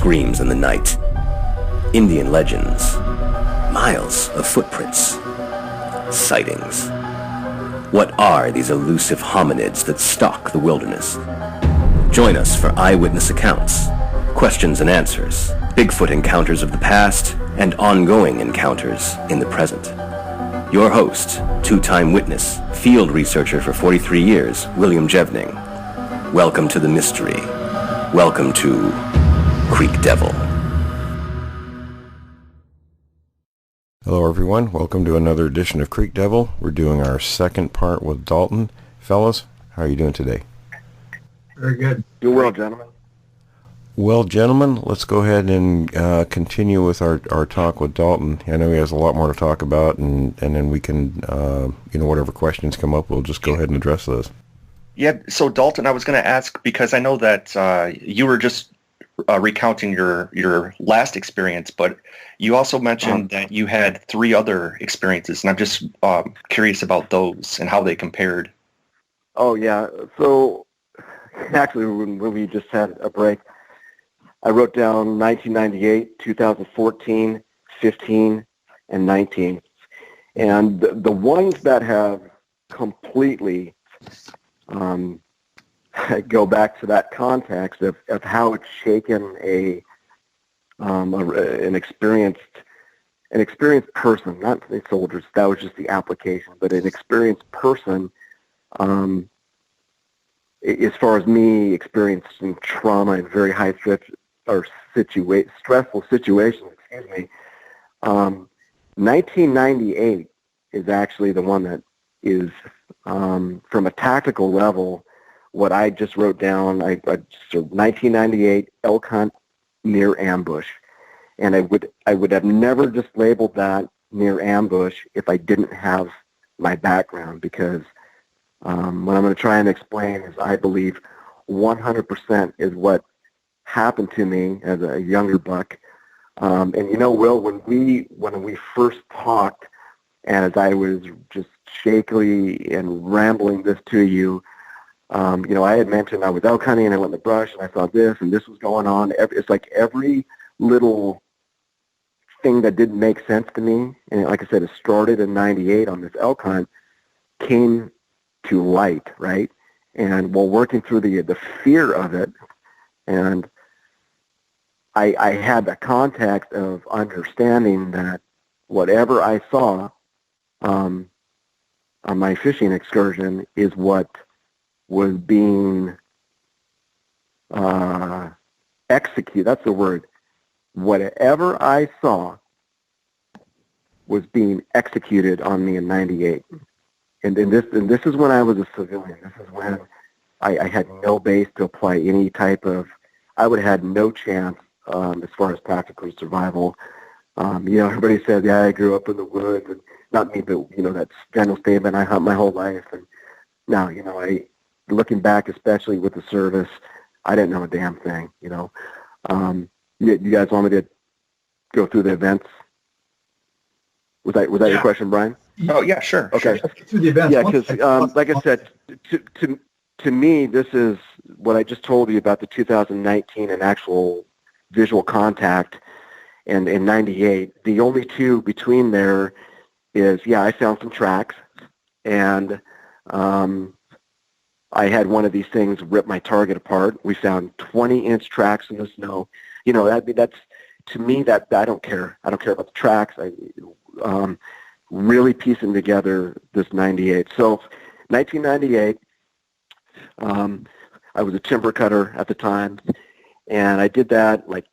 screams in the night. Indian legends. Miles of footprints. Sightings. What are these elusive hominids that stalk the wilderness? Join us for eyewitness accounts, questions and answers, Bigfoot encounters of the past, and ongoing encounters in the present. Your host, two-time witness, field researcher for 43 years, William Jevning. Welcome to the mystery. Welcome to Creek Devil. Hello everyone, welcome to another edition of Creek Devil. We're doing our second part with Dalton. Fellas, how are you doing today? Very good. Doing well, gentlemen. Well, gentlemen, let's go ahead and continue with our talk with Dalton. I know he has a lot more to talk about, and then we can, whatever questions come up, we'll just go ahead and address those. Yeah, so Dalton, I was going to ask, because I know that you were just recounting your last experience, but you also mentioned that you had 3 other experiences, and I'm just curious about those and how they compared. Oh, yeah. So, actually, when we just had a break, I wrote down 1998, 2014, 15, and 19. And the ones that have completely go back to that context of how it's shaken an experienced person, not the soldiers, that was just the application, but an experienced person, as far as me experiencing trauma in very high stress or stressful situations, 1998 is actually the one that is, from a tactical level, what I just wrote down. So 1998 elk hunt near ambush, and I would have never just labeled that near ambush if I didn't have my background, because what I'm going to try and explain is I believe 100% is what happened to me as a younger buck. And Will, when we first talked, as I was just shakily and rambling this to you, I had mentioned I was elk hunting and I went in the brush and I saw this and this was going on. It's like every little thing that didn't make sense to me, and like I said, it started in 98 on this elk hunt, came to light, right? And while working through the fear of it, and I had the context of understanding that whatever I saw on my fishing excursion is what was being executed. That's the word. Whatever I saw was being executed on me in 98. And this is when I was a civilian. This is when I had no base to apply any type of, I would have had no chance as far as tactical survival. Everybody says, yeah, I grew up in the woods, and not me, but, that general statement, I hunt my whole life. And now, looking back, especially with the service, I didn't know a damn thing, You guys want me to go through the events? Was that your question, Brian? Oh, yeah, sure. Okay. Sure. Through the events. Yeah, because like I said, to me, this is what I just told you about the 2019 and actual visual contact and in 98. The only two between there is, I found some tracks, and I had one of these things rip my target apart. We found 20-inch tracks in the snow. That's, to me, that I don't care. I don't care about the tracks. Really piecing together this 98. So 1998, I was a timber cutter at the time, and I did that like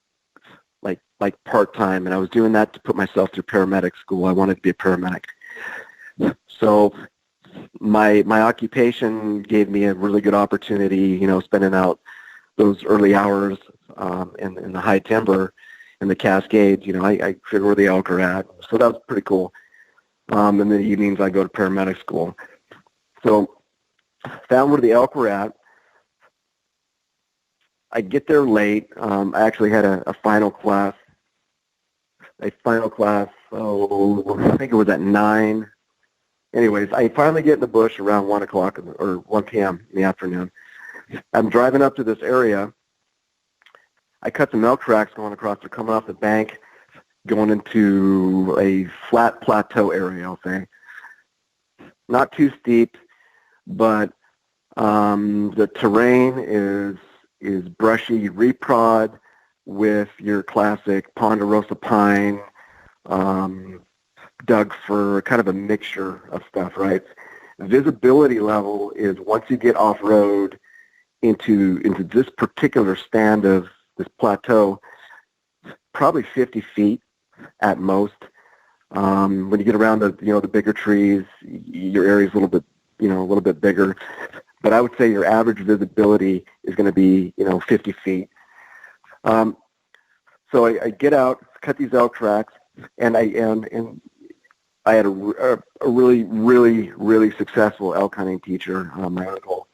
part-time, and I was doing that to put myself through paramedic school. I wanted to be a paramedic. So my occupation gave me a really good opportunity, spending out those early hours in the high timber in the Cascades. I figured where the elk are at, so that was pretty cool. And in the evenings, I go to paramedic school. So found where the elk were at. I get there late. I actually had a final class. I think it was at 9. Anyways, I finally get in the bush around 1 o'clock or 1 p.m. in the afternoon. I'm driving up to this area. I cut some elk tracks going across. They're coming off the bank, going into a flat plateau area, I'll say. Not too steep, but the terrain is brushy reprod with your classic ponderosa pine, Doug fir, kind of a mixture of stuff, right? Visibility level is once you get off-road into this particular stand of this plateau, probably 50 feet at most. When you get around the bigger trees, your area's a little bit bigger. But I would say your average visibility is going to be 50 feet. So I get out, cut these elk tracks, and I had a really, really, really successful elk hunting teacher, my uncle.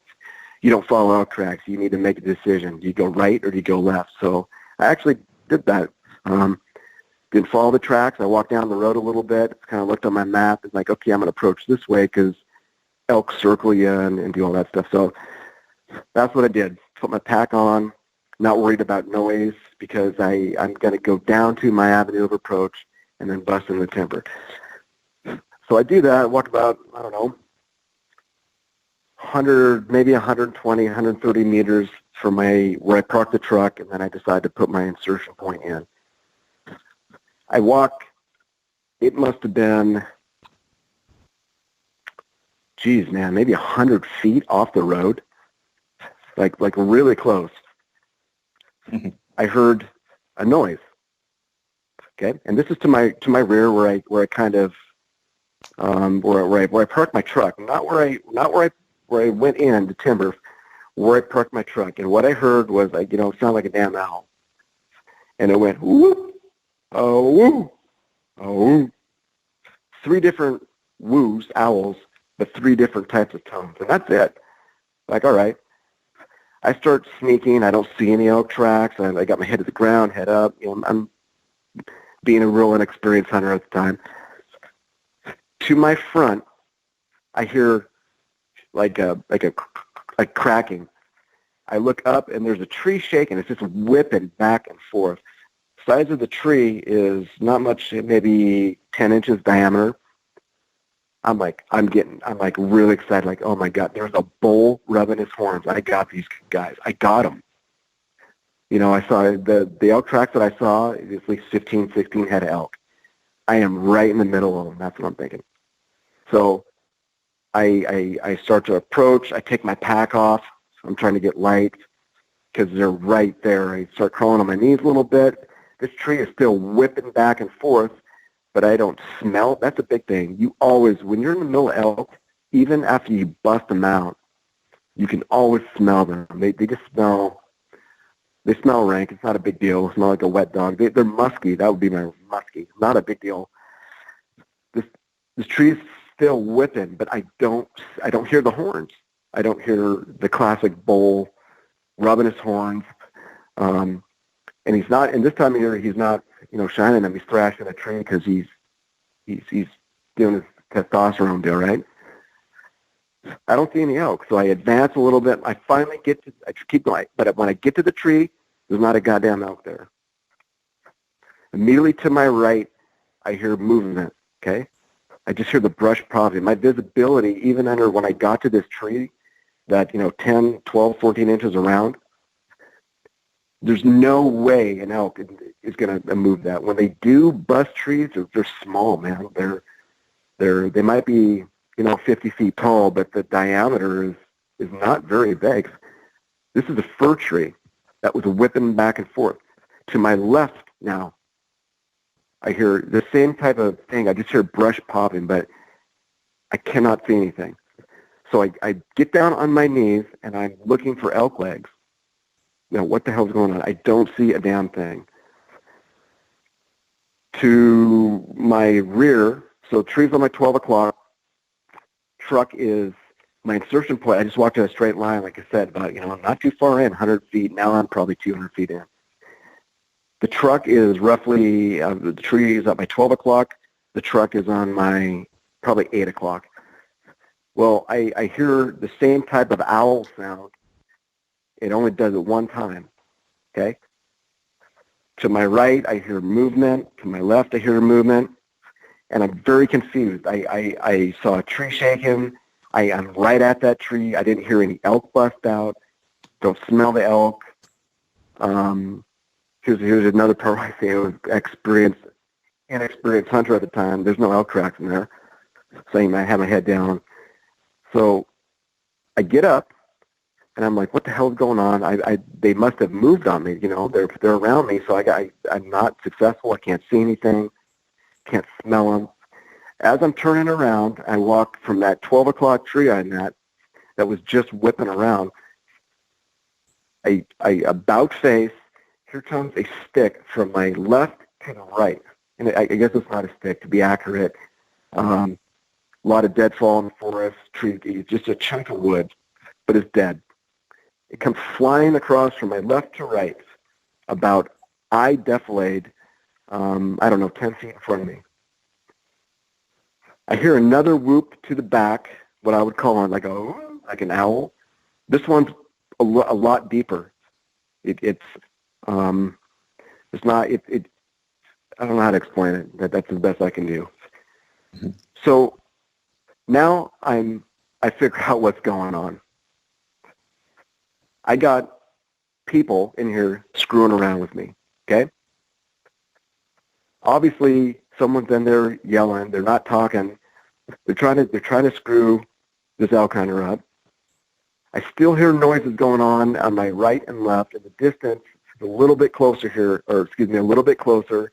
You don't follow elk tracks. You need to make a decision. Do you go right or do you go left? So I actually did that. Didn't follow the tracks. I walked down the road a little bit, kind of looked on my map, and like, okay, I'm going to approach this way because elk circle you and do all that stuff. So that's what I did. Put my pack on, not worried about noise because I'm going to go down to my avenue of approach and then bust in the timber. So I do that. I walk about, 100, maybe 120, 130 meters from where I parked the truck, and then I decide to put my insertion point in. I walk, it must have been, maybe 100 feet off the road, like really close. I heard a noise. Okay, and this is to my rear where I kind of where I parked my truck, not where I went in to timber, where I parked my truck. And what I heard was it sounded like a damn owl, and it went whoop, oh woo, oh woo. 3 different woos, owls, but 3 different types of tones, and that's it. Like, all right. I start sneaking. I don't see any elk tracks. I got my head to the ground, head up. I'm being a real inexperienced hunter at the time. To my front, I hear like cracking. I look up and there's a tree shaking. It's just whipping back and forth. Size of the tree is not much, maybe 10 inches diameter. I'm really excited. Like, oh my God, there's a bull rubbing his horns. I got these guys. I got them. I saw the elk tracks that I saw, at least 15, 16 head of elk. I am right in the middle of them. That's what I'm thinking. So I start to approach. I take my pack off. I'm trying to get light because they're right there. I start crawling on my knees a little bit. This tree is still whipping back and forth, but I don't smell. That's a big thing. You always, when you're in the middle of elk, even after you bust them out, you can always smell them. They just smell. They smell rank. It's not a big deal. They smell like a wet dog. They're musky. That would be my musky. Not a big deal. This tree's still whipping, but I don't hear the horns. I don't hear the classic bull rubbing his horns. And he's not. And this time of year, he's not. Shining them. He's thrashing a tree because he's doing his testosterone deal, right? I don't see any elk, so I advance a little bit. I finally I keep going, but when I get to the tree, there's not a goddamn elk there. Immediately to my right, I hear movement, okay? I just hear the brush popping. My visibility, even under when I got to this tree, that, 10, 12, 14 inches around, there's no way an elk is going to move that. When they do bust trees, they're small, man. They might be 50 feet tall, but the diameter is not very big. This is a fir tree that was whipping back and forth. To my left now, I hear the same type of thing. I just hear brush popping, but I cannot see anything. So I get down on my knees, and I'm looking for elk legs. What the hell's going on? I don't see a damn thing. To my rear, so tree's on my 12 o'clock, truck is my insertion point. I just walked in a straight line, like I said, but I'm not too far in, 100 feet. Now I'm probably 200 feet in. The truck is roughly, the tree is at my 12 o'clock. The truck is on my probably 8 o'clock. Well, I hear the same type of owl sound. It only does it one time, okay? To my right, I hear movement. To my left, I hear movement. And I'm very confused. I saw a tree shaking. I'm right at that tree. I didn't hear any elk bust out. Don't smell the elk. Here's another part where I say I was inexperienced hunter at the time. There's no elk tracks in there. So I have my head down. So I get up, and I'm like, what the hell is going on? They must have moved on me. You know, they're around me, so I'm not successful. I can't see anything. Can't smell them. As I'm turning around, I walk from that 12 o'clock tree I'm at that was just whipping around. I about face, here comes a stick from my left to the right. And I guess it's not a stick, to be accurate. A lot of deadfall in the forest, tree, just a chunk of wood, but it's dead. It comes flying across from my left to right, about eye defilade, 10 feet in front of me. I hear another whoop to the back, what I would call like an owl. This one's a lot deeper. It's not. I don't know how to explain it. That's the best I can do. Mm-hmm. So now I figure out what's going on. I got people in here screwing around with me. Okay. Obviously, someone's in there yelling. They're not talking. They're trying to screw this elk hunter up. I still hear noises going on my right and left. In the distance, it's a little bit closer here, a little bit closer,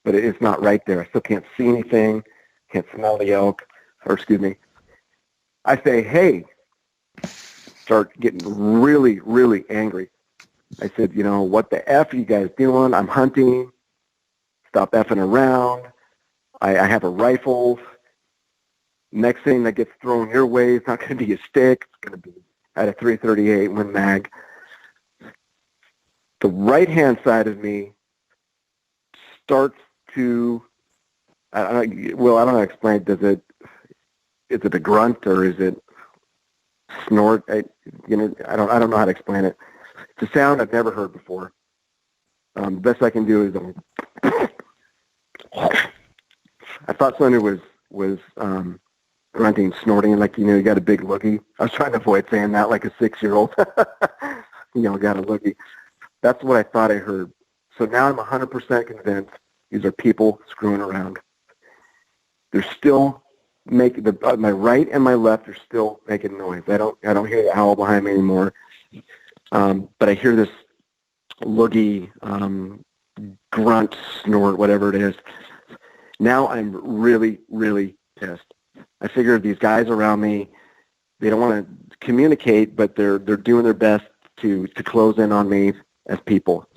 but it's not right there. I still can't see anything. Can't smell the elk, I say, hey, start getting really, really angry. I said, what the F are you guys doing? I'm hunting. Stop effing around. I have a rifle. Next thing that gets thrown your way is not going to be a stick. It's going to be at a .338 Win Mag. The right-hand side of me starts to, I don't know how to explain it. Is it a grunt or is it snort? I don't know how to explain it. It's a sound I've never heard before. The best I can do is I thought somebody was grunting, snorting, like, you got a big loogie. I was trying to avoid saying that like a 6-year-old. Got a loogie. That's what I thought I heard. So now I'm 100% convinced these are people screwing around. They're still making, my right and my left are still making noise. I don't hear the owl behind me anymore. But I hear this loogie, grunt, snort, whatever it is. Now I'm really, really pissed. I figure these guys around me, they don't want to communicate, but they're doing their best to close in on me as people.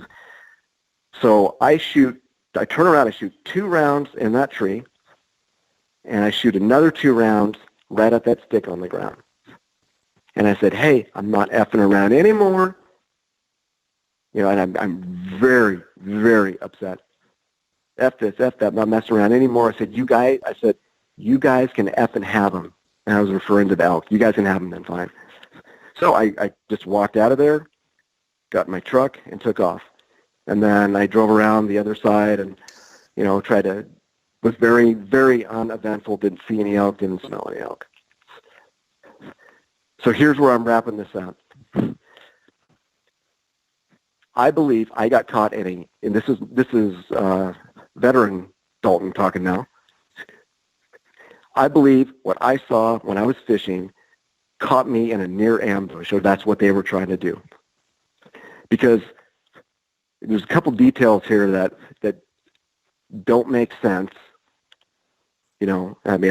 So I turn around, I shoot 2 rounds in that tree, and I shoot another 2 rounds right at that stick on the ground. And I said, hey, I'm not effing around anymore. And I'm very, very upset. F this, F that, I'm not messing around anymore. I said, you guys can F and have them. And I was referring to the elk. You guys can have them then, fine. So I just walked out of there, got in my truck, and took off. And then I drove around the other side and, was very, very uneventful, didn't see any elk, didn't smell any elk. So here's where I'm wrapping this up. I believe I got caught and this is veteran Dalton talking now. I believe what I saw when I was fishing caught me in a near ambush, or that's what they were trying to do. Because there's a couple details here that don't make sense. I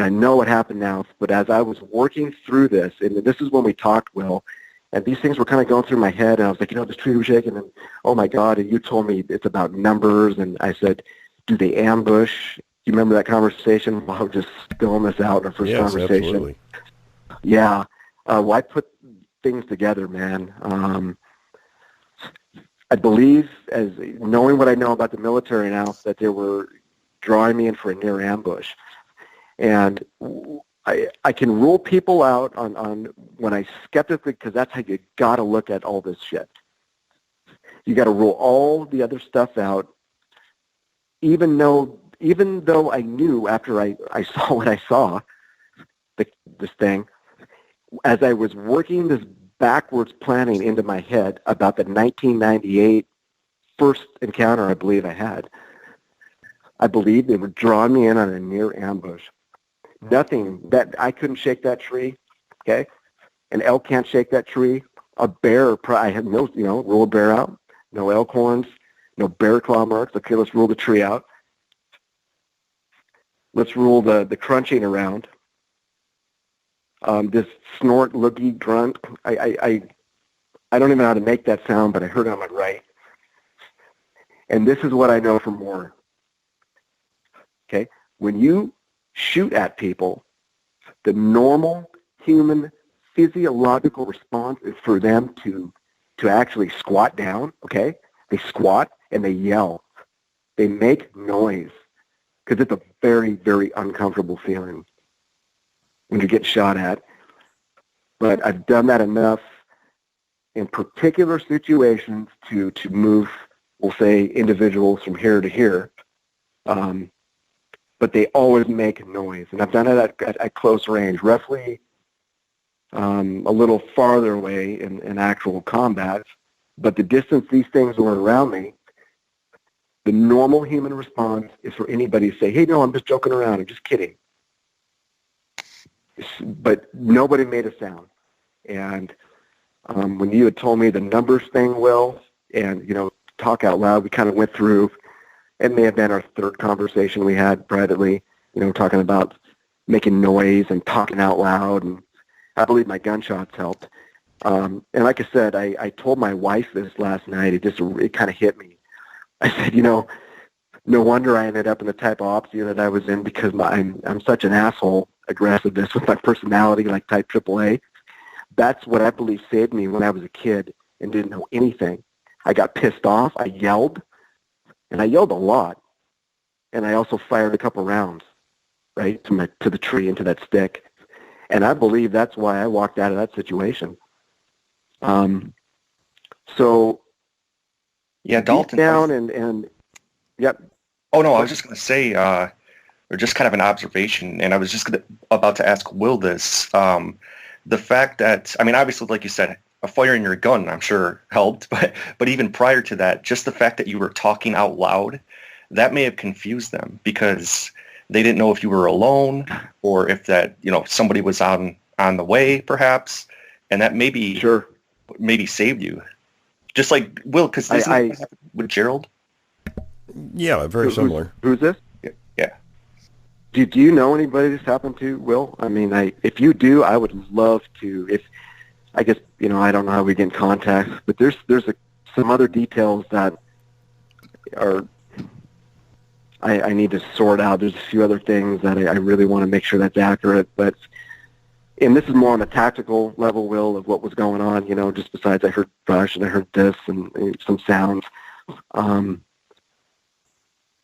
know what happened now, but as I was working through this, and this is when we talked, Will, and these things were kind of going through my head, and I was like, this tree was shaking, and oh my God, and you told me it's about numbers, and I said, do they ambush? You remember that conversation? While I was just spilling this out in our first conversation. Absolutely. Yeah. Well, I put things together, man. I believe, as knowing what I know about the military now, that they were drawing me in for a near ambush. And I can rule people out on when I skeptically, because that's how you got to look at all this shit. You got to rule all the other stuff out even though I knew after I saw what I saw, this thing, as I was working this backwards planning into my head about the 1998 first encounter I believe I had, I believe they were drawing me in on a near ambush. Nothing that I couldn't shake that tree. Okay, an elk can't shake that tree. A bear, I had no, rule a bear out. No elk horns, no bear claw marks. Okay, let's rule the tree out. Let's rule the crunching around. This snort, loogie, grunt. I don't even know how to make that sound, but I heard it on my right. And this is what I know from war. Okay, when you shoot at people, the normal human physiological response is for them to actually squat down. Okay, they squat and they yell. They make noise because it's a very, very uncomfortable feeling when you get shot at. But I've done that enough in particular situations to move, we'll say, individuals from here to here. But they always make noise. And I've done it at close range, roughly a little farther away in actual combat. But the distance these things were around me, the normal human response is for anybody to say, hey, no, I'm just joking around. I'm just kidding. But nobody made a sound. And when you had told me the numbers thing, Will, and, talk out loud, we kind of went through, it may have been our third conversation we had privately, talking about making noise and talking out loud. And I believe my gunshots helped. And like I said, I told my wife this last night. It kind of hit me. I said, no wonder I ended up in the type of ops unit I was in because I'm such an asshole aggressiveness with my personality, like type AAA. That's what I believe saved me when I was a kid and didn't know anything. I got pissed off. I yelled, and I yelled a lot. And I also fired a couple rounds, right, to the tree, into that stick. And I believe that's why I walked out of that situation. So yeah, Dalton. Down and yep. Oh no, I was just going to say, or just kind of an observation, and I was just about to ask Will this. The fact that, obviously, like you said, firing your gun, I'm sure helped, but even prior to that, just the fact that you were talking out loud, that may have confused them because they didn't know if you were alone or if that, somebody was on the way, perhaps, and that maybe saved you. Just like Will, because this happened with Gerald. Yeah, very similar. Who's this? Yeah. Do you know anybody this happened to, Will? If you do, I would love to. I don't know how we get in contact, but there's some other details that are I need to sort out. There's a few other things that I really want to make sure that's accurate, and this is more on a tactical level, Will, of what was going on, just besides I heard brush and I heard this and some sounds.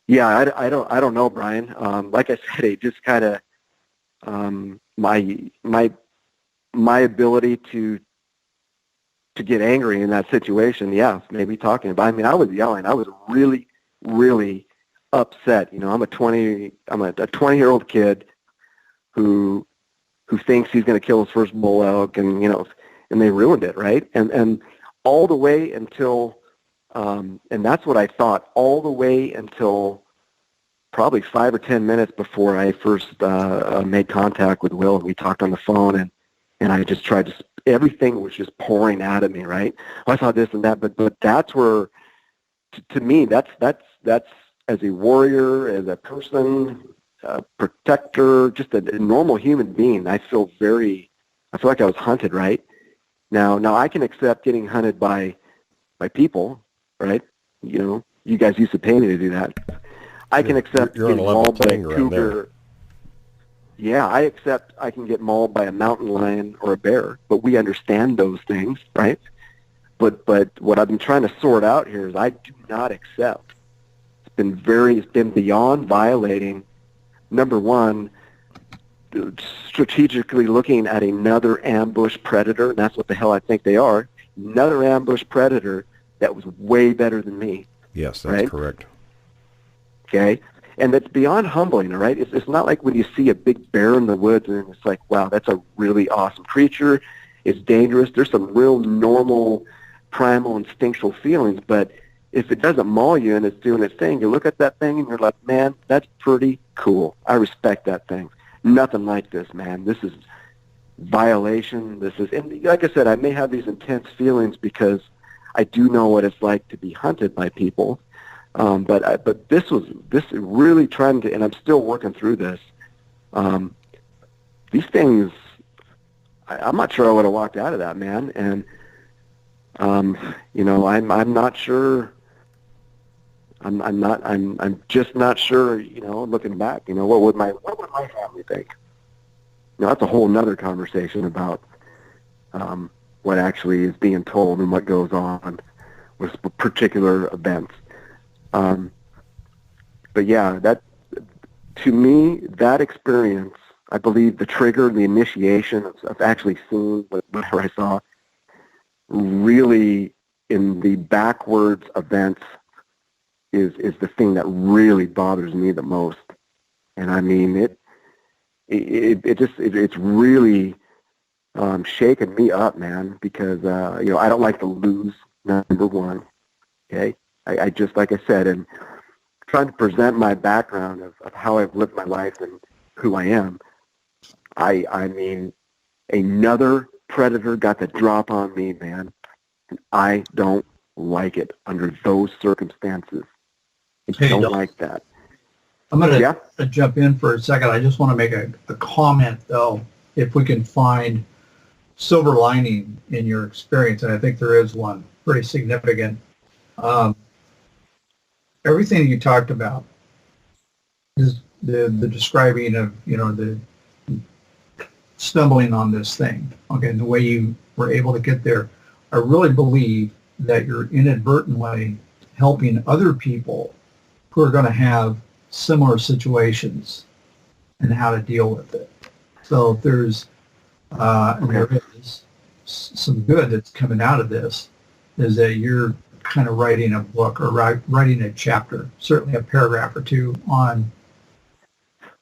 Yeah, I don't know, Brian. Like I said, it just kind of my ability to get angry in that situation. Yeah, maybe talking about. I was yelling. I was really, really upset. I'm a 20-year-old kid who thinks he's going to kill his first bull elk, and and they ruined it, right? And all the way until. And that's what I thought all the way until probably 5 or 10 minutes before I first made contact with Will. We talked on the phone, and I just tried to. Everything was just pouring out of me, right? I saw this and that, but that's where, to me, that's as a warrior, as a person, a protector, just a normal human being. I feel like I was hunted, right? Now I can accept getting hunted by people. Right? You guys used to pay me to do that. I can accept you're on getting a level mauled by a playing ground cougar. there. Yeah, I accept I can get mauled by a mountain lion or a bear, but we understand those things, right? But what I've been trying to sort out here is I do not accept. It's been beyond violating, number one, strategically looking at another ambush predator, and that's what the hell I think they are, another ambush predator that was way better than me. Yes, that's right? correct. okay? And that's beyond humbling, all right? It's not like when you see a big bear in the woods and it's like, wow, that's a really awesome creature. It's dangerous. There's some real normal, primal, instinctual feelings, but if it doesn't maul you and it's doing its thing, you look at that thing and you're like, man, that's pretty cool. I respect that thing. Nothing like this, man. This is violation. This is, and like I said, I may have these intense feelings because I do know what it's like to be hunted by people. But this really trying to, and I'm still working through this. These things, I'm not sure I would have walked out of that, man. And I'm not sure. I'm just not sure. Looking back, what would my family think? That's a whole nother conversation about what actually is being told and what goes on with particular events. But yeah, that, to me, that experience, I believe the trigger, the initiation of actually seeing whatever I saw, really in the backwards events is the thing that really bothers me the most. And I mean, it's really shaking me up, man, because, I don't like to lose, number one, okay? I just, like I said, and trying to present my background of how I've lived my life and who I am. I mean, another predator got the drop on me, man, and I don't like it under those circumstances. I don't like that. I'm going to jump in for a second. I just want to make a comment, though, if we can find silver lining in your experience, and I think there is one pretty significant. Everything you talked about is the describing of, the stumbling on this thing, okay, and the way you were able to get there. I really believe that you're inadvertently helping other people who are going to have similar situations and how to deal with it. So if there is some good that's coming out of this, is that you're kind of writing a book or writing a chapter, certainly a paragraph or two on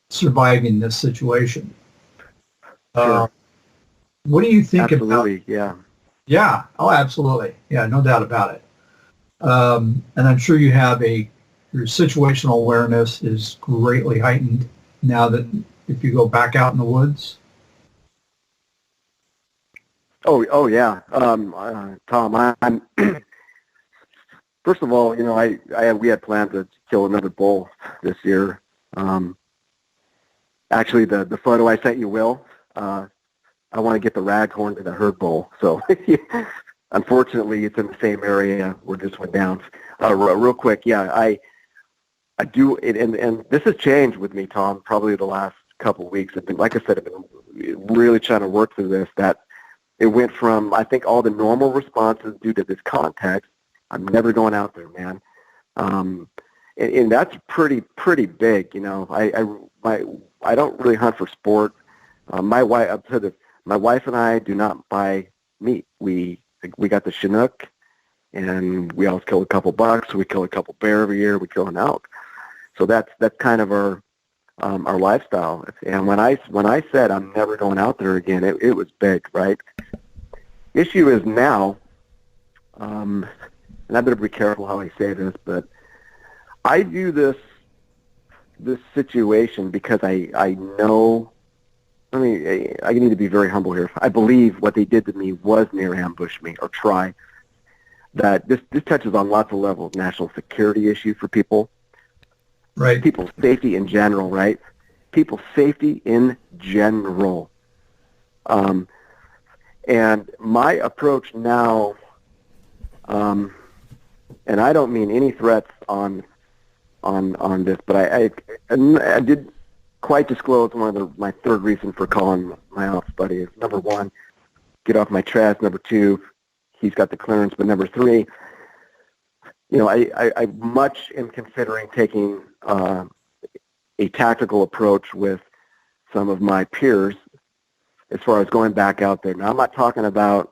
surviving this situation. Sure. What do you think Absolutely, about? yeah. Yeah. Oh, absolutely. Yeah, no doubt about it. And I'm sure you have your situational awareness is greatly heightened now that if you go back out in the woods. Oh yeah. Tom, I'm first of all, we had planned to kill another bull this year. Actually, the photo I sent you, Will, I want to get the raghorn to the herd bull. So, unfortunately, it's in the same area where this went down. Real quick, yeah, I do, and this has changed with me, Tom, probably the last couple of weeks. I've been, like I said, I've been really trying to work through this, that it went from, I think, all the normal responses due to this context. I'm never going out there, man. And that's pretty big, I don't really hunt for sport. My wife and I do not buy meat. We got the Chinook, and we always kill a couple bucks. We kill a couple bear every year. We kill an elk. So that's kind of our lifestyle. And when I said I'm never going out there again, it was big, right? Issue is now, and I better be careful how I say this, but I view this situation because I know. I need to be very humble here. I believe what they did to me was near ambush me or try. That this touches on lots of levels, national security issue for people. Right. People's safety in general, right? People's safety in general. And my approach now, and I don't mean any threats on this, but I did quite disclose my third reason for calling my office buddy is, number one, get off my chest. Number two, he's got the clearance. But number three, I much am considering taking a tactical approach with some of my peers as far as going back out there. Now, I'm not talking about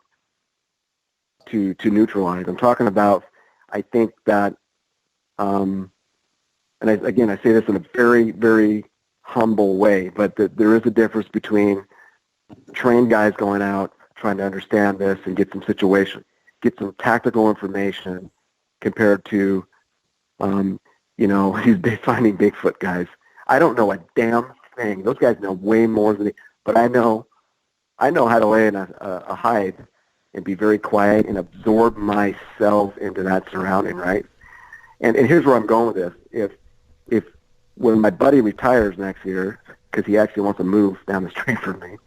to neutralize. I'm talking about, I think that and again, I say this in a very, very humble way, but there is a difference between trained guys going out trying to understand this and get some tactical information compared to, these finding Bigfoot guys. I don't know a damn thing. Those guys know way more than me, but I know how to lay in a hide and be very quiet and absorb myself into that surrounding, right? And here's where I'm going with this. If when my buddy retires next year, because he actually wants to move down the street from me,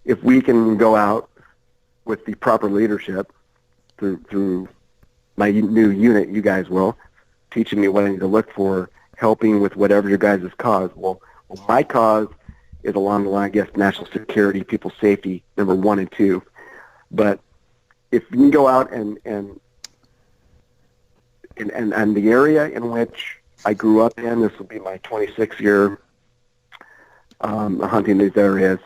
if we can go out with the proper leadership through my new unit, you guys will, teaching me what I need to look for, helping with whatever your guys' cause. Well, my cause is along the line, I guess, national security, people's safety, number 1 and 2. But if you can go out and the area in which I grew up in, this will be my 26th year hunting these areas,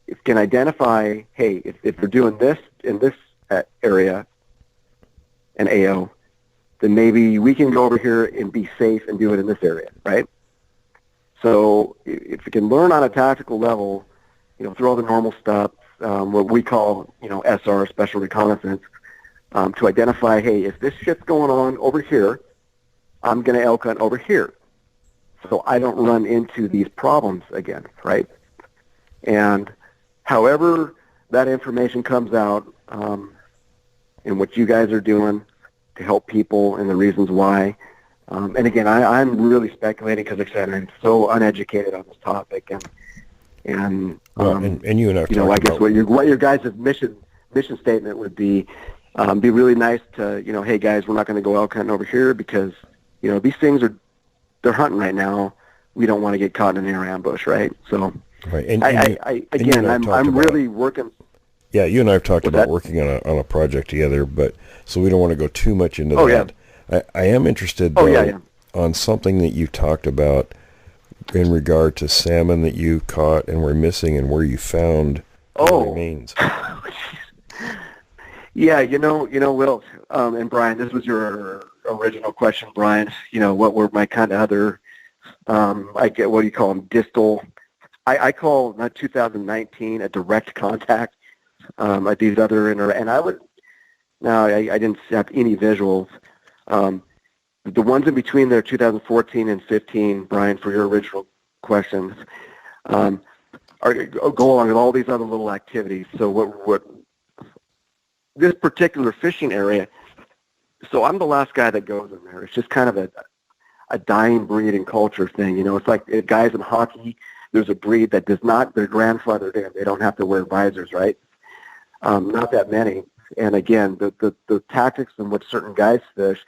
if you can identify, hey, if they're doing this in this area, an AO, then maybe we can go over here and be safe and do it in this area, right? So if you can learn on a tactical level, through all the normal stuff, what we call, SR, special reconnaissance, to identify, hey, if this shit's going on over here, I'm going to elk hunt over here, so I don't run into these problems again, right? And however that information comes out, and what you guys are doing to help people and the reasons why. And again, I'm really speculating because, like I said, I'm so uneducated on this topic, and you and I, I guess what your guys' mission statement would be really nice to, hey guys, we're not going to go elk hunting over here because these things they're hunting right now. We don't want to get caught in an air ambush, right? So, right. I'm really working. Yeah, you and I have talked about working on a project together, but so we don't want to go too much into that. Yeah. I am interested though, on something that you talked about in regard to salmon that you caught and were missing, and where you found the remains. Yeah, Will and Brian, this was your original question, Brian. What were my kind of other, I get, what do you call them, distal? I call 2019 a direct contact. These other and I would. No, I didn't have any visuals. The ones in between there, 2014 and 15, Brian, for your original questions, go along with all these other little activities. So what this particular fishing area, so I'm the last guy that goes in there. It's just kind of a dying breed and culture thing. It's like guys in hockey, there's a breed that does not, their grandfather did. They don't have to wear visors, right? Not that many. And again, the tactics and what certain guys fish,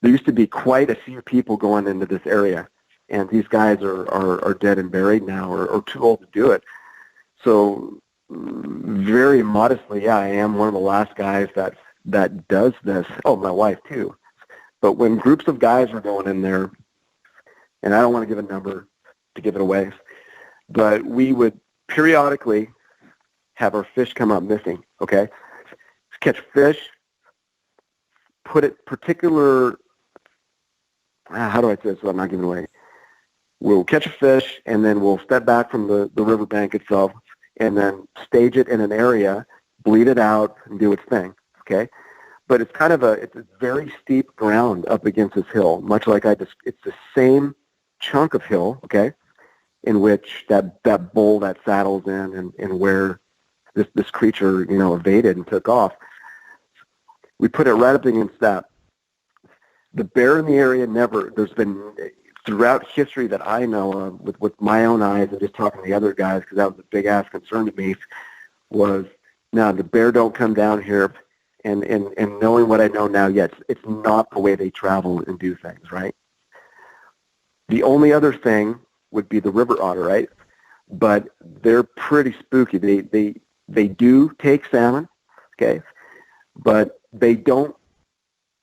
there used to be quite a few people going into this area, and these guys are dead and buried now, or too old to do it. So very modestly, yeah, I am one of the last guys that does this. Oh, my wife too. But when groups of guys were going in there, and I don't want to give a number to give it away, but we would periodically have our fish come up missing, okay? Catch fish, put it particular, how do I say this so I'm not giving away? We'll catch a fish, and then we'll step back from the riverbank itself, and then stage it in an area, bleed it out, and do its thing, okay? But it's kind of it's a very steep ground up against this hill, much like it's the same chunk of hill, okay, in which that bull that saddles in and where this creature, evaded and took off. We put it right up against that. The bear in the area there's been, throughout history that I know of, with my own eyes and just talking to the other guys, because that was a big-ass concern to me, was, now, the bear don't come down here, and knowing what I know now, yes, it's not the way they travel and do things, right? The only other thing would be the river otter, right? But they're pretty spooky. They do take salmon, okay, but they don't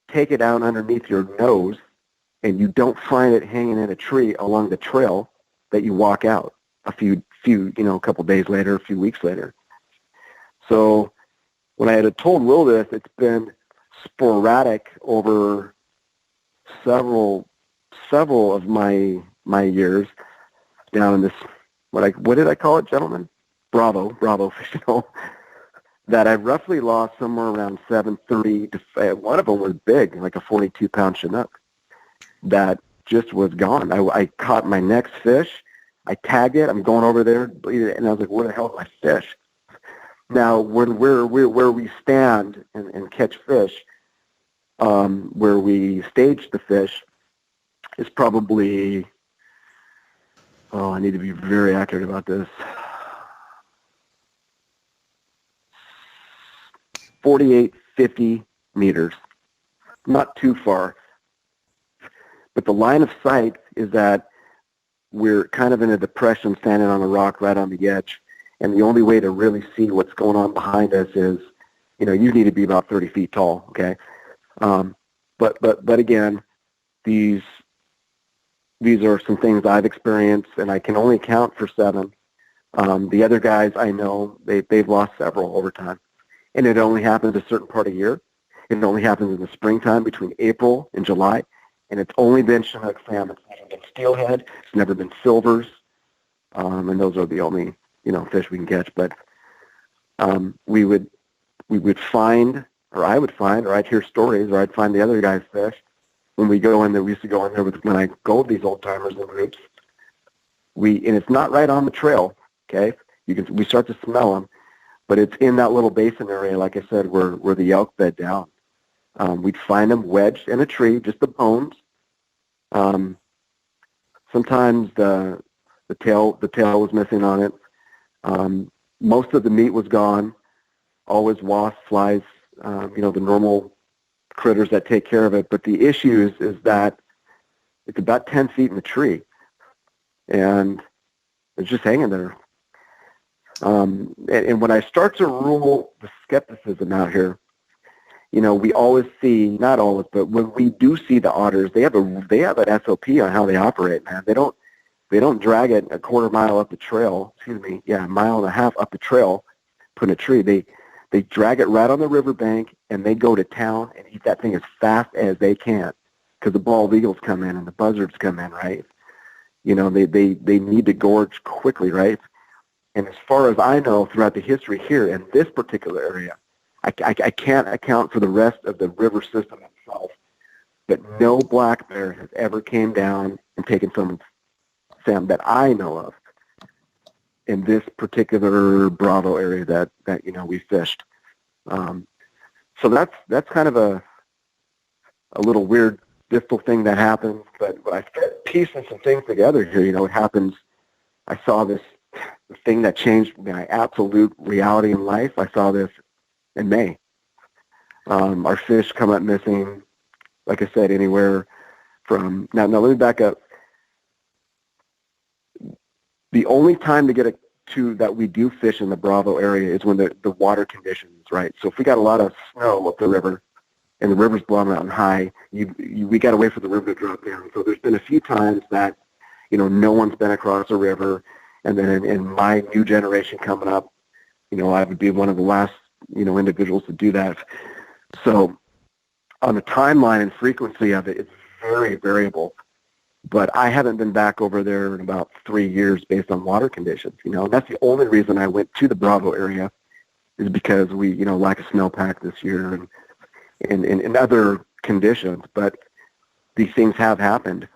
take it out underneath your nose, and you don't find it hanging in a tree along the trail that you walk out a couple days later, a few weeks later. So when I had told Will this, it's been sporadic over several of my years down in this, what did I call it, gentlemen? Bravo fishing hole, that I roughly lost somewhere around 730 to, one of them was big, like a 42-pound Chinook, that just was gone. I caught my next fish, I tagged it, I'm going over there, and I was like, where the hell is my fish? Now, where we stand and catch fish, where we stage the fish, is probably, I need to be very accurate about this, 48, 50 meters, not too far. But the line of sight is that we're kind of in a depression standing on a rock right on the edge. And the only way to really see what's going on behind us is, you need to be about 30 feet tall, okay? But again, these are some things I've experienced, and I can only count for 7. The other guys I know, they've lost several over time. And it only happens a certain part of year. It only happens in the springtime between April and July. And it's only been Chinook salmon. It's never been steelhead. It's never been silvers. And those are the only, fish we can catch. But we would find, or I would find, or I'd hear stories, or I'd find the other guys' fish. When we go in there, we used to go in there when I go with these old timers in groups. And it's not right on the trail, okay? We start to smell them. But it's in that little basin area, like I said, where the elk bed down. We'd find them wedged in a tree, just the bones. Sometimes the tail was missing on it. Most of the meat was gone. Always wasps, flies, the normal critters that take care of it. But the issue is that it's about 10 feet in the tree, and it's just hanging there. And when I start to rule the skepticism out here, we always see, not always, but when we do see the otters, they have an SOP on how they operate, man. They don't drag it a quarter mile up the trail, a mile and a half up the trail, put in a tree. They drag it right on the riverbank, and they go to town and eat that thing as fast as they can, because the bald eagles come in and the buzzards come in, right? They need to gorge quickly, right? And as far as I know, throughout the history here in this particular area, I can't account for the rest of the river system itself, but no black bear has ever came down and taken some salmon that I know of in this particular Bravo area that we fished. So that's kind of a little weird, difficult thing that happens. But when I start piecing some things together here, it happens. I saw this thing that changed my absolute reality in life. I saw this in May. Our fish come up missing, like I said, anywhere from, now let me back up. The only time to get that we do fish in the Bravo area is when the water conditions, right? So if we got a lot of snow up the river and the river's blowing out high, we got to wait for the river to drop down. So there's been a few times that, no one's been across the river. And then in my new generation coming up, I would be one of the last, individuals to do that. So on the timeline and frequency of it, it's very variable. But I haven't been back over there in about 3 years based on water conditions, and that's the only reason I went to the Bravo area, is because we, lack of snowpack this year and other conditions. But these things have happened.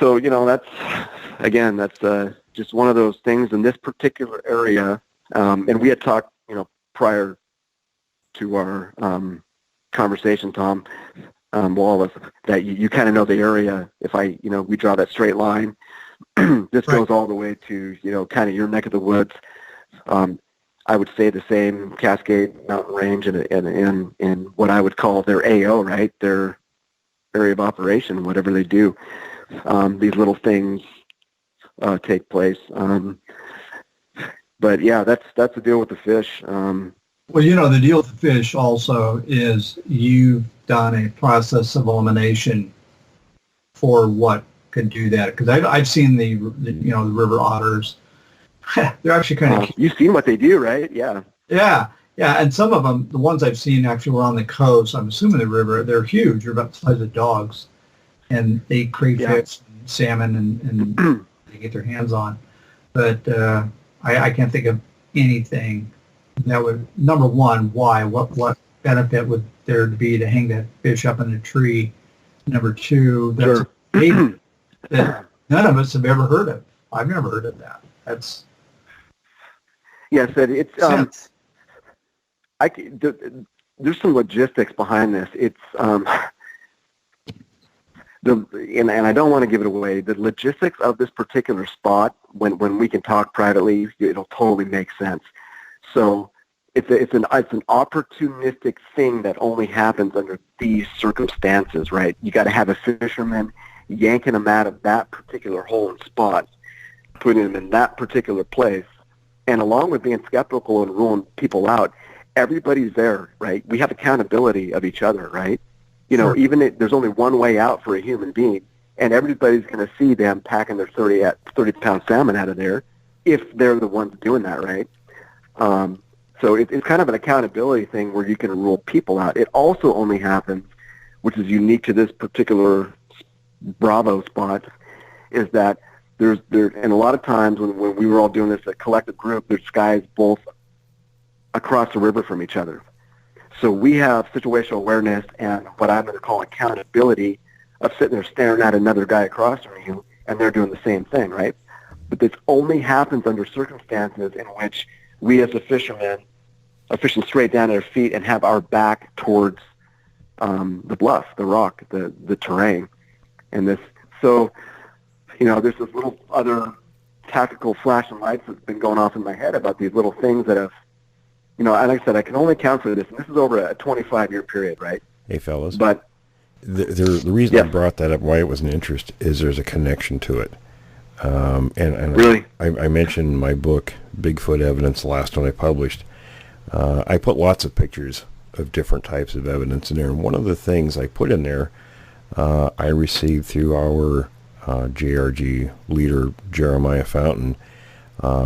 So, that's just one of those things in this particular area. And we had talked, prior to our conversation, Tom Wallace, that you kind of know the area. If we draw that straight line, this goes all the way to, kind of your neck of the woods. I would say the same Cascade Mountain Range and what I would call their AO, right? Their area of operation, whatever they do. These little things take place. But yeah, that's the deal with the fish. Well, the deal with the fish also is you've done a process of elimination for what could do that. Because I've seen the river otters. They're actually kind of cute. You've seen what they do, right? Yeah. Yeah, Yeah, and some of them, the ones I've seen actually were on the coast. I'm assuming the river. They're huge. They're about the size of dogs, and they eat crayfish, and salmon, and they get their hands on. But I can't think of anything that would. Number one, why? What benefit would there be to hang that fish up in a tree? Number two, that's a baby that none of us have ever heard of. I've never heard of that. That's yes, it's there's some logistics behind this. It's and I don't want to give it away. The logistics of this particular spot, when we can talk privately, it'll totally make sense. So it's an opportunistic thing that only happens under these circumstances, right? You got to have a fisherman yanking them out of that particular hole and spot, putting them in that particular place, and along with being skeptical and ruling people out, everybody's there, right? We have accountability of each other, right? You know, even if there's only one way out for a human being, and everybody's going to see them packing their 30-pound salmon out of there if they're the ones doing that, right? So it's kind of an accountability thing where you can rule people out. It also only happens, which is unique to this particular Bravo spot, is that and a lot of times when we were all doing this, a collective group, there's guys both across the river from each other. So we have situational awareness and what I'm going to call accountability of sitting there staring at another guy across from you, and they're doing the same thing, right? But this only happens under circumstances in which we as a fishermen are fishing straight down at our feet and have our back towards the bluff, the rock, the terrain. And this, so, you know, there's this little other tactical flashing lights that's been going off in my head about these little things that have, you know, and like I said, I can only account for this, and this is over a 25-year period, right? Hey, fellas. But the reason I brought that up, why it was an interest, is there's a connection to it. And really? I mentioned my book, Bigfoot Evidence, the last one I published. I put lots of pictures of different types of evidence in there, and one of the things I put in there, I received through our JRG leader, Jeremiah Fountain,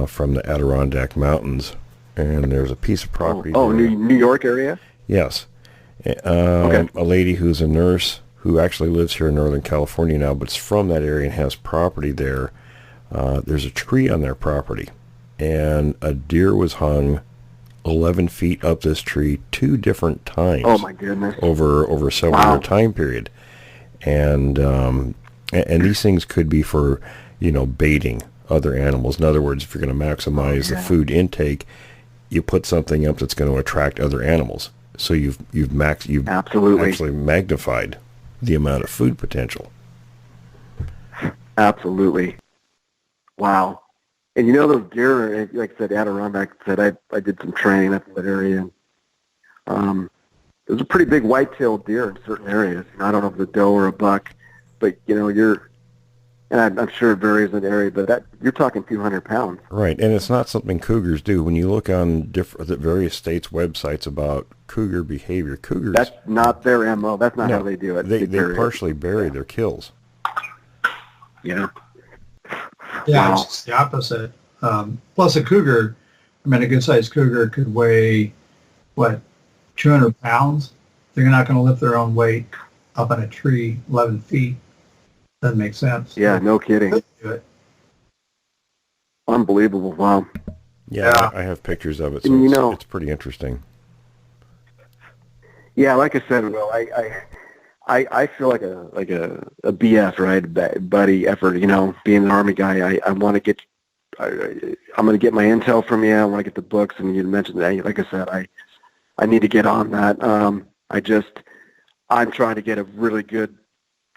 from the Adirondack Mountains, and there's a piece of property there. New York area? Yes. Okay. A lady who's a nurse who actually lives here in Northern California now, but is from that area and has property there. There's a tree on their property, and a deer was hung 11 feet up this tree 2 different times. Oh my goodness! Over a several-year time period, and these things could be for, you know, baiting other animals. In other words, if you're going to maximize the food intake, you put something up that's going to attract other animals. So you've absolutely actually magnified the amount of food potential. Absolutely. Wow. And you know those deer, like I said, Adirondack said, I did some training up in that area. And, there's a pretty big white-tailed deer in certain areas. You know, I don't know if it's a doe or a buck, but, you know, and I'm sure it varies in the area, but you're talking 200 pounds. Right, and it's not something cougars do. When you look on the various states' websites about cougar behavior, cougars... That's not their MO. That's not how they do it. They partially bury their kills. Yeah. Yeah, wow. It's the opposite. Plus a cougar, I mean, a good-sized cougar could weigh, 200 pounds? They're not going to lift their own weight up on a tree 11 feet. Doesn't make sense. Yeah, no kidding. Do it. Unbelievable. Wow. Yeah, I have pictures of it, so it's pretty interesting. Yeah, like I said, Will, I feel like a BF, right, buddy effort. You know, being an Army guy, I'm going to get my intel from you. I want to get the books, and you mentioned that. Like I said, I need to get on that. I'm trying to get a really good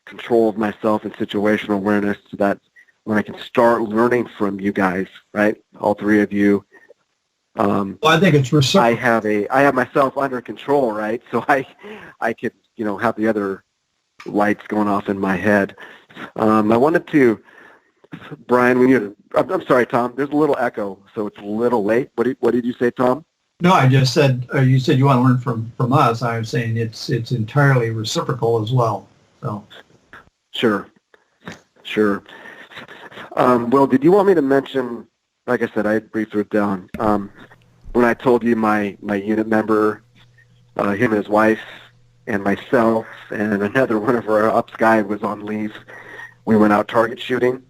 control of myself and situational awareness so that when I can start learning from you guys, right, all three of you. Well, I think it's reciprocal. I have myself under control, right? So I could, you know, have the other lights going off in my head. I wanted to, Brian, I'm sorry, Tom, there's a little echo, so it's a little late. What did you say, Tom? No, I just said, you said you want to learn from us. I was saying it's entirely reciprocal as well. So. Sure. Well, did you want me to mention, like I said, I briefly wrote down, when I told you my unit member, him and his wife, and myself, and another one of our ops guy was on leave, we went out target shooting,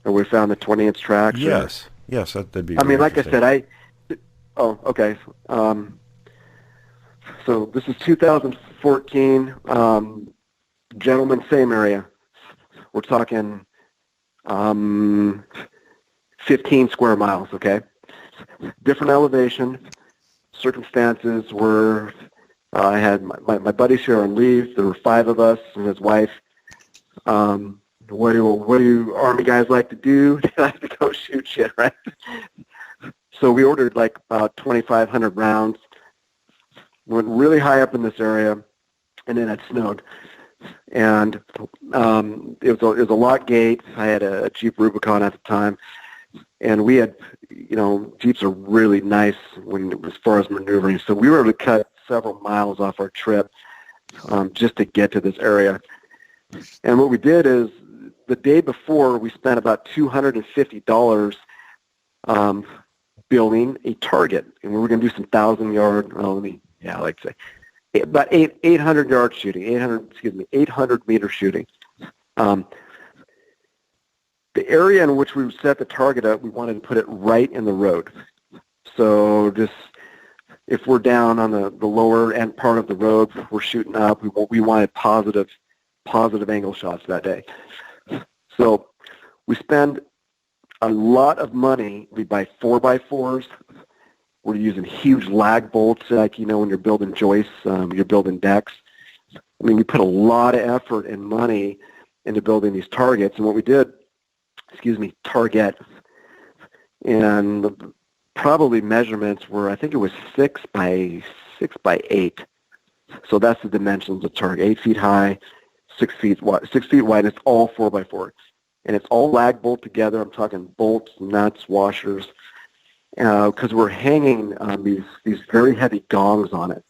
and we found the 20-inch tracks. Yes, that'd be. I mean, like I said, oh, okay. So this is 2014. Gentlemen, same area. We're talking 15 square miles, okay? Different elevation. Circumstances were, I had my buddies here on leave. There were 5 of us and his wife. What do Army guys like to do? They like to go shoot shit, right? So we ordered like about 2,500 rounds. Went really high up in this area, and then it snowed. And it was a lock gate. I had a Jeep Rubicon at the time, and we had, Jeeps are really nice as far as maneuvering. So we were able to cut several miles off our trip just to get to this area. And what we did is the day before, we spent about $250 building a target, and we were going to do some 1,000-yard. I like to say about 800-yard shooting, 800-meter shooting. The area in which we would set the target up, we wanted to put it right in the road. So just if we're down on the lower end part of the road, we're shooting up. We wanted positive angle shots that day. So we spend a lot of money. We buy 4x4s. We're using huge lag bolts, like, when you're building joists, you're building decks. I mean, we put a lot of effort and money into building these targets. And what we did, target, and probably measurements were, I think it was 6 by 8. So that's the dimensions of target: 8 feet high, 6 feet wide. 6 feet wide. And it's all 4x4, and it's all lag bolt together. I'm talking bolts, nuts, washers, because we're hanging these very heavy gongs on it.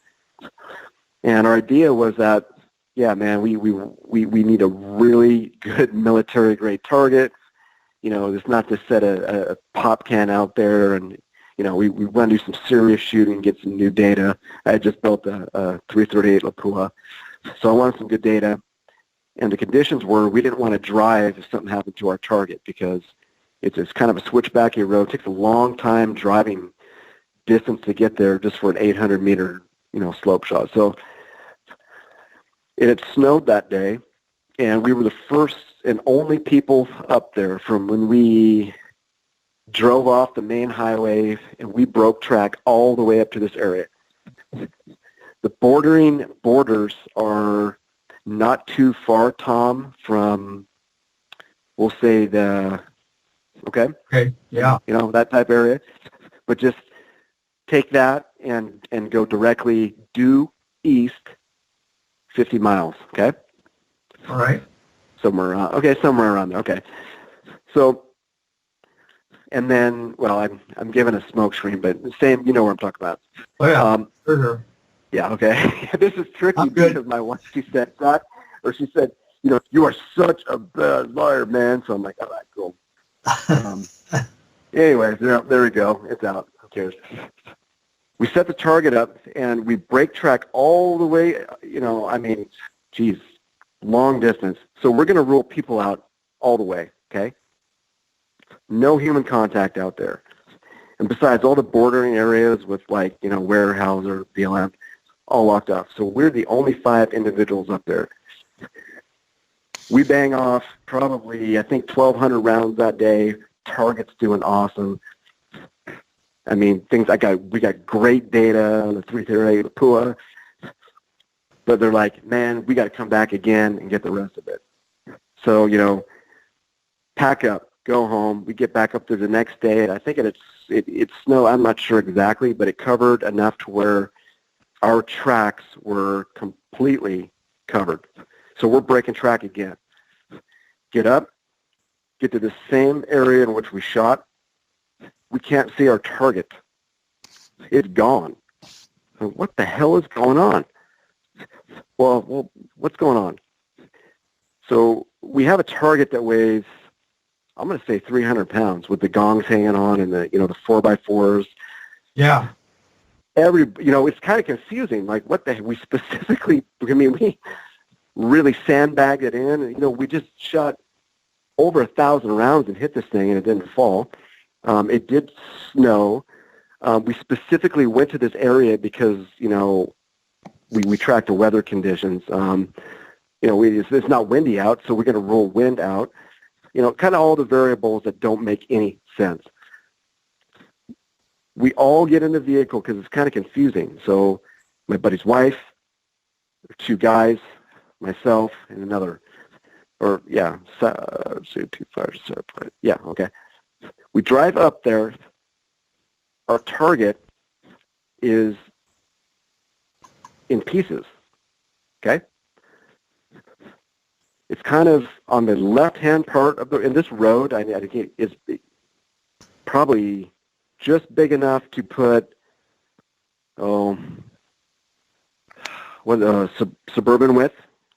And our idea was that, yeah, man, we need a really good military grade target. It's not to set a pop can out there, and we want to do some serious shooting, get some new data. I had just built a 338 Lapua, so I wanted some good data. And the conditions were, we didn't want to drive if something happened to our target, because it's kind of a switchbacky road. It takes a long time driving distance to get there just for an 800-meter, slope shot. So it had snowed that day, and we were the first and only people up there from when we drove off the main highway, and we broke track all the way up to this area. The borders are not too far, Tom, from, we'll say, okay, yeah, that type area. But just take that and go directly due east 50 miles, okay? All right. Somewhere around there, okay. So, and then, well, I'm giving a smoke screen, but the same, you know what I'm talking about. Oh, yeah, sure. Yeah, okay. This is tricky because my wife, she said, you are such a bad liar, man. So I'm like, all right, cool. Anyways, there we go. It's out. Who cares? We set the target up, and we brake track all the way, long distance. So we're going to rule people out all the way, okay? No human contact out there. And besides, all the bordering areas with, warehouse or BLM, all locked off. So we're the only 5 individuals up there. We bang off probably, I think, 1,200 rounds that day. Target's doing awesome. I mean, we got great data on the 338 Lapua, but they're like, man, we got to come back again and get the rest of it. So, pack up, go home. We get back up there the next day, and I think it snowed. I'm not sure exactly, but it covered enough to where our tracks were completely covered. So we're breaking track again. Get up, get to the same area in which we shot. We can't see our target. It's gone. What the hell is going on? Well, what's going on? So we have a target that weighs, I'm going to say 300 pounds with the gongs hanging on and the 4x4s. Yeah. it's kind of confusing. Like, what the heck? We specifically, we really sandbagged it in. And, we just shot over 1,000 rounds and hit this thing, and it didn't fall. It did snow. We specifically went to this area because, we tracked the weather conditions. It's not windy out, so we're going to roll wind out. Kind of all the variables that don't make any sense. We all get in the vehicle because it's kind of confusing. So my buddy's wife, 2 guys, myself, and another. So 2, 5, 7, 5. Yeah, okay. We drive up there. Our target is in pieces, okay? It's kind of on the left-hand part of in this road, I think is probably just big enough to put, Suburban with,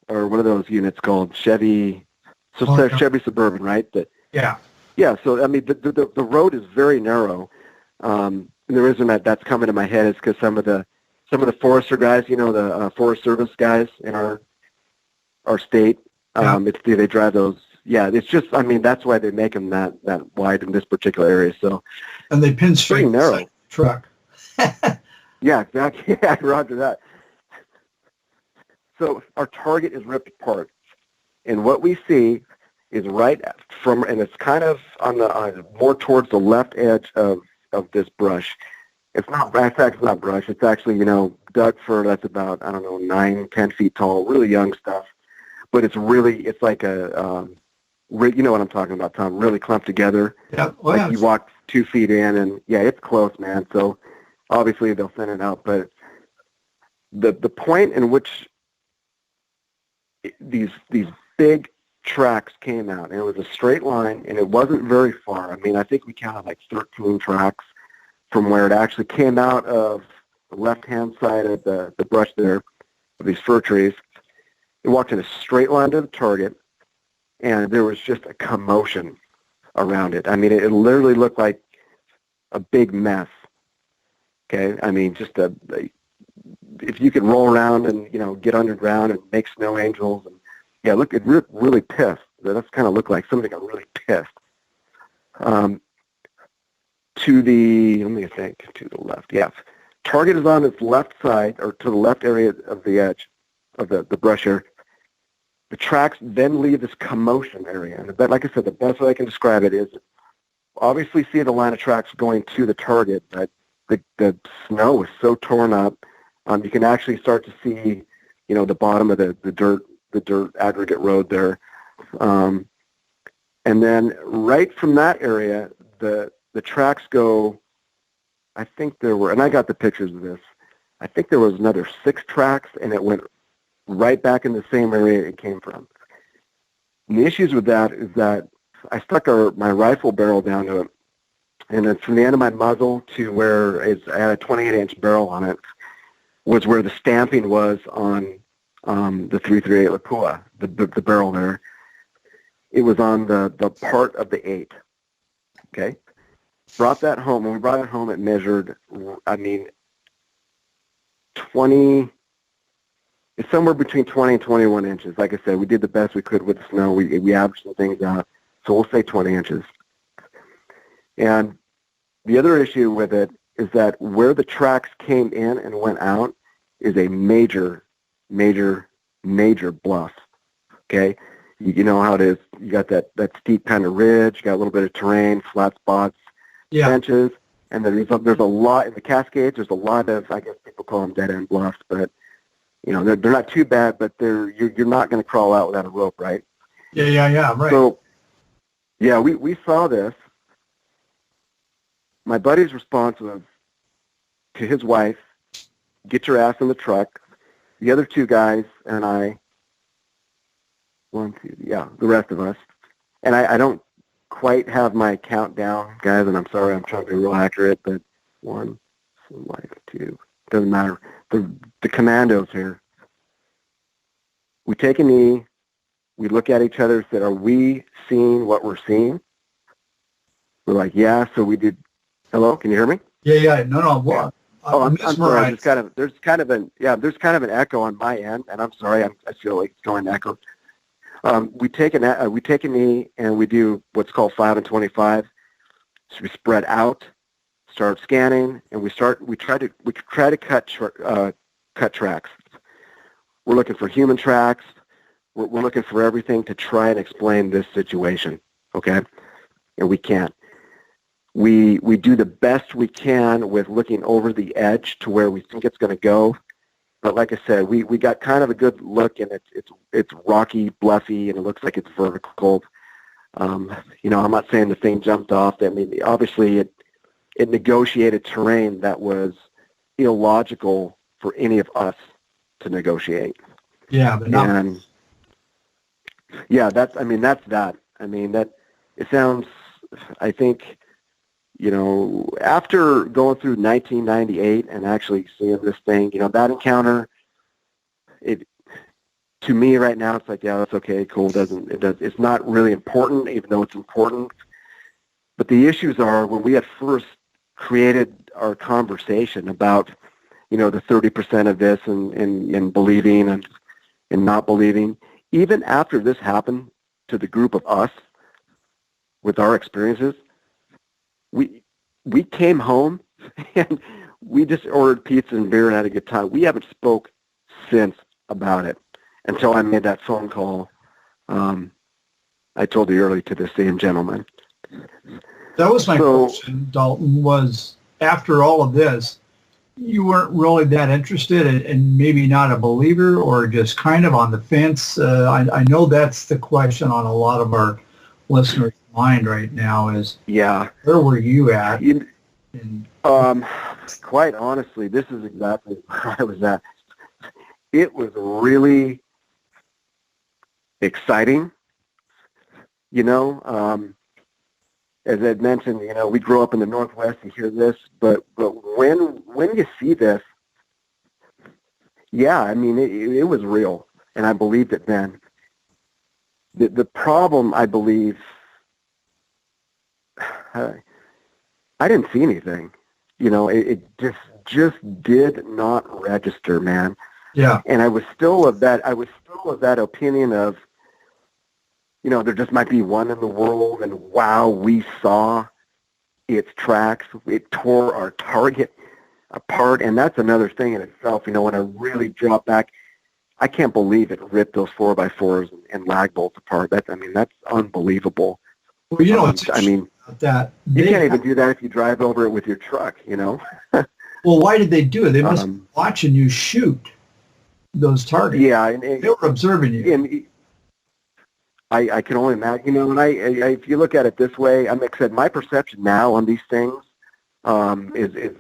or one of those units called Chevy, Chevy Suburban, right? Yeah. Yeah, so, the road is very narrow. And the reason that's coming to my head is because some of the forester guys, the Forest Service guys in our state, they drive those. Yeah, it's just, that's why they make them that wide in this particular area. So, and they pinstripe narrow the truck. Yeah, exactly. Yeah, roger that. So our target is ripped apart, and what we see is and it's kind of on the more towards the left edge of this brush. It's not brush. It's actually, dug fir that's about, 9, 10 feet tall, really young stuff. But it's like a, you know what I'm talking about, Tom, really clumped together. Yeah. Like you walk 2 feet in, and yeah, it's close, man. So obviously they'll thin it out. But the point in which these big tracks came out, and it was a straight line, and it wasn't very far. I think we counted like 13 tracks from where it actually came out of the left-hand side of the brush there, of these fir trees. It walked in a straight line to the target, and there was just a commotion around it. It literally looked like a big mess. Okay? Just if you could roll around and, get underground and make snow angels. And yeah, look, it really pissed. That's kind of looked like somebody got really pissed. To the left, yeah. Target is on its left side, or to the left area of the edge of the brush area. The tracks then leave this commotion area. And like I said, the best way I can describe it is obviously see the line of tracks going to the target, but the snow was so torn up, you can actually start to see, the bottom of the dirt aggregate road there. And then right from that area, the tracks go, I think there were, and I got the pictures of this, I think there was another 6 tracks, and it went right back in the same area it came from. And the issues with that is that I stuck my rifle barrel down to it, and it's from the end of my muzzle to where I had a 28-inch barrel on it, was where the stamping was on the 338 Lapua, the barrel there. It was on the part of the 8. Okay? Brought that home. When we brought it home, it measured, 20, it's somewhere between 20 and 21 inches. Like I said, we did the best we could with the snow. We averaged some things out, so we'll say 20 inches. And the other issue with it is that where the tracks came in and went out is a major, major, major bluff. Okay? You know how it is. You got that steep kind of ridge, you got a little bit of terrain, flat spots, benches, and then there's a lot in the Cascades. There's a lot of, I guess people call them dead-end bluffs, but they're not too bad, but you're not going to crawl out without a rope, right? Yeah, right. So, yeah, we saw this. My buddy's response was to his wife, "Get your ass in the truck." The other 2 guys and I, the rest of us, and I don't quite have my count down, guys, and I'm sorry, I'm trying to be real accurate, but 1, 2, doesn't matter. The commandos here. We take a knee, we look at each other and said, "Are we seeing what we're seeing?" We're like, "Yeah," so we did. Hello, can you hear me? Yeah, no, what? I'm sorry. There's kind of an echo on my end, and I'm sorry. I feel like it's going echo. We take a knee and we do what's called 5 and 25. So we spread out, start scanning, and we try to cut tracks. We're looking for human tracks. We're looking for everything to try and explain this situation. Okay, and we can't. We do the best we can with looking over the edge to where we think it's going to go. But like I said, we got kind of a good look, and it's rocky, bluffy, and it looks like it's vertical. I'm not saying the thing jumped off. I mean, obviously it negotiated terrain that was illogical for any of us to negotiate. Yeah, but not. And that's that. I mean, that it sounds. I think. After going through 1998 and actually seeing this thing, that encounter, to me right now, it's like, yeah, that's okay, cool. It's not really important, even though it's important. But the issues are when we had first created our conversation about, the 30% of this and believing and not believing. Even after this happened to the group of us with our experiences, we came home and we just ordered pizza and beer and had a good time. We haven't spoke since about it until I made that phone call. I told you earlier to the same gentleman. That was my question, Dalton, was after all of this, you weren't really that interested and maybe not a believer or just kind of on the fence. I know that's the question on a lot of our listeners' mind right now is, where were you at? Quite honestly, this is exactly where I was at. It was really exciting, as Ed mentioned, we grow up in the Northwest and hear this, but when you see this, it was real, and I believed it then. The problem, I believe, I didn't see anything. It just did not register, man. Yeah. And I was still of that opinion of, there just might be one in the world, and wow, we saw its tracks. It tore our target apart, and that's another thing in itself. When I really drop back, I can't believe it ripped those 4x4s and lag bolts apart. That's unbelievable. Well, it's that you can't even do that if you drive over it with your truck. Well, why did they do it? They must be watching you shoot those targets. Yeah, they were observing you. And I can only imagine. And if you look at it this way, like I said, my perception now on these things is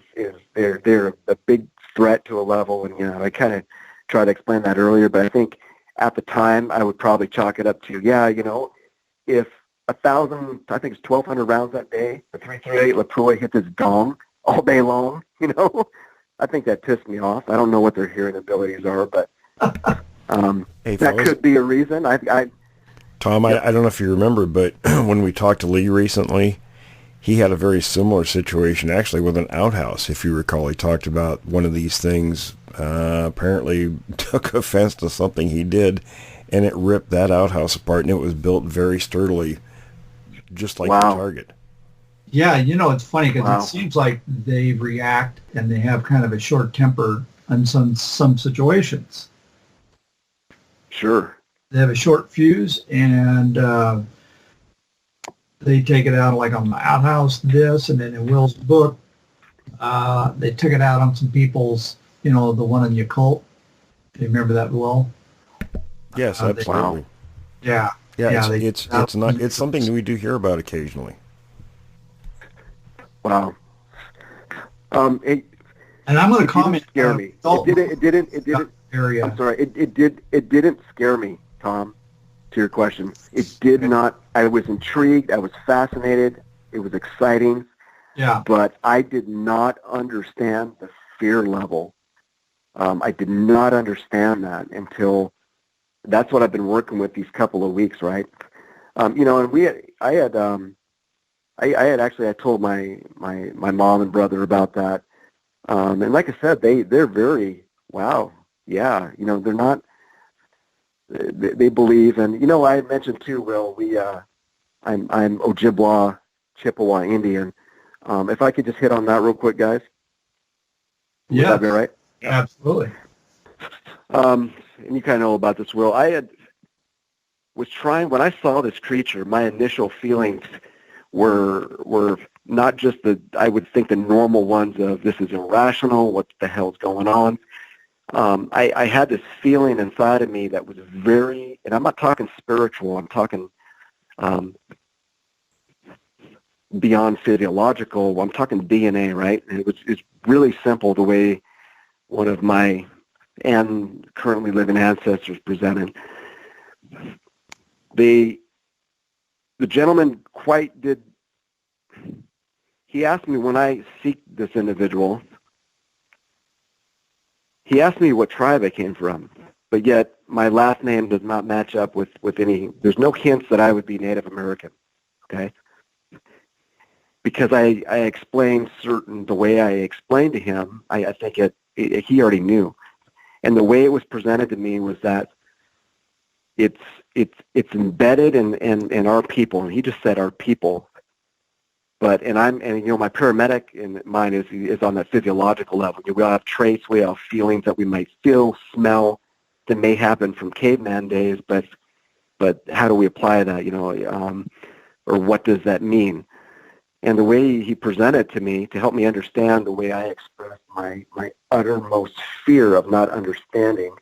they're a big threat to a level, and I kind of tried to explain that earlier, but I think at the time I would probably chalk it up to if 1,000, I think it's 1,200 rounds that day, the 338 LaProy hit this gong all day long, I think that pissed me off. I don't know what their hearing abilities are, but that could be a reason. Tom, I don't know if you remember, but when we talked to Lee recently, he had a very similar situation, actually, with an outhouse. If you recall, he talked about one of these things apparently took offense to something he did, and it ripped that outhouse apart, and it was built very sturdily, just like the target. Yeah, it's funny because it seems like they react and they have kind of a short temper in some situations. Sure. They have a short fuse, and they take it out like on the outhouse, and then in Will's book, they took it out on some people's, the one in Yakult. Do you remember that, Will? Yes, absolutely. Yeah. It's something we do hear about occasionally. Wow. And I'm going to comment. Scare me. It didn't. Area. I'm sorry. It didn't scare me, Tom. To your question, it did not. I was intrigued. I was fascinated. It was exciting. Yeah. But I did not understand the fear level. I did not understand that until. That's what I've been working with these couple of weeks, right? And I told my mom and brother about that, And like I said, they're very, wow, yeah, they're not, they believe, and I mentioned too, Will, I'm Ojibwa Chippewa Indian. If I could just hit on that real quick, guys. Yeah, would that be all right? Absolutely. And you kind of know about this, Will. Was trying, when I saw this creature, my initial feelings were not just I would think the normal ones of this is irrational, what the hell's going on. I had this feeling inside of me that was very, and I'm not talking spiritual, I'm talking beyond physiological, I'm talking DNA, right? And it's really simple the way one of my and currently living ancestors presented. The gentleman he asked me when I seek this individual, he asked me what tribe I came from, but yet my last name does not match up with any, there's no hints that I would be Native American, okay? Because I explained the way I explained to him, I think he already knew. And the way it was presented to me was that it's embedded in our people, and he just said our people. But my paramedic in mine is on that physiological level. We all have traits, we have feelings that we might feel, smell, that may happen from caveman days. But how do we apply that? Or what does that mean? And the way he presented to me to help me understand the way I expressed my uttermost fear of not understanding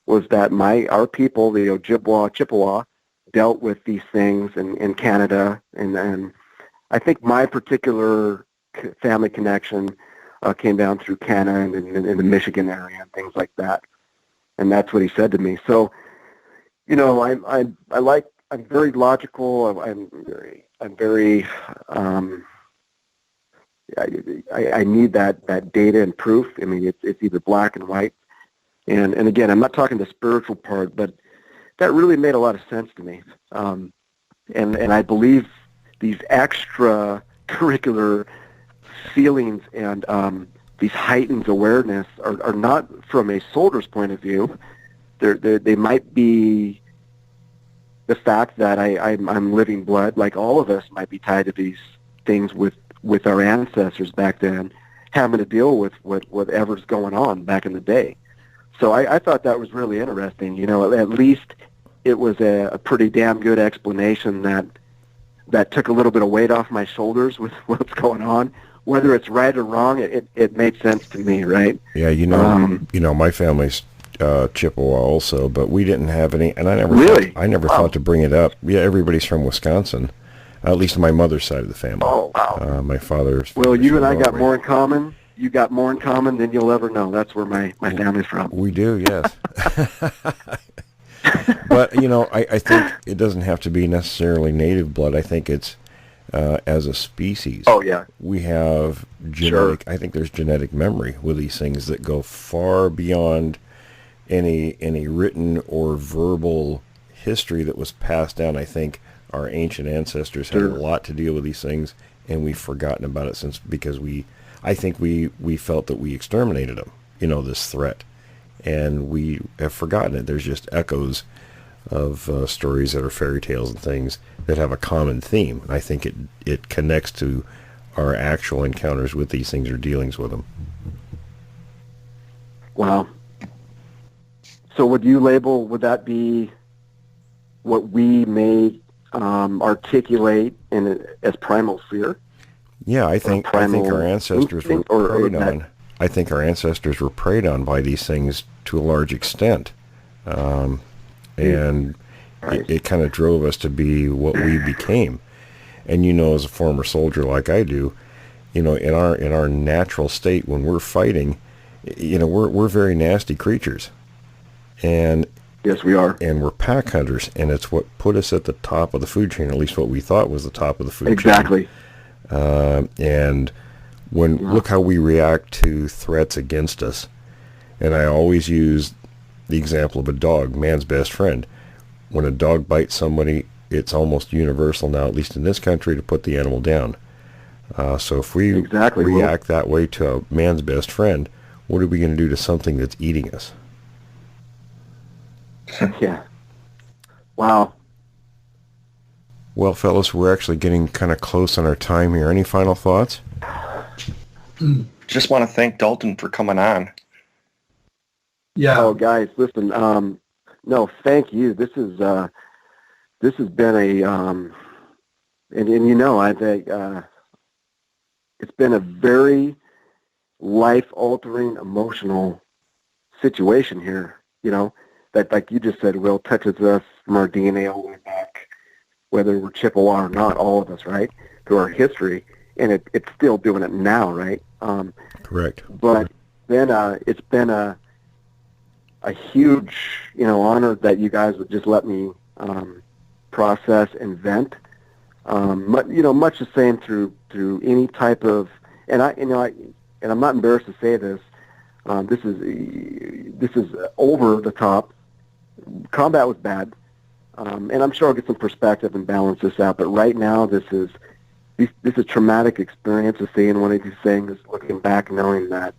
was that our people, the Ojibwa Chippewa, dealt with these things in Canada, and I think my particular family connection came down through Canada and in the Michigan area and things like that, and that's what he said to me. So, I'm very logical. I'm very I need that data and proof. I mean, it's either black and white. And again, I'm not talking the spiritual part, but that really made a lot of sense to me. And I believe these extracurricular feelings and these heightened awareness are not from a soldier's point of view. They might be the fact that I'm living blood, like all of us might be tied to these things with our ancestors back then, having to deal with whatever's going on back in the day. So I thought that was really interesting. At least it was a pretty damn good explanation that took a little bit of weight off my shoulders with what's going on. Whether it's right or wrong, it made sense to me, right? Yeah, my family's Chippewa also, but we didn't have any, and I never thought to bring it up. Yeah, everybody's from Wisconsin, at least my mother's side of the family. Oh, wow. My father's. Well, you and I got more in common. You got more in common than you'll ever know. That's where my family's from. We do, yes. But, I think it doesn't have to be necessarily native blood. I think it's as a species. Oh, yeah. We have genetic, sure. I think there's genetic memory with these things that go far beyond any written or verbal history that was passed down. I think our ancient ancestors had a lot to deal with these things, and we've forgotten about it because I think we felt that we exterminated them, this threat, and we have forgotten it. There's just echoes of stories that are fairy tales and things that have a common theme. And I think it connects to our actual encounters with these things or dealings with them. Wow. So would that be what we may articulate as primal fear? Yeah, I think our ancestors were preyed on. I think our ancestors were preyed on by these things to a large extent, and it kind of drove us to be what we became. And as a former soldier like I do, in our natural state when we're fighting, we're very nasty creatures, and yes, we are, and we're pack hunters, and it's what put us at the top of the food chain, at least what we thought was the top of the food chain. Exactly. And look how we react to threats against us. And I always use the example of a dog, man's best friend. When a dog bites somebody, it's almost universal now, at least in this country, to put the animal down. So if we Exactly. react that way to a man's best friend, what are we going to do to something that's eating us? Yeah. Wow. Well, fellas, we're actually getting kind of close on our time here. Any final thoughts? Just want to thank Dalton for coming on. Yeah. Oh, guys, listen. No, thank you. This has been a and you know, I think it's been a very life-altering, emotional situation here. You know, that, like you just said, Will, touches us from our DNA all the way back, whether we're Chippewa or not, all of us, right, through our history, and it's still doing it now, right? Correct. But then it's been a huge, honor that you guys would just let me process and vent. Much the same through any type of, and I'm not embarrassed to say this. This is over the top. Combat was bad, and I'm sure I'll get some perspective and balance this out. But right now, this is a traumatic experience of seeing one of these things, looking back, knowing that.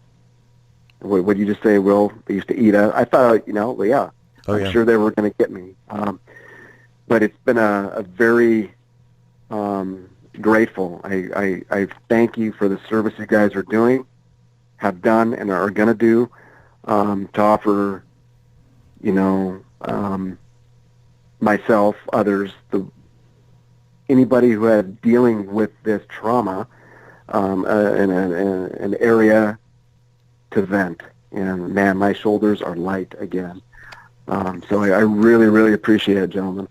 What did you just say, Will? They used to eat us. I thought, yeah. I'm sure they were going to get me. But it's been a very grateful. I thank you for the service you guys are doing, have done, and are going to do to offer, myself, others, anybody who is dealing with this trauma, an area to vent. And man, my shoulders are light again. So I really, really appreciate it, gentlemen.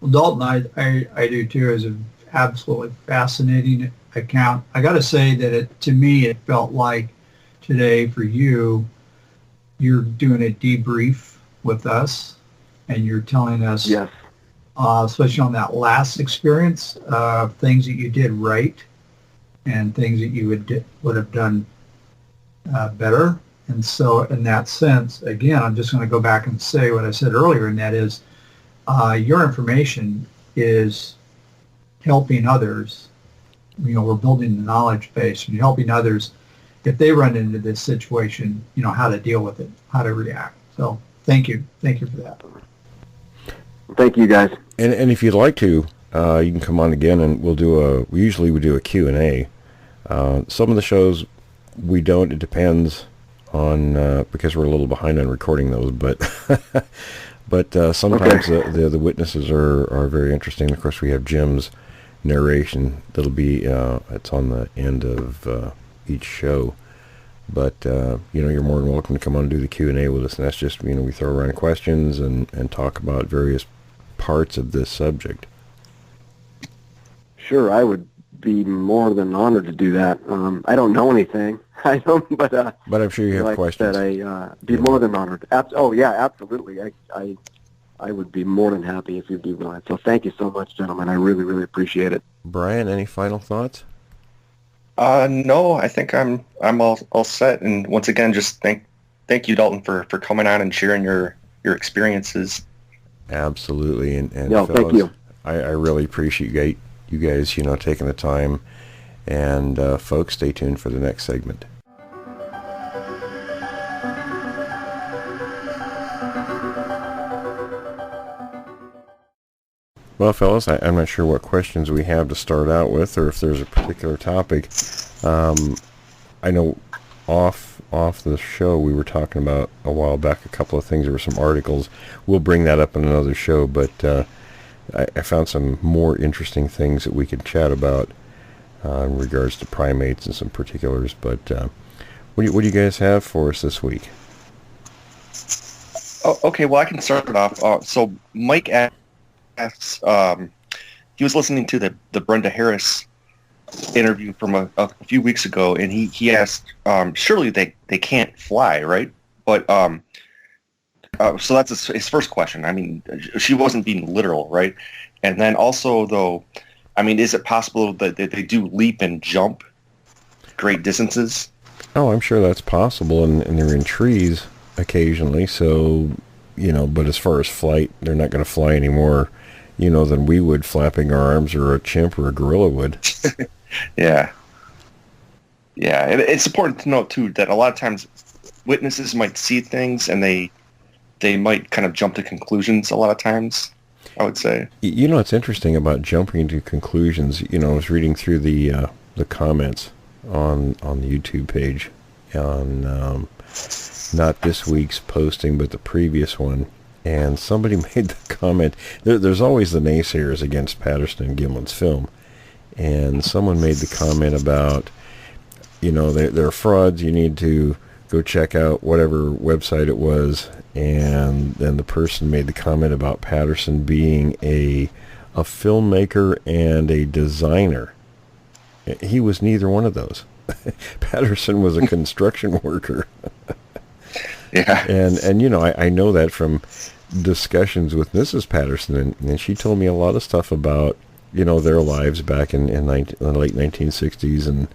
Well, Dalton, I do too. It's an absolutely fascinating account. I got to say that to me, it felt like today for you, you're doing a debrief with us, and you're telling us, yes, especially on that last experience, things that you did right and things that you would have done better. And so in that sense, again, I'm just going to go back and say what I said earlier, and that is your information is helping others. We're building the knowledge base and helping others if they run into this situation, how to deal with it, how to react. So thank you. Thank you for that. Thank you, guys. And if you'd like to, you can come on again, and we usually do a Q&A. Some of the shows we don't. It depends on because we're a little behind on recording those, but sometimes okay. the witnesses are very interesting. Of course, we have Jim's narration that'll be it's on the end of each show. But you're more than welcome to come on and do the Q&A with us, and that's just we throw around questions and talk about various parts of this subject. Sure, I would be more than honored to do that. I don't know anything. I don't, but I'm sure you have questions. I'd be more than honored. Oh yeah, absolutely. I would be more than happy if you'd be willing. So thank you so much, gentlemen. I really, really appreciate it. Brian, any final thoughts? No, I think I'm all set. And once again, just thank you, Dalton, for coming on and sharing your experiences. Absolutely, and no, fellas, thank you. I really appreciate you guys, taking the time. And folks, stay tuned for the next segment. Well, fellas, I'm not sure what questions we have to start out with, or if there's a particular topic. I know off the show we were talking about a while back a couple of things. There were some articles. We'll bring that up in another show, but I found some more interesting things that we could chat about in regards to primates and some particulars. But what do you guys have for us this week? Oh, okay, well, I can start it off. So Mike asks, he was listening to the Brenda Harris interview from a few weeks ago, and he asked, surely they can't fly, right? But so that's his first question. I mean, she wasn't being literal, right? And then also, though, I mean, is it possible that they do leap and jump great distances? Oh, I'm sure that's possible, and they're in trees occasionally, so, but as far as flight, they're not going to fly any more, than we would flapping our arms, or a chimp or a gorilla would. Yeah. Yeah, it's important to note, too, that a lot of times witnesses might see things and they might kind of jump to conclusions a lot of times, I would say. You know, what's interesting about jumping to conclusions, you know, I was reading through the comments on the YouTube page on not this week's posting, but the previous one, and somebody made the comment, there's always the naysayers against Patterson and Gimlin's film, and someone made the comment about, you know, they're frauds, you need to go check out whatever website it was, and then the person made the comment about Patterson being a filmmaker and a designer. He was neither one of those. Patterson was a construction worker. Yeah. And you know, I know that from discussions with Mrs. Patterson, and she told me a lot of stuff about, you know, their lives back in the late 1960s, and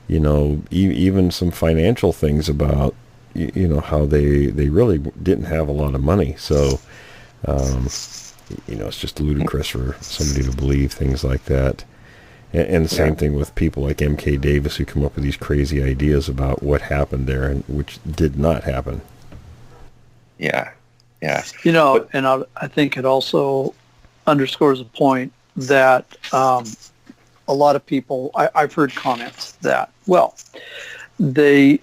you know, even some financial things about, you know, how they really didn't have a lot of money. So, you know, it's just ludicrous for somebody to believe things like that. And the same thing with people like M.K. Davis, who come up with these crazy ideas about what happened there, and which did not happen. Yeah, yeah. You know, and I think it also underscores a point that a lot of people, I've heard comments that, well, they, you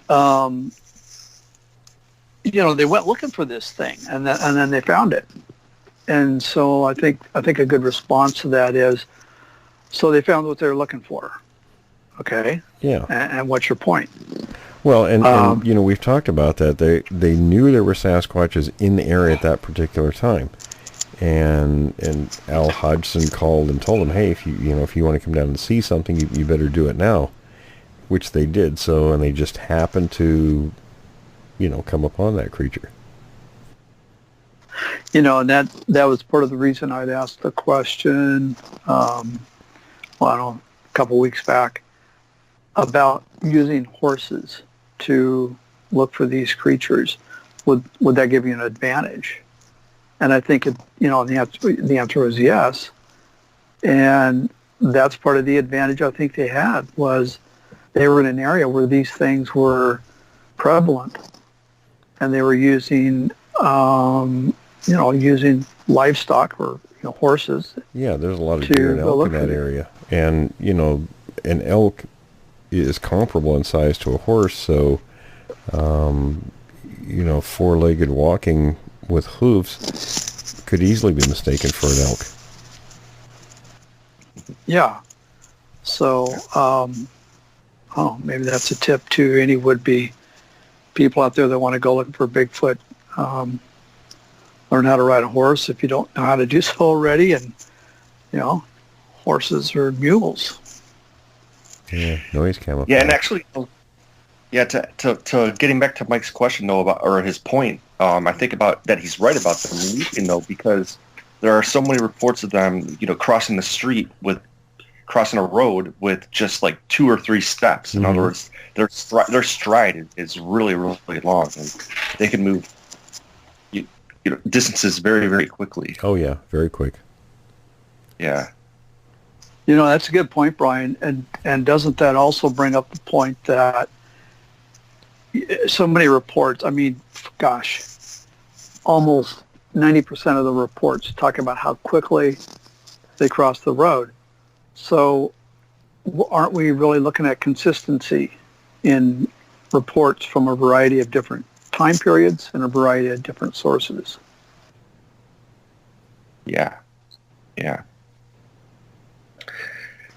know, they went looking for this thing, and then they found it. And so I think a good response to that is, so they found what they were looking for. Okay. Yeah. And what's your point? Well, and you know, we've talked about that. They knew there were Sasquatches in the area at that particular time. And Al Hodgson called and told them, hey, if you want to come down and see something, you better do it now, which they did. So, and they just happened to, you know, come upon that creature. You know, and that was part of the reason I'd asked the question, well, I don't know, a couple weeks back, about using horses to look for these creatures. Would that give you an advantage? And I think, the answer was yes. And that's part of the advantage I think they had, was they were in an area where these things were prevalent. And they were using, using livestock or horses. Yeah, there's a lot of deer and elk in that area. And, you know, an elk is comparable in size to a horse. So, four-legged walking with hooves could easily be mistaken for an elk. Yeah. So, maybe that's a tip to any would-be people out there that want to go looking for Bigfoot. Learn how to ride a horse if you don't know how to do so already, and horses are mules. Yeah, noise camouflage. Yeah, and actually, to getting back to Mike's question though or his point, I think about that he's right about them leaping though, because there are so many reports of them, crossing a road with just like 2 or 3 steps. In other words, their stride is really, really long, and they can move distances very, very quickly. Oh yeah, very quick. Yeah. That's a good point, Brian. And doesn't that also bring up the point that so many reports, I mean, gosh, almost 90% of the reports talk about how quickly they cross the road. So aren't we really looking at consistency in reports from a variety of different time periods and a variety of different sources? Yeah.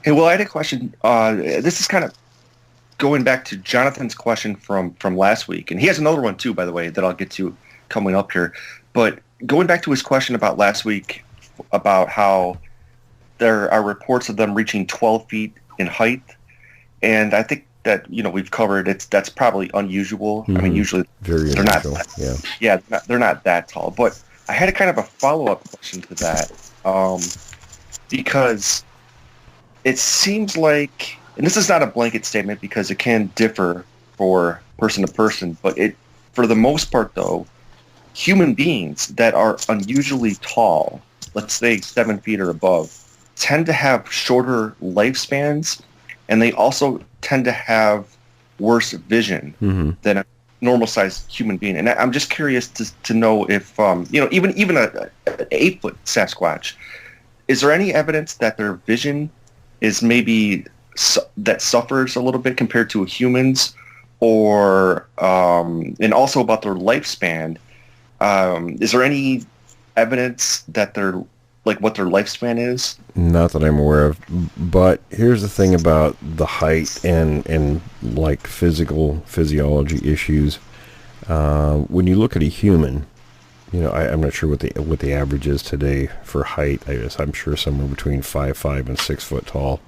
Hey, well, I had a question. This is kind of going back to Jonathan's question from last week, and he has another one too, by the way, that I'll get to coming up here. But going back to his question about last week, about how there are reports of them reaching 12 feet in height, and I think that we've covered that's probably unusual. I mean, usually very they're unusual. not. Yeah, they're not that tall. But I had a kind of a follow-up question to that, because it seems like, and this is not a blanket statement because it can differ for person to person, but for the most part though, human beings that are unusually tall, let's say 7 feet or above, tend to have shorter lifespans and they also tend to have worse vision than a normal-sized human being. And I'm just curious to know if, even an 8-foot Sasquatch, is there any evidence that their vision is maybe that suffers a little bit compared to a human's, or and also about their lifespan? Is there any evidence that they're what their lifespan is? Not that I'm aware of, but here's the thing about the height and like physiology issues. When you look at a human, I'm not sure what the average is today for height. I'm sure somewhere between 5'5" and 6 foot tall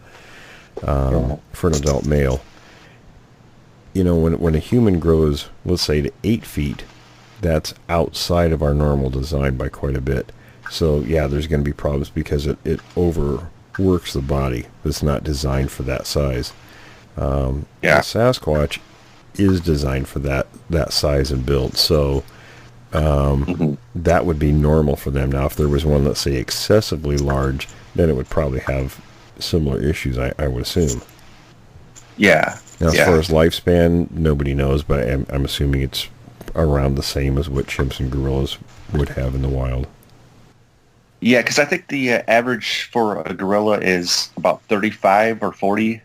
for an adult male. When a human grows, let's say to 8 feet, that's outside of our normal design by quite a bit. So yeah, there's going to be problems because it overworks the body. It's not designed for that size. The Sasquatch is designed for that size and build. So that would be normal for them. Now, if there was one, let's say, excessively large, then it would probably have similar issues, I would assume. Yeah. Now, as far as lifespan, nobody knows, but I'm assuming it's around the same as what chimps and gorillas would have in the wild. Yeah, because I think the average for a gorilla is about 35 or 40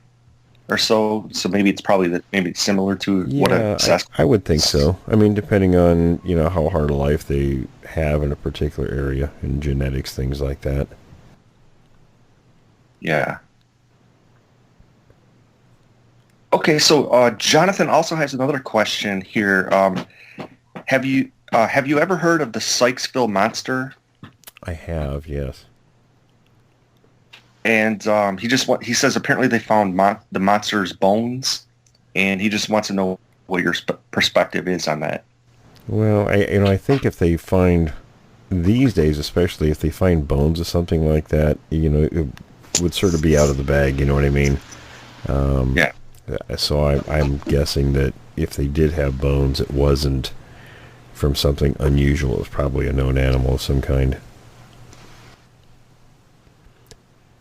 or so. So maybe it's probably maybe similar to what a Sasquatch. I would think so. I mean, depending on how hard a life they have in a particular area and genetics, things like that. Yeah. Okay, so Jonathan also has another question here. Have you ever heard of the Sykesville monster? I have, yes. And he says apparently they found the monster's bones, and he just wants to know what your perspective is on that. Well, I think if they find these days, especially if they find bones of something like that, it would sort of be out of the bag. You know what I mean? Yeah. So I'm guessing that if they did have bones, it wasn't from something unusual. It was probably a known animal of some kind.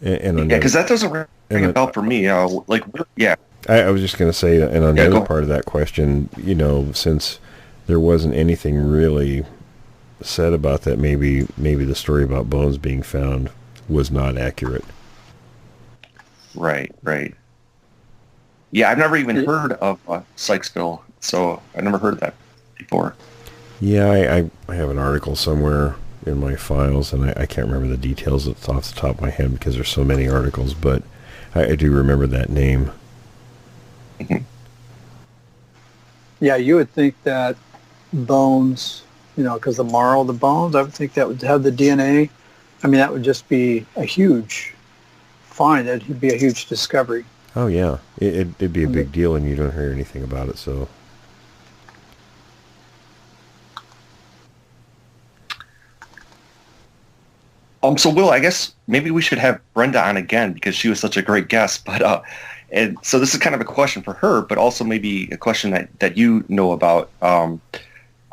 Because that doesn't ring a bell for me. I was just going to say, and on the other part of that question, since there wasn't anything really said about that, maybe the story about bones being found was not accurate. Right. Yeah, I've never even heard of Sykesville, so I never heard of that before. Yeah, I have an article somewhere in my files, and I can't remember the details off the top of my head because there's so many articles, but I do remember that name. Yeah, you would think that bones, because the marrow of the bones, I would think that would have the DNA. I mean, that would just be a huge find. That would be a huge discovery. Oh, yeah. It'd be a big deal, and you don't hear anything about it, so... So Will, I guess maybe we should have Brenda on again because she was such a great guest. But and so this is kind of a question for her, but also maybe a question that you know about. I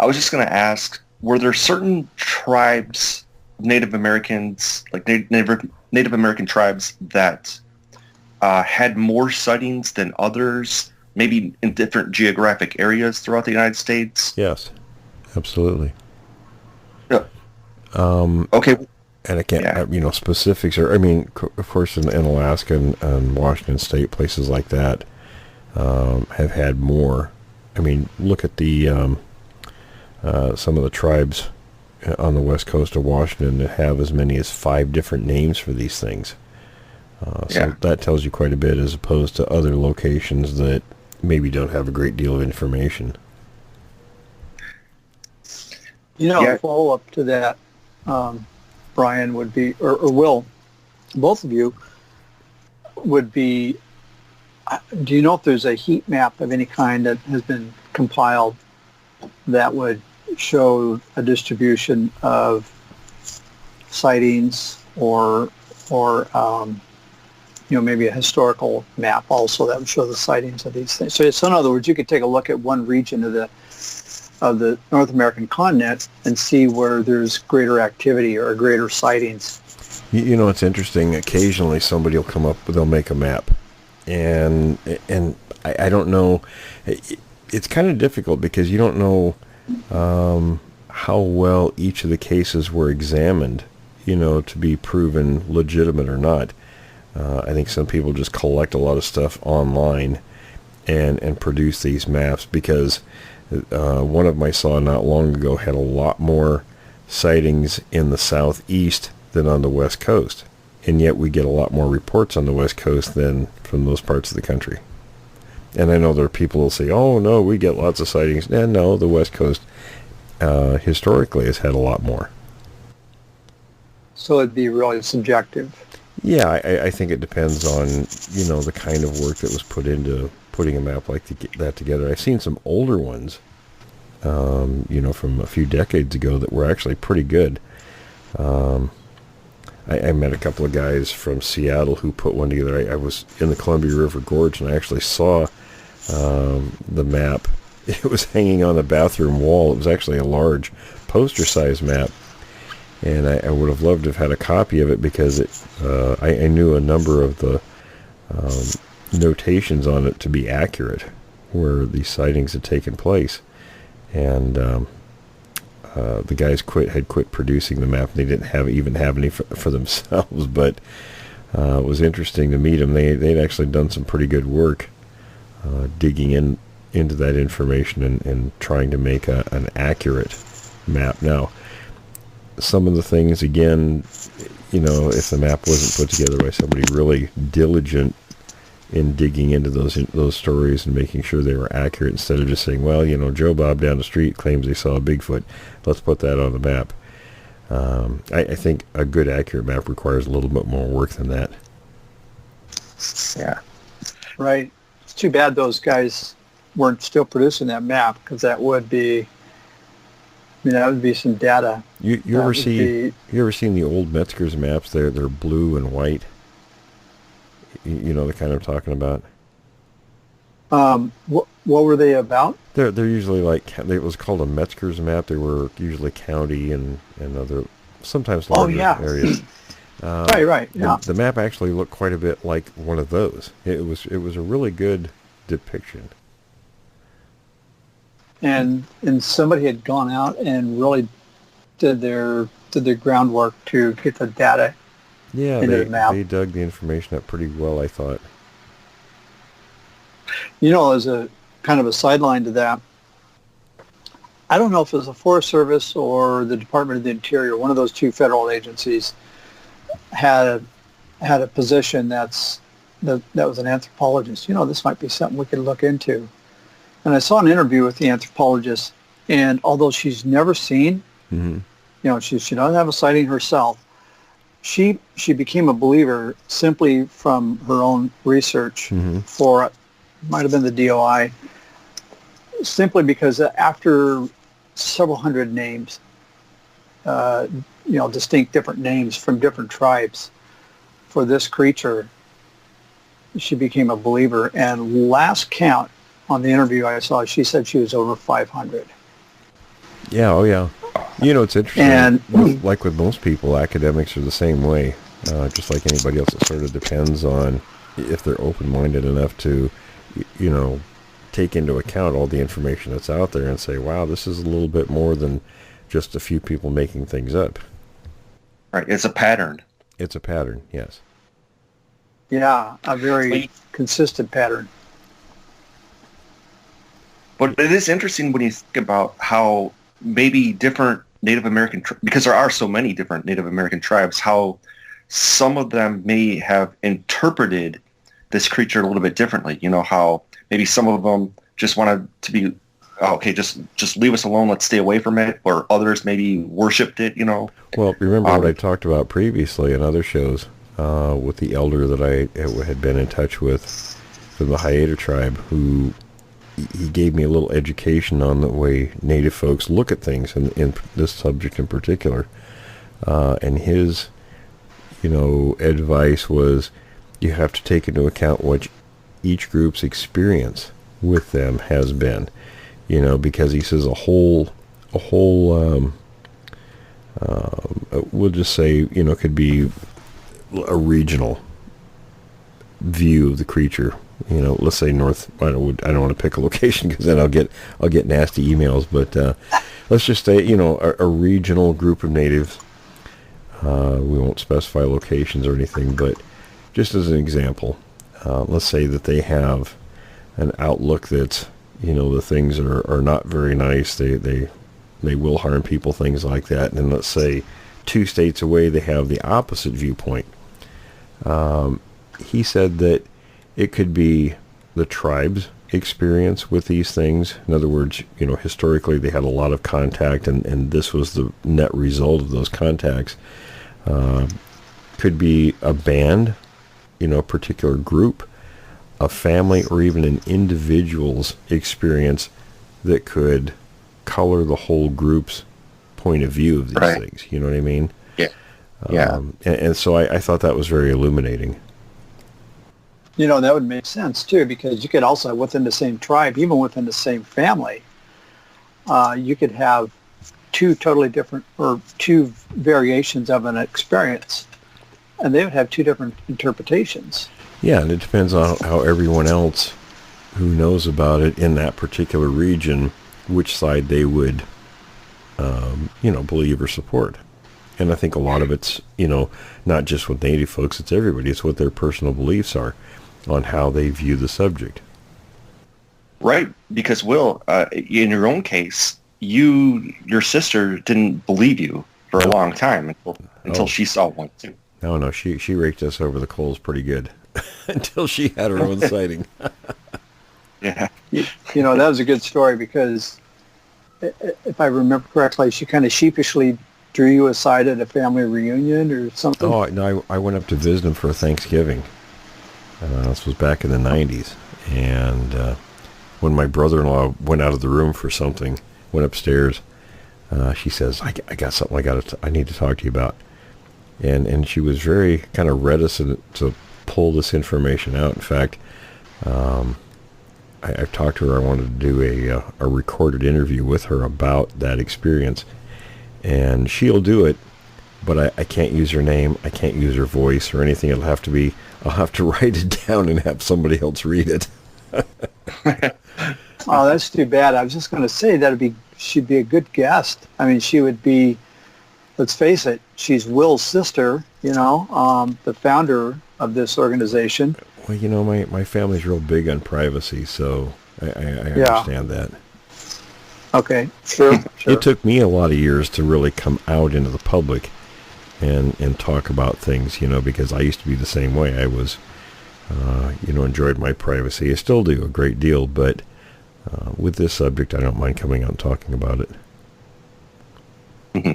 was just going to ask: were there certain tribes, Native Americans, like Native American tribes, that had more sightings than others, maybe in different geographic areas throughout the United States? Yes, absolutely. Yeah. Okay. And I can't, specifics are, of course, in Alaska and Washington State, places like that have had more. Look at the some of the tribes on the west coast of Washington that have as many as 5 different names for these things. So that tells you quite a bit as opposed to other locations that maybe don't have a great deal of information. Follow-up to that, Brian, would be, or Will, both of you, would be, do you know if there's a heat map of any kind that has been compiled that would show a distribution of sightings or maybe a historical map also that would show the sightings of these things? So in other words, you could take a look at one region of the North American continent and see where there's greater activity or greater sightings. It's interesting. Occasionally somebody will come up, they'll make a map, and I don't know. It's kind of difficult because you don't know how well each of the cases were examined, to be proven legitimate or not. I think some people just collect a lot of stuff online and produce these maps because one of them I saw not long ago had a lot more sightings in the southeast than on the west coast. And yet we get a lot more reports on the west coast than from those parts of the country. And I know there are people who will say, oh, no, we get lots of sightings. And no, the west coast historically has had a lot more. So it'd be really subjective. Yeah, I think it depends on, the kind of work that was put into putting a map like that together. I've seen some older ones, from a few decades ago that were actually pretty good. I met a couple of guys from Seattle who put one together. I was in the Columbia River Gorge and I actually saw the map. It was hanging on the bathroom wall. It was actually a large poster-sized map. And I would have loved to have had a copy of it because I knew a number of the notations on it to be accurate where these sightings had taken place. And the guys had quit producing the map. They didn't even have any for themselves, but it was interesting to meet them. They'd actually done some pretty good work digging into that information and trying to make an accurate map. Now, some of the things, again, if the map wasn't put together by somebody really diligent in digging into those stories and making sure they were accurate instead of just saying, well, Joe Bob down the street claims he saw a Bigfoot. Let's put that on the map. I think a good, accurate map requires a little bit more work than that. Yeah. Right. It's too bad those guys weren't still producing that map because that would be some data. You ever seen the old Metzger's maps? They're blue and white. The kind I'm talking about. What were they about? They're usually it was called a Metzger's map. They were usually county and other sometimes larger areas. Right. Yeah. The map actually looked quite a bit like one of those. It was a really good depiction. And somebody had gone out and really did their groundwork to get the data into the map. They dug the information up pretty well, I thought. As a kind of a sideline to that, I don't know if it was the Forest Service or the Department of the Interior, one of those two federal agencies had a position that was an anthropologist. This might be something we could look into. And I saw an interview with the anthropologist, and although she's never seen, she doesn't have a sighting herself, she became a believer simply from her own research for, it might have been the DOI, simply because after several hundred names, distinct different names from different tribes for this creature, she became a believer. And last count on the interview I saw, she said she was over 500. Yeah, oh yeah. It's interesting. And like with most people, academics are the same way. Just like anybody else, it sort of depends on if they're open-minded enough to, take into account all the information that's out there and say, wow, this is a little bit more than just a few people making things up. Right. It's a pattern. It's a pattern, yes. Yeah, a very consistent pattern. But it is interesting when you think about how maybe different Native American, because there are so many different Native American tribes, how some of them may have interpreted this creature a little bit differently. How maybe some of them just wanted to be, okay, just leave us alone, let's stay away from it, or others maybe worshipped it, Well, remember what I talked about previously in other shows with the elder that I had been in touch with from the Haida tribe, who he gave me a little education on the way Native folks look at things in this subject in particular. And his, advice was you have to take into account what each group's experience with them has been, because he says a whole we'll just say, could be a regional view of the creature. Let's say north. I don't want to pick a location because then I'll get nasty emails. But let's just say a regional group of natives. We won't specify locations or anything, but just as an example, let's say that they have an outlook that the things are not very nice. They will harm people, things like that. And then let's say 2 states away they have the opposite viewpoint. He said that it could be the tribe's experience with these things. In other words, historically they had a lot of contact, and this was the net result of those contacts. Could be a band, a particular group, a family, or even an individual's experience that could color the whole group's point of view of these things. You know what I mean? Yeah. Yeah. And so I thought that was very illuminating. That would make sense too, because you could also, within the same tribe, even within the same family, you could have 2 totally different, or 2 variations of an experience, and they would have 2 different interpretations. Yeah, and it depends on how everyone else who knows about it in that particular region, which side they would, believe or support. And I think a lot of it's, not just with Native folks, it's everybody. It's what their personal beliefs are on how they view the subject. Right, because Will, in your own case, your sister didn't believe you for a long time until she saw one too. No, she raked us over the coals pretty good until she had her own sighting. Yeah. That was a good story because, if I remember correctly, she kind of sheepishly drew you aside at a family reunion or something. Oh, no, I went up to visit him for Thanksgiving. This was back in the 90s. And when my brother-in-law went out of the room for something, went upstairs, she says, I got something I need to talk to you about. And she was very kind of reticent to pull this information out. In fact, I've talked to her. I wanted to do a recorded interview with her about that experience. And she'll do it, but I can't use her name. I can't use her voice or anything. I'll have to write it down and have somebody else read it. Oh, that's too bad. I was just going to say she'd be a good guest. I mean, she would be, let's face it, she's Will's sister, the founder of this organization. Well, my family's real big on privacy, so I understand that. Okay, sure. It took me a lot of years to really come out into the public and talk about things, because I used to be the same way. I was, enjoyed my privacy. I still do a great deal, but with this subject, I don't mind coming out and talking about it. Mm-hmm.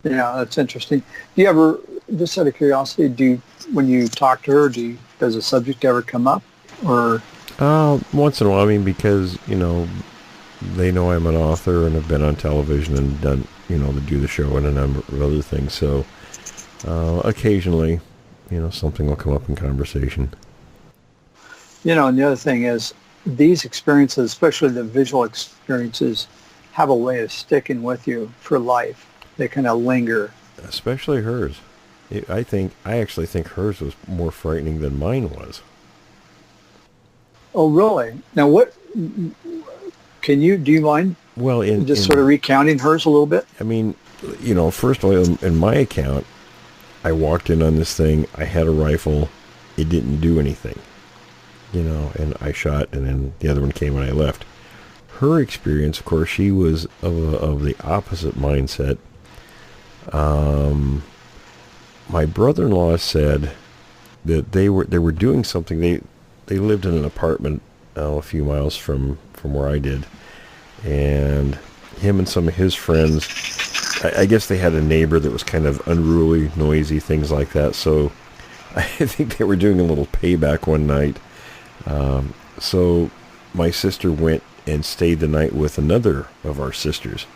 Yeah, that's interesting. Do you ever, just out of curiosity, when you talk to her, does a subject ever come up, or? Once in a while. I mean, because they know I'm an author and have been on television and done, to do the show and a number of other things. So occasionally, something will come up in conversation. And the other thing is, these experiences, especially the visual experiences, have a way of sticking with you for life. They kind of linger. Especially hers. I actually think hers was more frightening than mine was. Oh, really? Now, do you mind sort of recounting hers a little bit? I mean, first of all, in my account, I walked in on this thing, I had a rifle, it didn't do anything, and I shot, and then the other one came and I left. Her experience, of course, she was of the opposite mindset. My brother-in-law said that they were doing something. They lived in an apartment a few miles from where I did, and him and some of his friends, I guess they had a neighbor that was kind of unruly, noisy, things like that. So I think they were doing a little payback one night. So my sister went and stayed the night with another of our sisters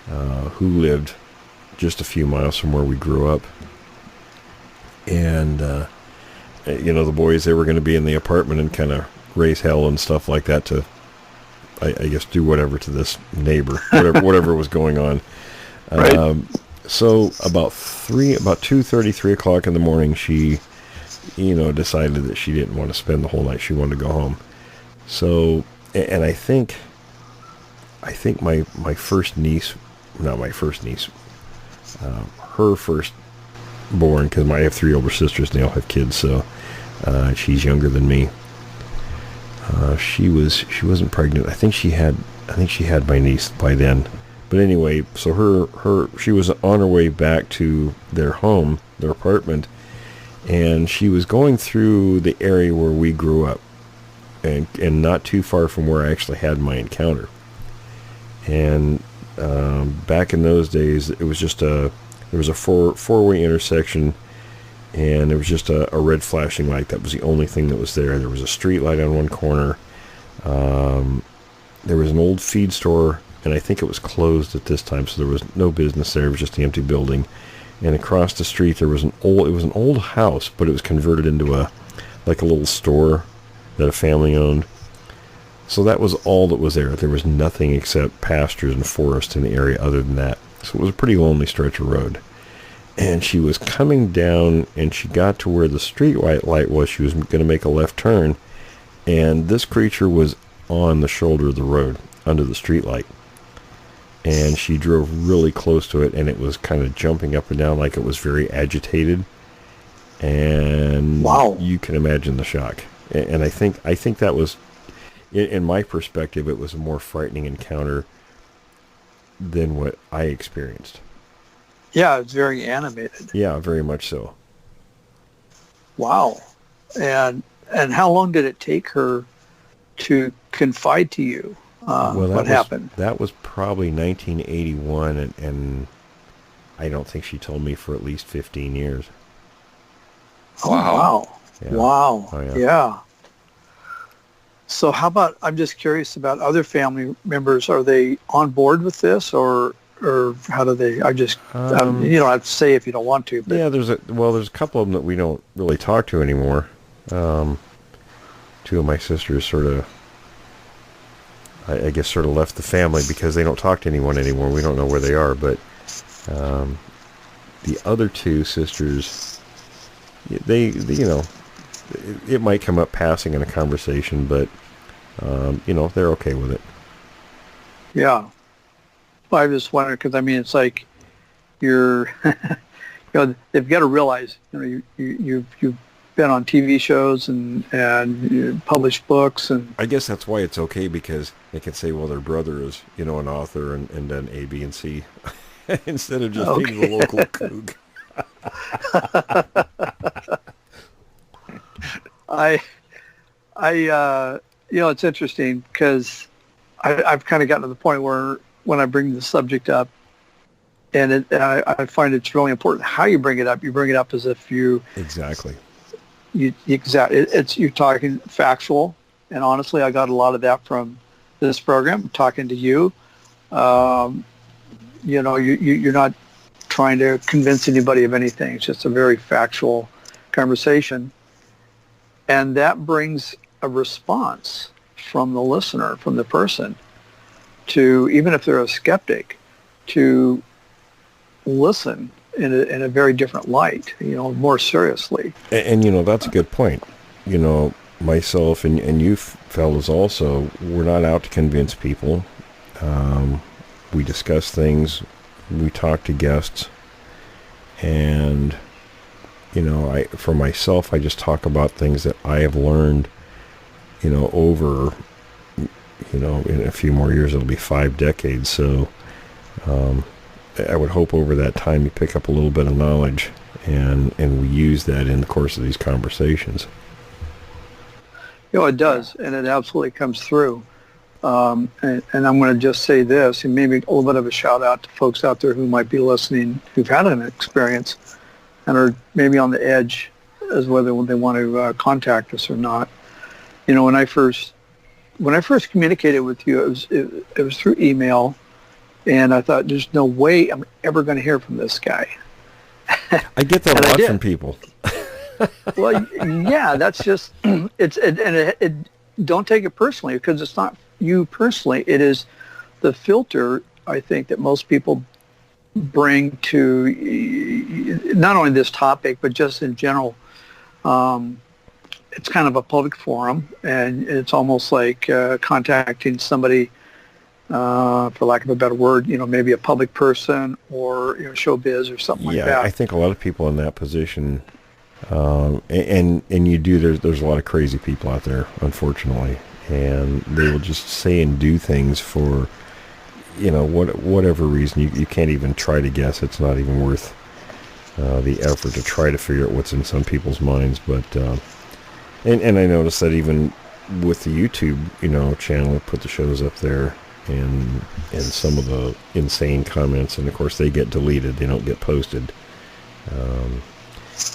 who lived just a few miles from where we grew up. And the boys, they were going to be in the apartment and kind of raise hell and stuff like that to, I guess, do whatever to this neighbor, whatever was going on. Right. So about 2:30, 3 o'clock in the morning, she, decided that she didn't want to spend the whole night. She wanted to go home. So, and I think my first niece, not my first niece, her first born, because I have 3 older sisters and they all have kids, so she's younger than me. She wasn't pregnant. I think she had my niece by then. But anyway, so she was on her way back to their home, their apartment, and she was going through the area where we grew up, and not too far from where I actually had my encounter. And back in those days, it was just there was a four-way intersection, and there was just a red flashing light. That was the only thing that was there. There was a street light on one corner. There was an old feed store, and I think it was closed at this time, so there was no business there. It was just an empty building. And across the street, it was an old house, but it was converted into a little store that a family owned. So that was all that was there. There was nothing except pastures and forest in the area other than that. So it was a pretty lonely stretch of road. And she was coming down, and she got to where the street light was. She was going to make a left turn, and this creature was on the shoulder of the road under the street light. And she drove really close to it, and it was kind of jumping up and down like it was very agitated. And wow, you can imagine the shock. And I think that was, in my perspective, it was a more frightening encounter than what I experienced. Yeah, it's very animated. Yeah, very much so. Wow. And how long did it take her to confide to you what happened? That was probably 1981, and I don't think she told me for at least 15 years. Oh, wow. Yeah. Wow. Oh, yeah. Yeah. So how about, I'm just curious about other family members. Are they on board with this, or how do they, you don't have to say if you don't want to. But. Yeah, there's a couple of them that we don't really talk to anymore. 2 of my sisters sort of left the family because they don't talk to anyone anymore. We don't know where they are, but the other 2 sisters, they it might come up passing in a conversation, but they're okay with it. Yeah. Well, I just wonder, because it's like you're, they've got to realize, you've been on TV shows and you published books, and I guess that's why it's okay, because they can say, well, their brother is, an author and done A, B, and C, instead of just being the local kook. It's interesting because I've kind of gotten to the point where when I bring the subject up, and I find it's really important how you bring it up. You bring it up as if you exactly. You're talking factual, and honestly, I got a lot of that from this program. Talking to you, you're not trying to convince anybody of anything. It's just a very factual conversation, and that brings a response from the listener, from the person, to, even if they're a skeptic, to listen in a very different light, more seriously. And that's a good point. Myself and you fellas also, we're not out to convince people. We discuss things, we talk to guests, and for myself, I just talk about things that I have learned, over, in a few more years, it'll be 5 decades. So I would hope over that time you pick up a little bit of knowledge, and we use that in the course of these conversations. It does, and it absolutely comes through. And I'm going to just say this, and maybe a little bit of a shout out to folks out there who might be listening, who've had an experience and are maybe on the edge as whether they want to contact us or not. When I first communicated with you, it was through email, and I thought, there's no way I'm ever going to hear from this guy. I get that a lot from people. Well, yeah, that's just it. Don't take it personally, because it's not you personally. It is the filter, I think, that most people bring to not only this topic, but just in general. It's kind of a public forum, and it's almost like contacting somebody, for lack of a better word, maybe a public person or showbiz or something like that. Yeah, I think a lot of people in that position, and you do. There's a lot of crazy people out there, unfortunately, and they will just say and do things for, whatever reason. You can't even try to guess. It's not even worth the effort to try to figure out what's in some people's minds. But and I noticed that even with the YouTube, channel, put the shows up there, and some of the insane comments, and of course they get deleted. They don't get posted.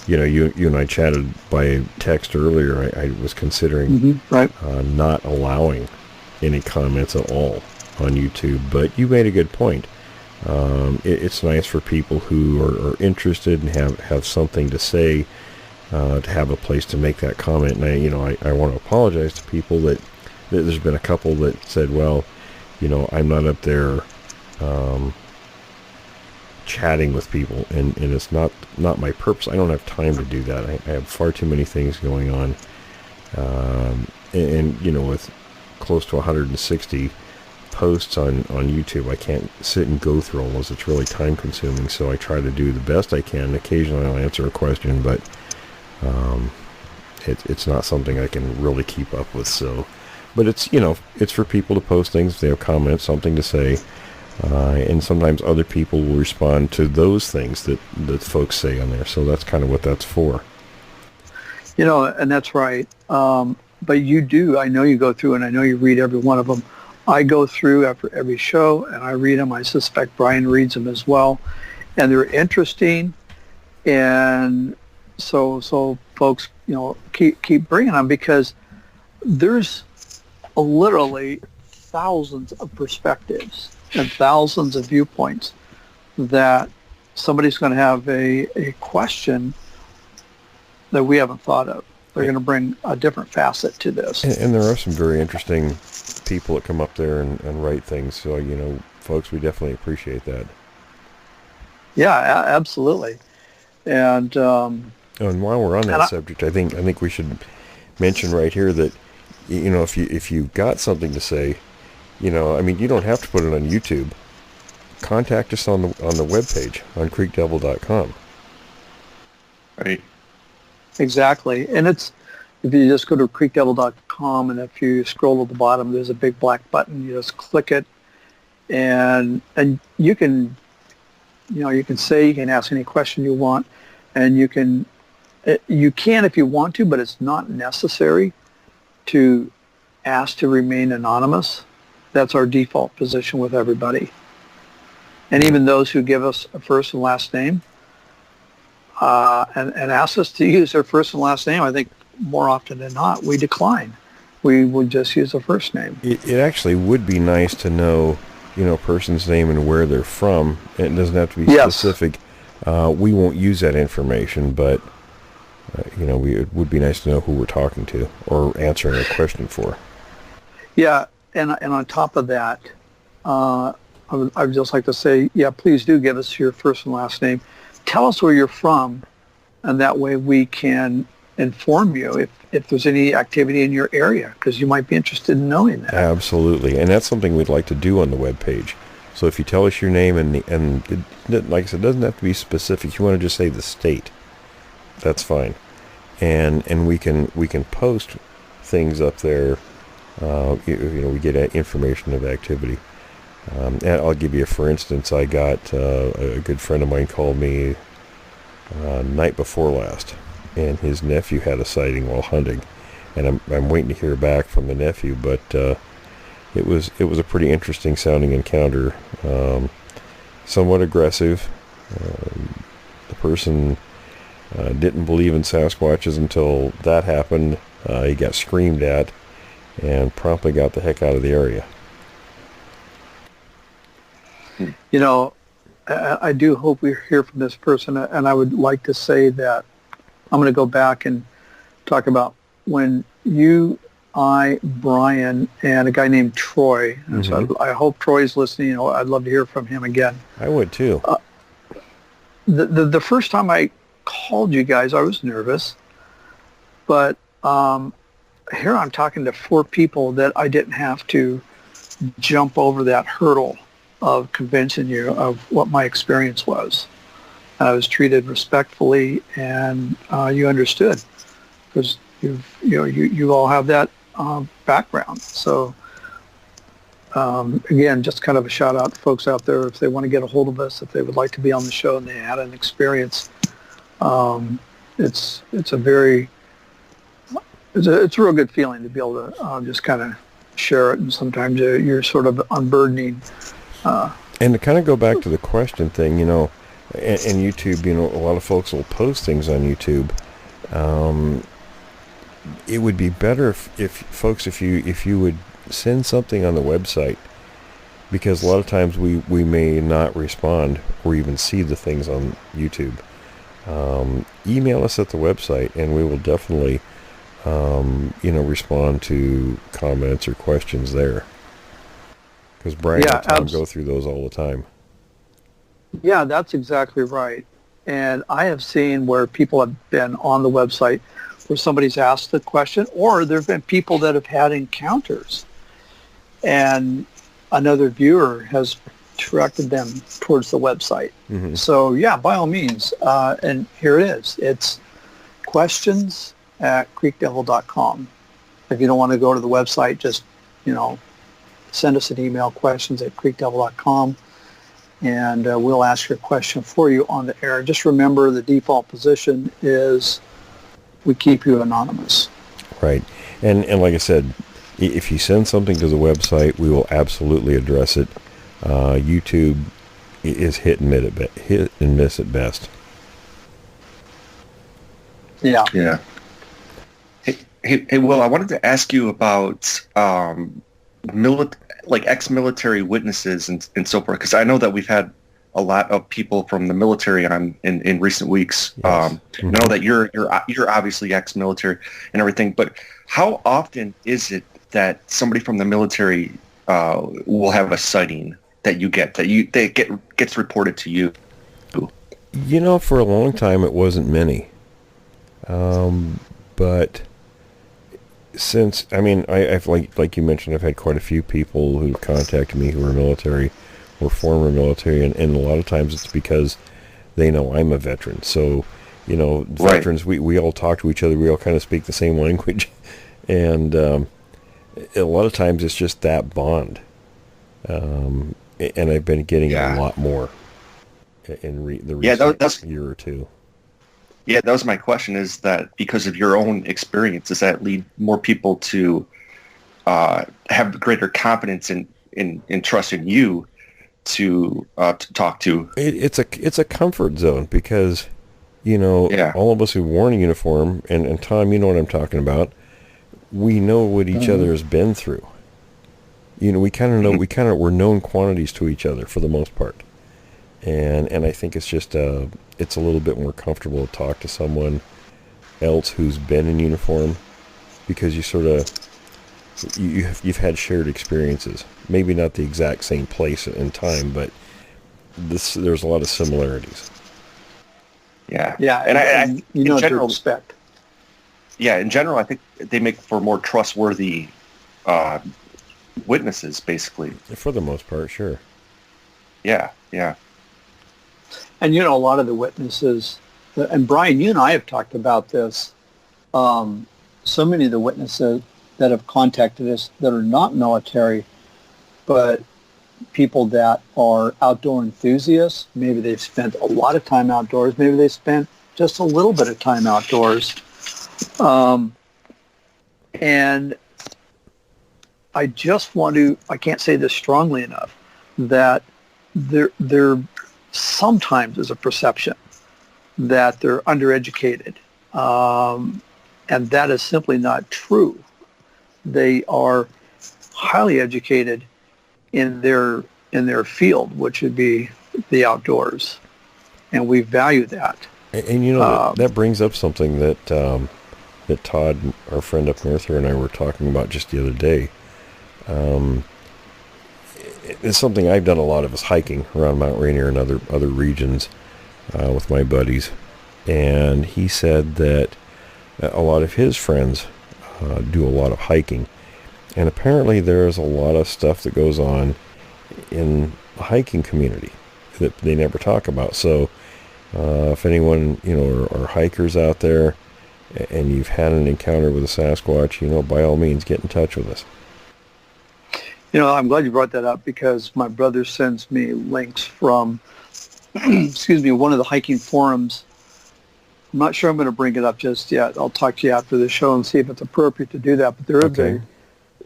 You and I chatted by text earlier. I was considering not allowing any comments at all on YouTube, but you made a good point. It's nice for people who are interested and have something to say, to have a place to make that comment. And I want to apologize to people that there's been a couple that said, well, I'm not up there chatting with people, and it's not my purpose. I don't have time to do that. I have far too many things going on, and with close to 160 posts on YouTube, I can't sit and go through all those. It's really time consuming, so I try to do the best I can. Occasionally I'll answer a question, but it's not something I can really keep up with. So, but it's it's for people to post things if they have comments, something to say, and sometimes other people will respond to those things that folks say on there. So that's kind of what that's for. And that's right. But you do. I know you go through, and I know you read every one of them. I go through after every show, and I read them. I suspect Brian reads them as well, and they're interesting. And so folks, keep bringing them, because there's literally thousands of perspectives and thousands of viewpoints that somebody's going to have a question that we haven't thought of. They're going to bring a different facet to this. And there are some very interesting people that come up there and write things. So, folks, we definitely appreciate that. Yeah, absolutely. And while we're on that subject, I think we should mention right here that, if you've got something to say, you don't have to put it on YouTube. Contact us on the webpage on creekdevil.com. Right. Exactly. And if you just go to creekdevil.com, and if you scroll to the bottom, there's a big black button. You just click it, and you can, you can ask any question you want, and you can if you want to, but it's not necessary to ask to remain anonymous. That's our default position with everybody. And even those who give us a first and last name, and ask us to use their first and last name, I think more often than not, we decline. We would just use a first name. It actually would be nice to know, a person's name and where they're from. It doesn't have to be specific. We won't use that information, but, it would be nice to know who we're talking to or answering a question for. Yeah, and on top of that, I would just like to say, please do give us your first and last name. Tell us where you're from, and that way we can inform you if there's any activity in your area, because you might be interested in knowing that. Absolutely, and that's something we'd like to do on the webpage. So if you tell us your name, and like I said, it doesn't have to be specific. If you want to just say the state, that's fine, and we can post things up there. We get information of activity. And I'll give you for instance, I got a good friend of mine called me night before last, and his nephew had a sighting while hunting, and I'm waiting to hear back from the nephew, but it was a pretty interesting sounding encounter, somewhat aggressive. The person didn't believe in Sasquatches until that happened. He got screamed at and promptly got the heck out of the area. I do hope we hear from this person, and I would like to say that I'm going to go back and talk about when you Brian, and a guy named Troy. And so I hope Troy's listening. I'd love to hear from him again. I would too. The first time I called you guys, I was nervous, but here I'm talking to 4 people that I didn't have to jump over that hurdle of convincing you of what my experience was. I was treated respectfully, and you understood, because you all have that background. So again, just kind of a shout out to folks out there, if they want to get a hold of us, if they would like to be on the show and they had an experience. It's a real good feeling to be able to just kind of share it, and sometimes you're sort of unburdening. And to kind of go back to the question thing, and YouTube, a lot of folks will post things on YouTube. It would be better if you would send something on the website, because a lot of times we may not respond or even see the things on YouTube. Email us at the website, and we will definitely respond to comments or questions there, because Brian and Tom go through those all the time. Yeah, that's exactly right. And I have seen where people have been on the website where somebody's asked the question, or there have been people that have had encounters, and another viewer has directed them towards the website. Mm-hmm. So yeah, by all means, and here it is. It's questions@creekdevil.com. If you don't want to go to the website, just send us an email, questions@creekdevil.com, and we'll ask your question for you on the air. Just remember, the default position is we keep you anonymous. Right. And like I said, if you send something to the website, we will absolutely address it. YouTube is hit and miss at best. Yeah. Yeah. Hey, Will, I wanted to ask you about ex-military witnesses and so forth, because I know that we've had a lot of people from the military on in recent weeks. Yes. I know that you're obviously ex-military and everything, but how often is it that somebody from the military will have a sighting that gets reported to you? For a long time it wasn't many, but since I've like you mentioned, I've had quite a few people who've contacted me who are military or former military, and a lot of times it's because they know I'm a veteran. So, veterans, we all talk to each other. We all kind of speak the same language, and a lot of times it's just that bond. And I've been getting a lot more in the recent year or two. Yeah, that was my question, is that because of your own experience, does that lead more people to have greater confidence in trusting you to talk to? It's a comfort zone, because, all of us who worn a uniform, and Tom, you know what I'm talking about, we know what each other has been through. We kind of know, we're known quantities to each other for the most part. And I think it's just it's a little bit more comfortable to talk to someone else who's been in uniform, because you sort of you've had shared experiences. Maybe not the exact same place and time, but there's a lot of similarities. Yeah. Yeah, and you know what to expect. Yeah, in general, I think they make for more trustworthy witnesses, basically. For the most part, sure. Yeah. And a lot of the witnesses, and Brian, you and I have talked about this, so many of the witnesses that have contacted us that are not military, but people that are outdoor enthusiasts. Maybe they've spent a lot of time outdoors. Maybe they spent just a little bit of time outdoors. And I just want to, I can't say this strongly enough, that there sometimes is a perception that they're undereducated. And that is simply not true. They are highly educated in their field, which would be the outdoors, and we value that. And that brings up something that that Todd, our friend up north here, and I were talking about just the other day. It's something I've done a lot of, is hiking around Mount Rainier and other regions with my buddies. And he said that a lot of his friends do a lot of hiking. And apparently there's a lot of stuff that goes on in the hiking community that they never talk about. So if anyone, are hikers out there and you've had an encounter with a Sasquatch, by all means, get in touch with us. I'm glad you brought that up, because my brother sends me links from, one of the hiking forums. I'm not sure I'm going to bring it up just yet. I'll talk to you after the show and see if it's appropriate to do that. But there is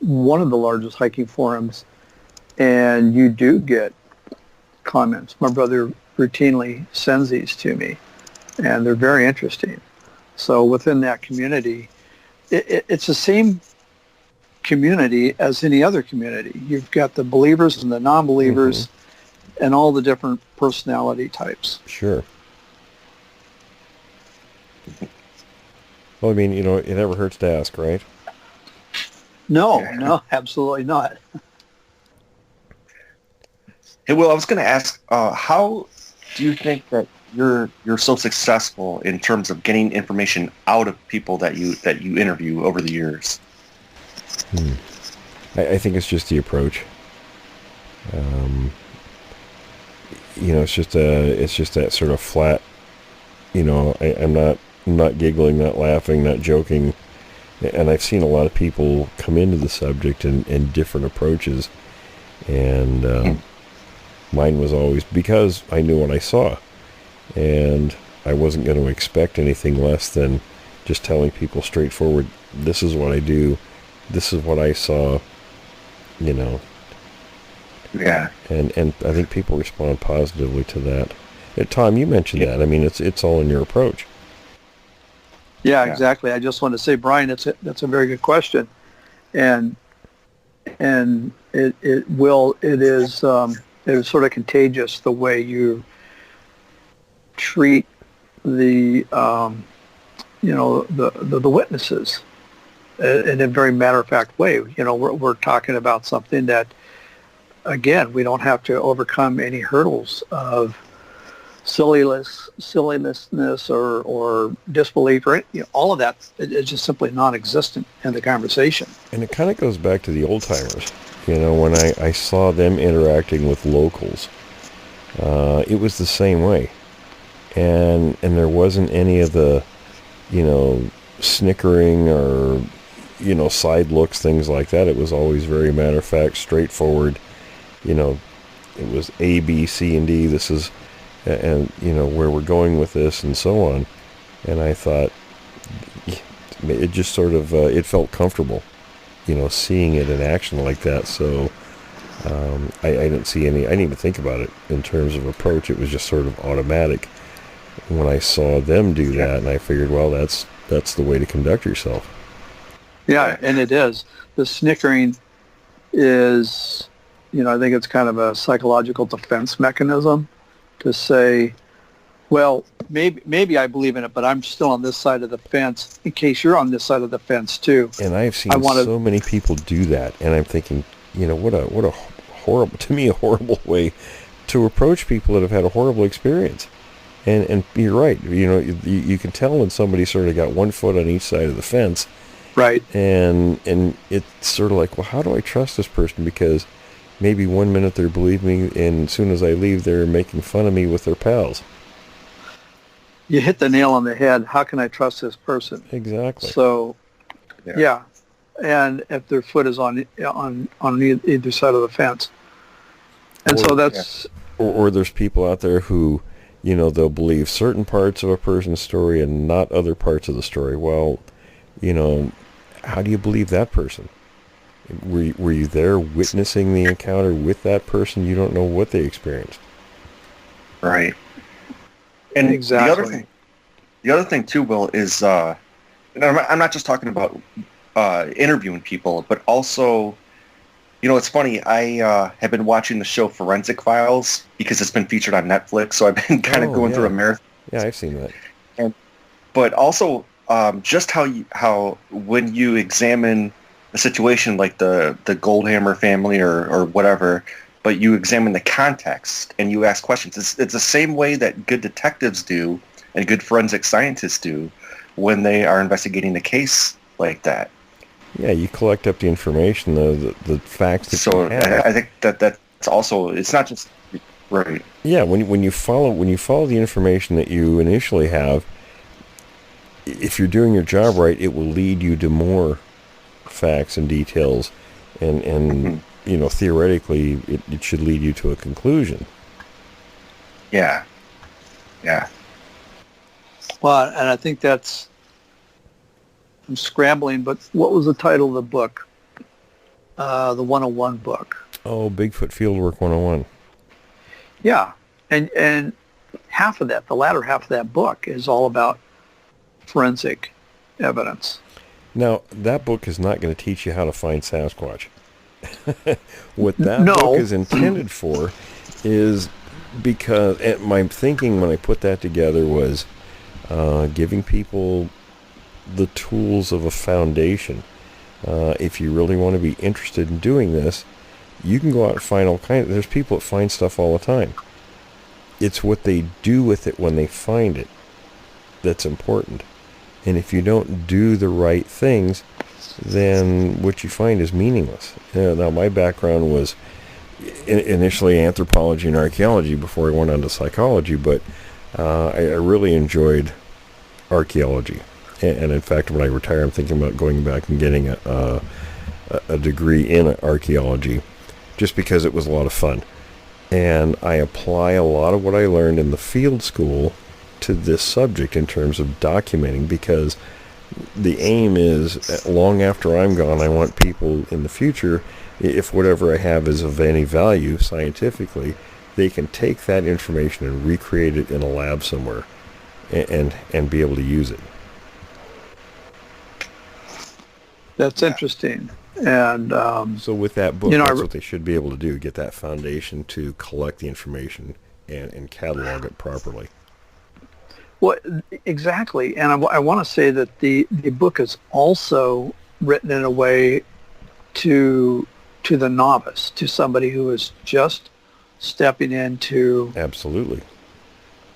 one of the largest hiking forums, and you do get comments. My brother routinely sends these to me, and they're very interesting. So within that community, it's the same community as any other community. You've got the believers and the non-believers, and all the different personality types. Sure. Well, I mean, it never hurts to ask, right? No, absolutely not. Hey, Will, I was going to ask, how do you think that you're so successful in terms of getting information out of people that you interview over the years? I think it's just the approach. It's just that sort of flat. I'm not giggling, not laughing, not joking. And I've seen a lot of people come into the subject in different approaches, and mine was always because I knew what I saw, and I wasn't going to expect anything less than just telling people straightforward, this is what I do, this is what I saw, Yeah. And I think people respond positively to that. Tom, you mentioned that. I mean, it's all in your approach. Yeah, exactly. I just want to say, Brian, that's a very good question, and it is sort of contagious the way you treat the the witnesses in a very matter of fact way. We're talking about something that, again, we don't have to overcome any hurdles of silliness or disbelief, or all of that is just simply non-existent in the conversation. And it kind of goes back to the old timers. When I saw them interacting with locals, it was the same way, and there wasn't any of the snickering or side looks, things like that. It was always very matter of fact, straightforward. It was A, B, C, and D. This is and where we're going with this, and so on. And I thought it just sort of it felt comfortable, seeing it in action like that. So I didn't see any. I didn't even think about it in terms of approach. It was just sort of automatic when I saw them do that, and I figured, well, that's the way to conduct yourself. Yeah, and it is. The snickering is, I think it's kind of a psychological defense mechanism to say, well, maybe I believe in it, but I'm still on this side of the fence in case you're on this side of the fence too. And I've seen so many people do that, and I'm thinking, what a horrible way to approach people that have had a horrible experience. And you're right, you can tell when somebody sort of got one foot on each side of the fence. Right. And it's sort of like, well, how do I trust this person? Because maybe 1 minute they're believing me, and as soon as I leave, they're making fun of me with their pals. You hit the nail on the head. How can I trust this person? Exactly. So, yeah. And if their foot is on either side of the fence. And so that's... Or there's people out there who, they'll believe certain parts of a person's story and not other parts of the story. Well, how do you believe that person? Were you there witnessing the encounter with that person? You don't know what they experienced. Right. And exactly. The other thing too, Will, is and I'm not just talking about interviewing people, but also, it's funny. I have been watching the show Forensic Files because it's been featured on Netflix, so I've been kind of going through a marathon. Yeah, I've seen that. But also, just how when you examine a situation like the Goldhammer family or whatever, but you examine the context and you ask questions. It's the same way that good detectives do and good forensic scientists do when they are investigating a case like that. Yeah, you collect up the information, the facts that you have. I think that's also, it's not just right. Yeah, when you follow the information that you initially have, if you're doing your job right, it will lead you to more facts and details, and theoretically, it should lead you to a conclusion. Yeah. Well, and I think I'm scrambling, but what was the title of the book? The 101 book. Oh, Bigfoot Fieldwork 101. Yeah, and half of that, the latter half of that book, is all about forensic evidence. Now, that book is not going to teach you how to find Sasquatch. What that book is intended for is because my thinking when I put that together was giving people the tools of a foundation. If you really want to be interested in doing this, you can go out and find all kinds. There's people that find stuff all the time. It's what they do with it when they find it that's important. And if you don't do the right things, then what you find is meaningless. Now, my background was initially anthropology and archaeology before I went on to psychology, but I really enjoyed archaeology. And in fact, when I retire, I'm thinking about going back and getting a degree in archaeology, just because it was a lot of fun. And I apply a lot of what I learned in the field school to this subject in terms of documenting, because the aim is, long after I'm gone, I want people in the future, if whatever I have is of any value scientifically, they can take that information and recreate it in a lab somewhere and be able to use it. That's interesting. And so with that book, that's what they should be able to do, get that foundation to collect the information and catalog it properly. Well, exactly. And I want to say that the book is also written in a way to the novice, to somebody who is just stepping into absolutely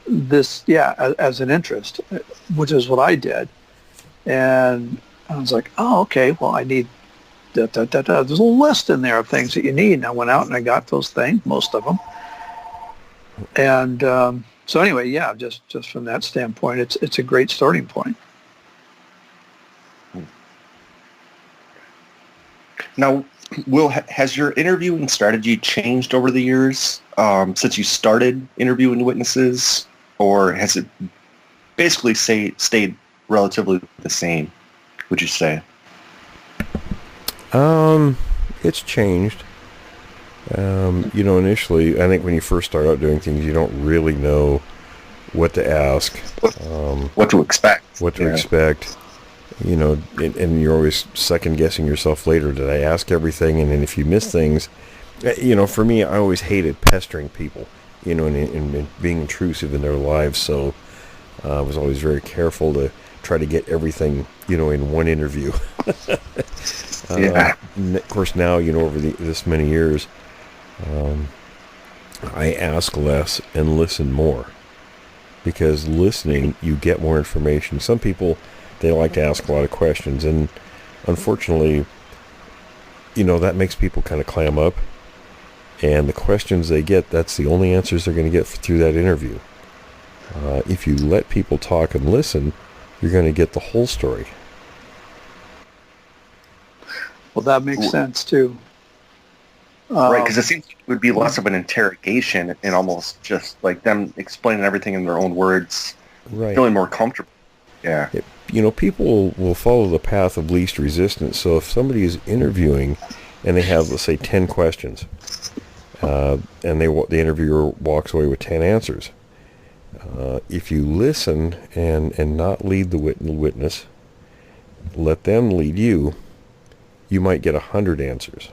this, as an interest, which is what I did. And I was like, oh, okay, well, I need there's a list in there of things that you need. And I went out and I got those things, most of them. And so anyway, just from that standpoint, it's a great starting point. Now, Will, has your interviewing strategy changed over the years since you started interviewing witnesses, or has it basically stayed relatively the same, would you say? It's changed. Initially, I think when you first start out doing things, you don't really know what to ask, what to expect. And you're always second guessing yourself later. Did I ask everything? And then if you miss things, for me, I always hated pestering people, and being intrusive in their lives. So I was always very careful to try to get everything, in one interview. Of course, now, over this many years, I ask less and listen more, because listening, you get more information. Some people, they like to ask a lot of questions, and unfortunately, that makes people kind of clam up, and the questions they get, that's the only answers they're going to get through that interview. If you let people talk and listen, you're going to get the whole story. Well, that makes sense too. Right, because it seems like it would be less of an interrogation and almost just like them explaining everything in their own words, right, feeling more comfortable. Yeah. People will follow the path of least resistance. So if somebody is interviewing and they have, let's say, 10 questions, and the interviewer walks away with 10 answers, if you listen and not lead the witness, let them lead you, you might get 100 answers.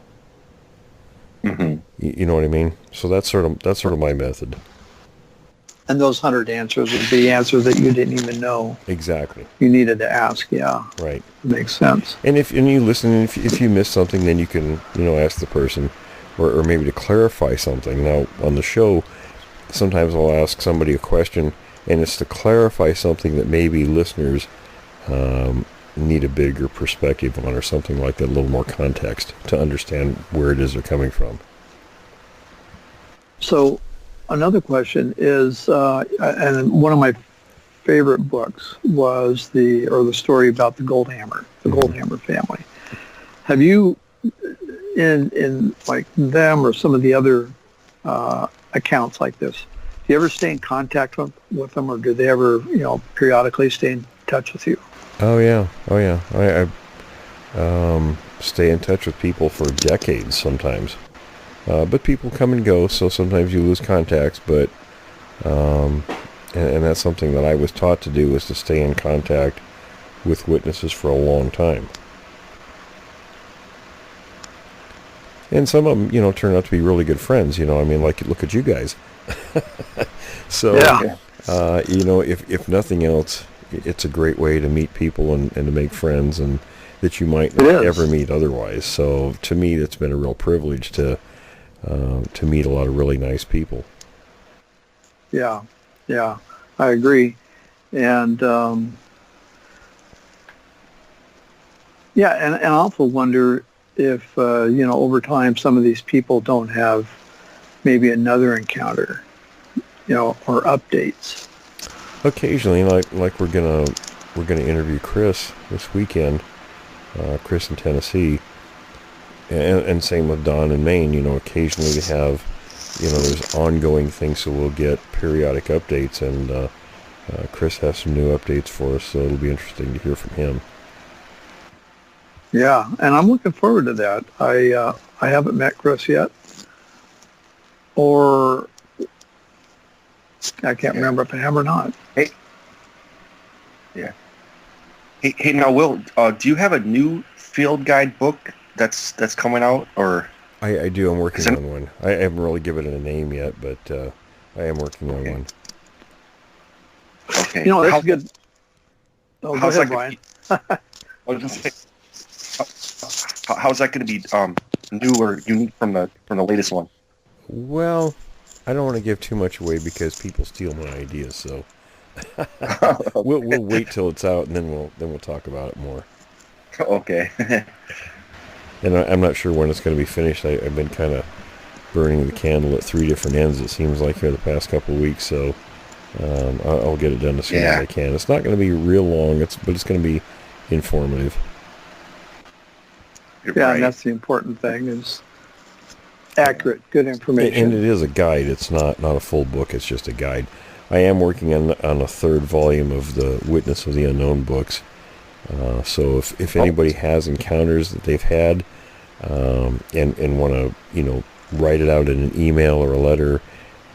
Mm-hmm. You know what I mean? So that's sort of my method. And those 100 answers would be answers that you didn't even know Exactly. you needed to ask. Yeah, Right. makes sense. And if you listen, and if you miss something, then you can ask the person, or maybe to clarify something. Now on the show, sometimes I'll ask somebody a question, and it's to clarify something that maybe listeners need a bigger perspective on, or something like that, a little more context to understand where it is they're coming from. So another question is, and one of my favorite books was the story about the Goldhammer, the Goldhammer family. Have you, in like them or some of the other accounts like this, do you ever stay in contact with them, or do they ever, periodically stay in touch with you? Oh yeah. I stay in touch with people for decades sometimes. But people come and go, so sometimes you lose contacts, but and that's something that I was taught to do, was to stay in contact with witnesses for a long time. And some of them, turn out to be really good friends, like, look at you guys. So, yeah. If nothing else, it's a great way to meet people and to make friends, and that you might not ever meet otherwise. So to me, it's been a real privilege to meet a lot of really nice people. Yeah, I agree. And and I also wonder if over time some of these people don't have maybe another encounter, or updates. Occasionally, like we're gonna interview Chris this weekend, Chris in Tennessee. And same with Don in Maine. Occasionally they have, there's ongoing things, so we'll get periodic updates, and Chris has some new updates for us, so it'll be interesting to hear from him. Yeah, and I'm looking forward to that. I haven't met Chris yet, or I can't remember if I have or not. Hey. Yeah. Hey, now, Will, do you have a new field guide book that's coming out, or? I do. I'm working on one. I haven't really given it a name yet, but I am working on one. Okay. That's good. Oh, go ahead, Brian. I was just saying, how's that going to be new or unique from the latest one? Well, I don't want to give too much away because people steal my ideas, so we'll wait till it's out, and then we'll talk about it more. Okay. And I'm not sure when it's going to be finished. I've been kind of burning the candle at 3 different ends, it seems like, here the past couple of weeks. So I'll get it done as soon as I can. It's not going to be real long, but it's going to be informative. Right. And that's the important thing, is accurate, good information. And it is a guide. It's not a full book. It's just a guide. I am working on a 3rd volume of the Witness of the Unknown books. So if anybody has encounters that they've had, and want to, write it out in an email or a letter,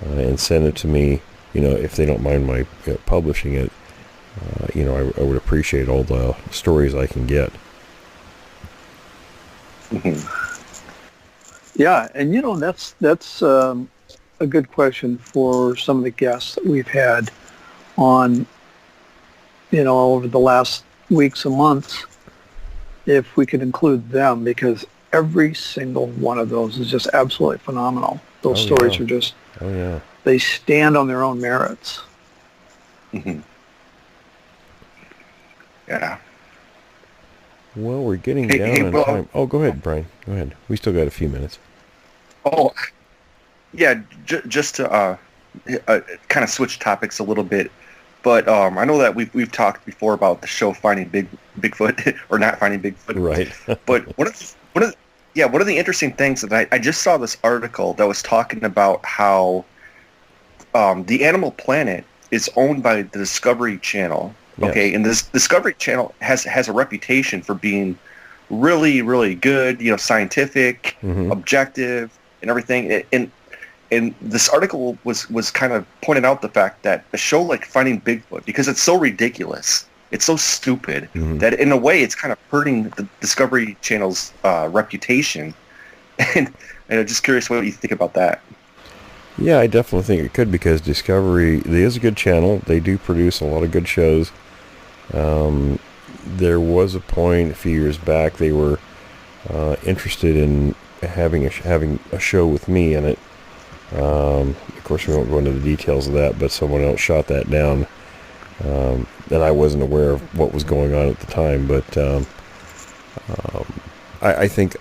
and send it to me, if they don't mind my publishing it, I would appreciate all the stories I can get. Mm-hmm. Yeah, and that's a good question for some of the guests that we've had on, over the last weeks and months, if we could include them, because every single one of those is just absolutely phenomenal. Those stories are just, they stand on their own merits. Mm-hmm. Yeah. Well, we're getting down on time. Oh, go ahead, Brian. Go ahead. We still got a few minutes. Oh, yeah, just to kind of switch topics a little bit. But I know that we've talked before about the show Finding Bigfoot or Not Finding Bigfoot. Right. But one of the interesting things that I just saw this article that was talking about how the Animal Planet is owned by the Discovery Channel. Yes. Okay, and this Discovery Channel has a reputation for being really, really good, scientific, objective, and everything. And this article was kind of pointing out the fact that a show like Finding Bigfoot, because it's so ridiculous, it's so stupid, that in a way it's kind of hurting the Discovery Channel's reputation. And I'm just curious what you think about that. Yeah, I definitely think it could, because Discovery, it is a good channel. They do produce a lot of good shows. There was a point a few years back they were interested in having a show with me in it. Of course, we won't go into the details of that, but someone else shot that down, and I wasn't aware of what was going on at the time. But I think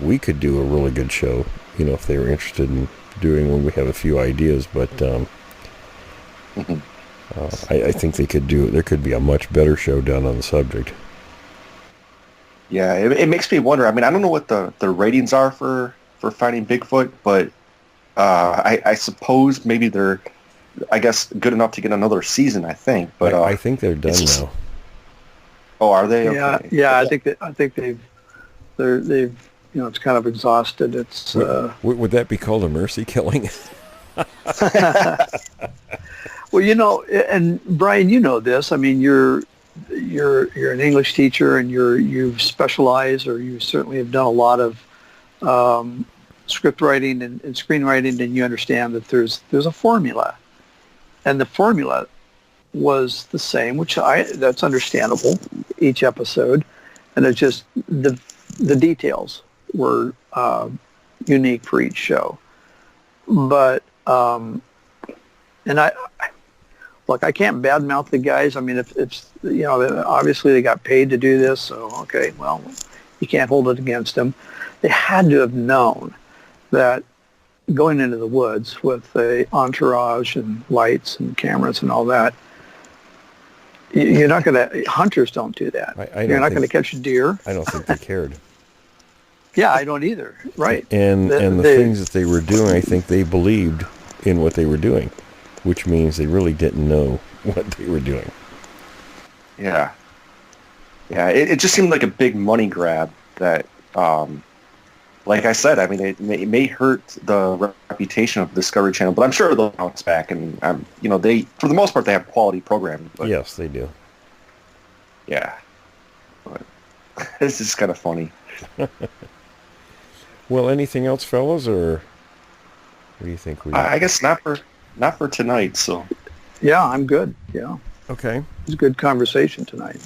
we could do a really good show, if they were interested in doing one. We have a few ideas, but I think they could do it. There could be a much better show done on the subject. Yeah, it makes me wonder. I mean, I don't know what the ratings are for finding Bigfoot, but I suppose maybe they're, I guess, good enough to get another season, I think. But I think they're done now. Oh, are they? Yeah, Okay. yeah. I think they've it's kind of exhausted. It's would that be called a mercy killing? Well, and Brian, this. I mean, you're an English teacher, and you've specialized, or you certainly have done a lot of script writing and screenwriting, and you understand that there's a formula, and the formula was the same, that's understandable each episode, and it's just the details were unique for each show. But and I can't badmouth the guys. I mean, if obviously they got paid to do this, so okay, well, you can't hold it against them. They had to have known that going into the woods with a entourage and lights and cameras and all that, you're not going to. Hunters don't do that. You're not going to catch a deer. I don't think they cared. Yeah, I don't either. Right. And the things that they were doing, I think they believed in what they were doing, which means they really didn't know what they were doing. Yeah. Yeah, it just seemed like a big money grab that, like I said, I mean, it may hurt the reputation of Discovery Channel, but I'm sure they'll bounce back, and, they, for the most part, they have quality programming. But, yes, they do. Yeah. But this is kind of funny. Well, anything else, fellas, or what do you think? I guess not for tonight. So. Yeah, I'm good. Yeah. Okay. It's a good conversation tonight.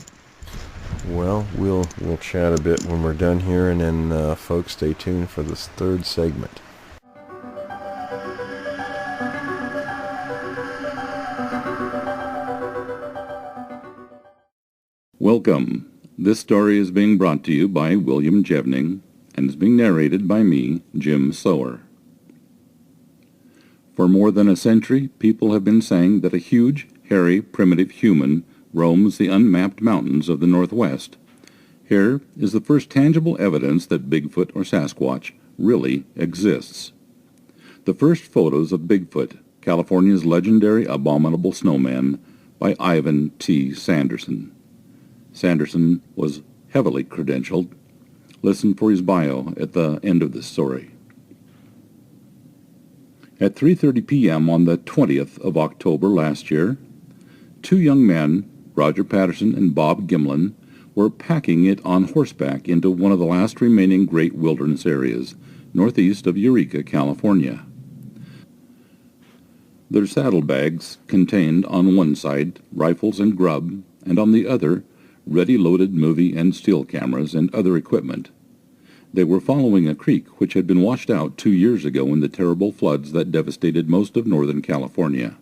Well, we'll chat a bit when we're done here, and then folks, stay tuned for this third segment. Welcome. This story is being brought to you by William Jevning and is being narrated by me, Jim Sower. For more than a century, people have been saying that a huge, hairy, primitive human roams the unmapped mountains of the Northwest. Here is the first tangible evidence that Bigfoot or Sasquatch really exists. The first photos of Bigfoot, California's legendary Abominable Snowman, by Ivan T. Sanderson. Sanderson was heavily credentialed. Listen for his bio at the end of this story. At 3:30 p.m. on the 20th of October last year, two young men, Roger Patterson and Bob Gimlin, were packing it on horseback into one of the last remaining great wilderness areas, northeast of Eureka, California. Their saddlebags contained on one side rifles and grub, and on the other ready-loaded movie and still cameras and other equipment. They were following a creek which had been washed out 2 years ago in the terrible floods that devastated most of Northern California.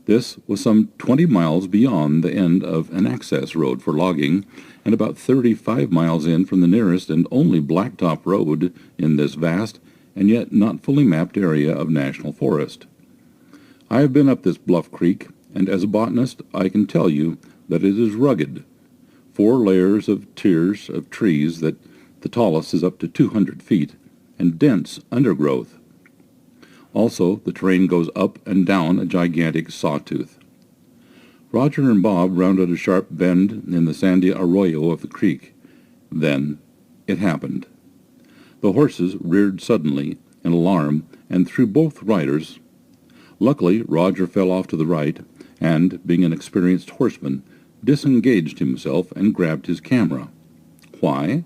This was some 20 miles beyond the end of an access road for logging and about 35 miles in from the nearest and only blacktop road in this vast and yet not fully mapped area of national forest. I have been up this bluff creek, and as a botanist I can tell you that it is rugged. 4 layers of tiers of trees that the tallest is up to 200 feet, and dense undergrowth. Also, the terrain goes up and down a gigantic sawtooth. Roger and Bob rounded a sharp bend in the sandy arroyo of the creek. Then it happened. The horses reared suddenly in alarm and threw both riders. Luckily, Roger fell off to the right and, being an experienced horseman, disengaged himself and grabbed his camera. Why?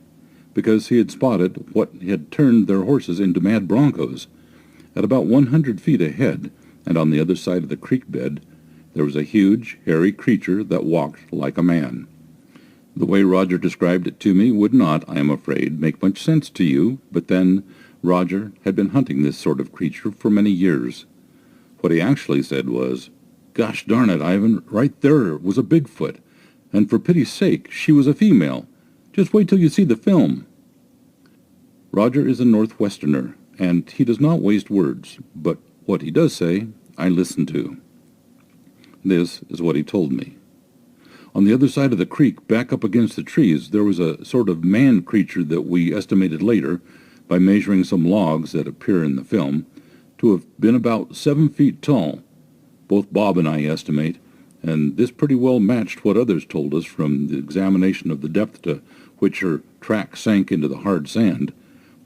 Because he had spotted what had turned their horses into mad broncos. At about 100 feet ahead, and on the other side of the creek bed, there was a huge, hairy creature that walked like a man. The way Roger described it to me would not, I am afraid, make much sense to you, but then Roger had been hunting this sort of creature for many years. What he actually said was, "Gosh darn it, Ivan, right there was a Bigfoot, and for pity's sake, she was a female. Just wait till you see the film." Roger is a Northwesterner, and he does not waste words, but what he does say, I listen to. This is what he told me. On the other side of the creek, back up against the trees, there was a sort of man creature that we estimated later, by measuring some logs that appear in the film, to have been about 7 feet tall. Both Bob and I estimate, and this pretty well matched what others told us from the examination of the depth to which her track sank into the hard sand,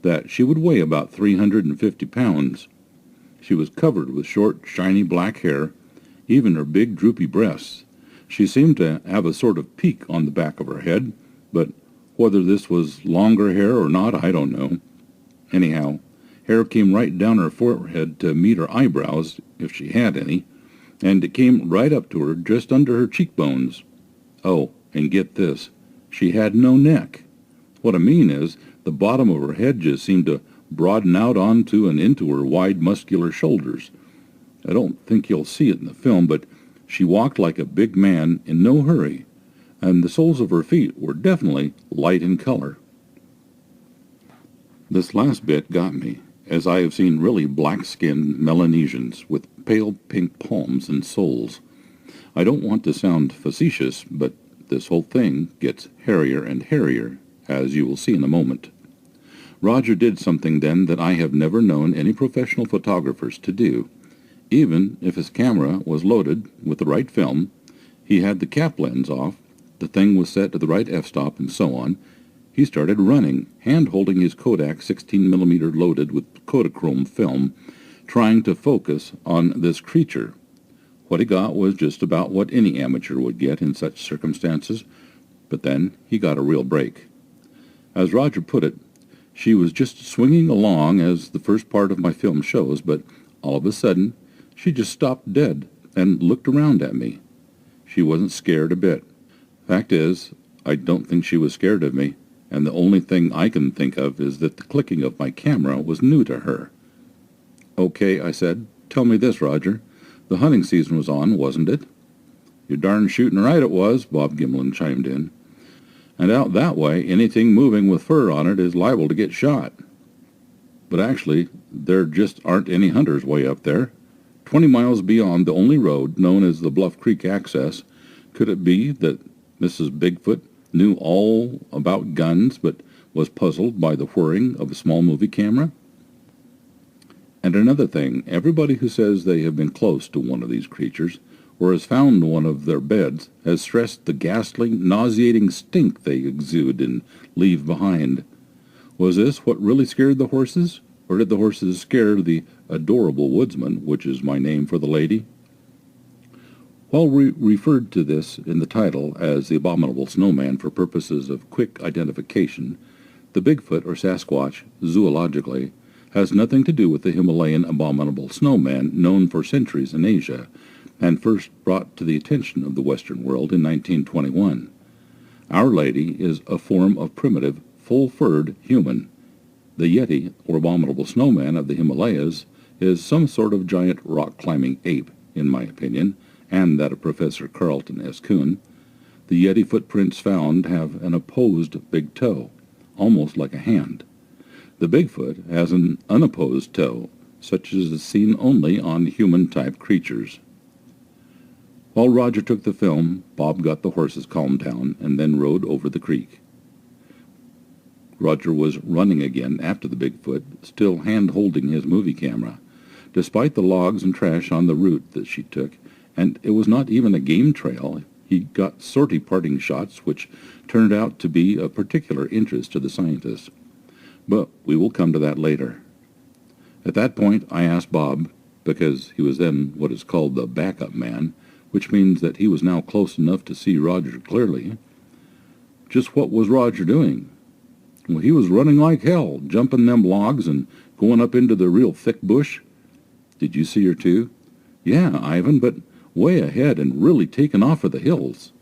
that she would weigh about 350 pounds. She was covered with short, shiny black hair, even her big, droopy breasts. She seemed to have a sort of peak on the back of her head, but whether this was longer hair or not, I don't know. Anyhow, hair came right down her forehead to meet her eyebrows, if she had any, and it came right up to her just under her cheekbones. Oh, and get this, she had no neck. What I mean is, the bottom of her head just seemed to broaden out onto and into her wide, muscular shoulders. I don't think you'll see it in the film, but she walked like a big man in no hurry, and the soles of her feet were definitely light in color. This last bit got me, as I have seen really black-skinned Melanesians with pale pink palms and soles. I don't want to sound facetious, but this whole thing gets hairier and hairier, as you will see in a moment. Roger did something then that I have never known any professional photographers to do. Even if his camera was loaded with the right film, he had the cap lens off, the thing was set to the right f-stop, and so on. He started running, hand-holding his Kodak 16mm loaded with Kodachrome film, trying to focus on this creature. What he got was just about what any amateur would get in such circumstances, but then he got a real break. As Roger put it, she was just swinging along as the first part of my film shows, but all of a sudden, she just stopped dead and looked around at me. She wasn't scared a bit. Fact is, I don't think she was scared of me, and the only thing I can think of is that the clicking of my camera was new to her. "Okay," I said, "tell me this, Roger. The hunting season was on, wasn't it?" "You're darn shooting right it was," Bob Gimlin chimed in. "And out that way, anything moving with fur on it is liable to get shot. But actually, there just aren't any hunters way up there. 20 miles beyond the only road, known as the Bluff Creek Access, could it be that Mrs. Bigfoot knew all about guns but was puzzled by the whirring of a small movie camera? And another thing, everybody who says they have been close to one of these creatures or has found one of their beds has stressed the ghastly, nauseating stink they exude and leave behind. Was this what really scared the horses? Or did the horses scare the adorable woodsman, which is my name for the lady? While we referred to this in the title as the Abominable Snowman for purposes of quick identification, the Bigfoot or Sasquatch, zoologically, has nothing to do with the Himalayan Abominable Snowman known for centuries in Asia, and first brought to the attention of the Western world in 1921. Our Lady is a form of primitive, full-furred human. The Yeti, or Abominable Snowman of the Himalayas, is some sort of giant rock-climbing ape, in my opinion, and that of Professor Carlton S. Kuhn. The Yeti footprints found have an opposed big toe, almost like a hand. The Bigfoot has an unopposed toe, such as is seen only on human-type creatures. While Roger took the film, Bob got the horses calmed down and then rode over the creek. Roger was running again after the Bigfoot, still hand-holding his movie camera. Despite the logs and trash on the route that she took, and it was not even a game trail, he got sortie parting shots which turned out to be of particular interest to the scientists. But we will come to that later. At that point I asked Bob, because he was then what is called the backup man, which means that he was now close enough to see Roger clearly, just what was Roger doing? Well, he was running like hell, jumping them logs and going up into the real thick bush. Did you see her too? Yeah, Ivan, but way ahead and really taken off for the hills.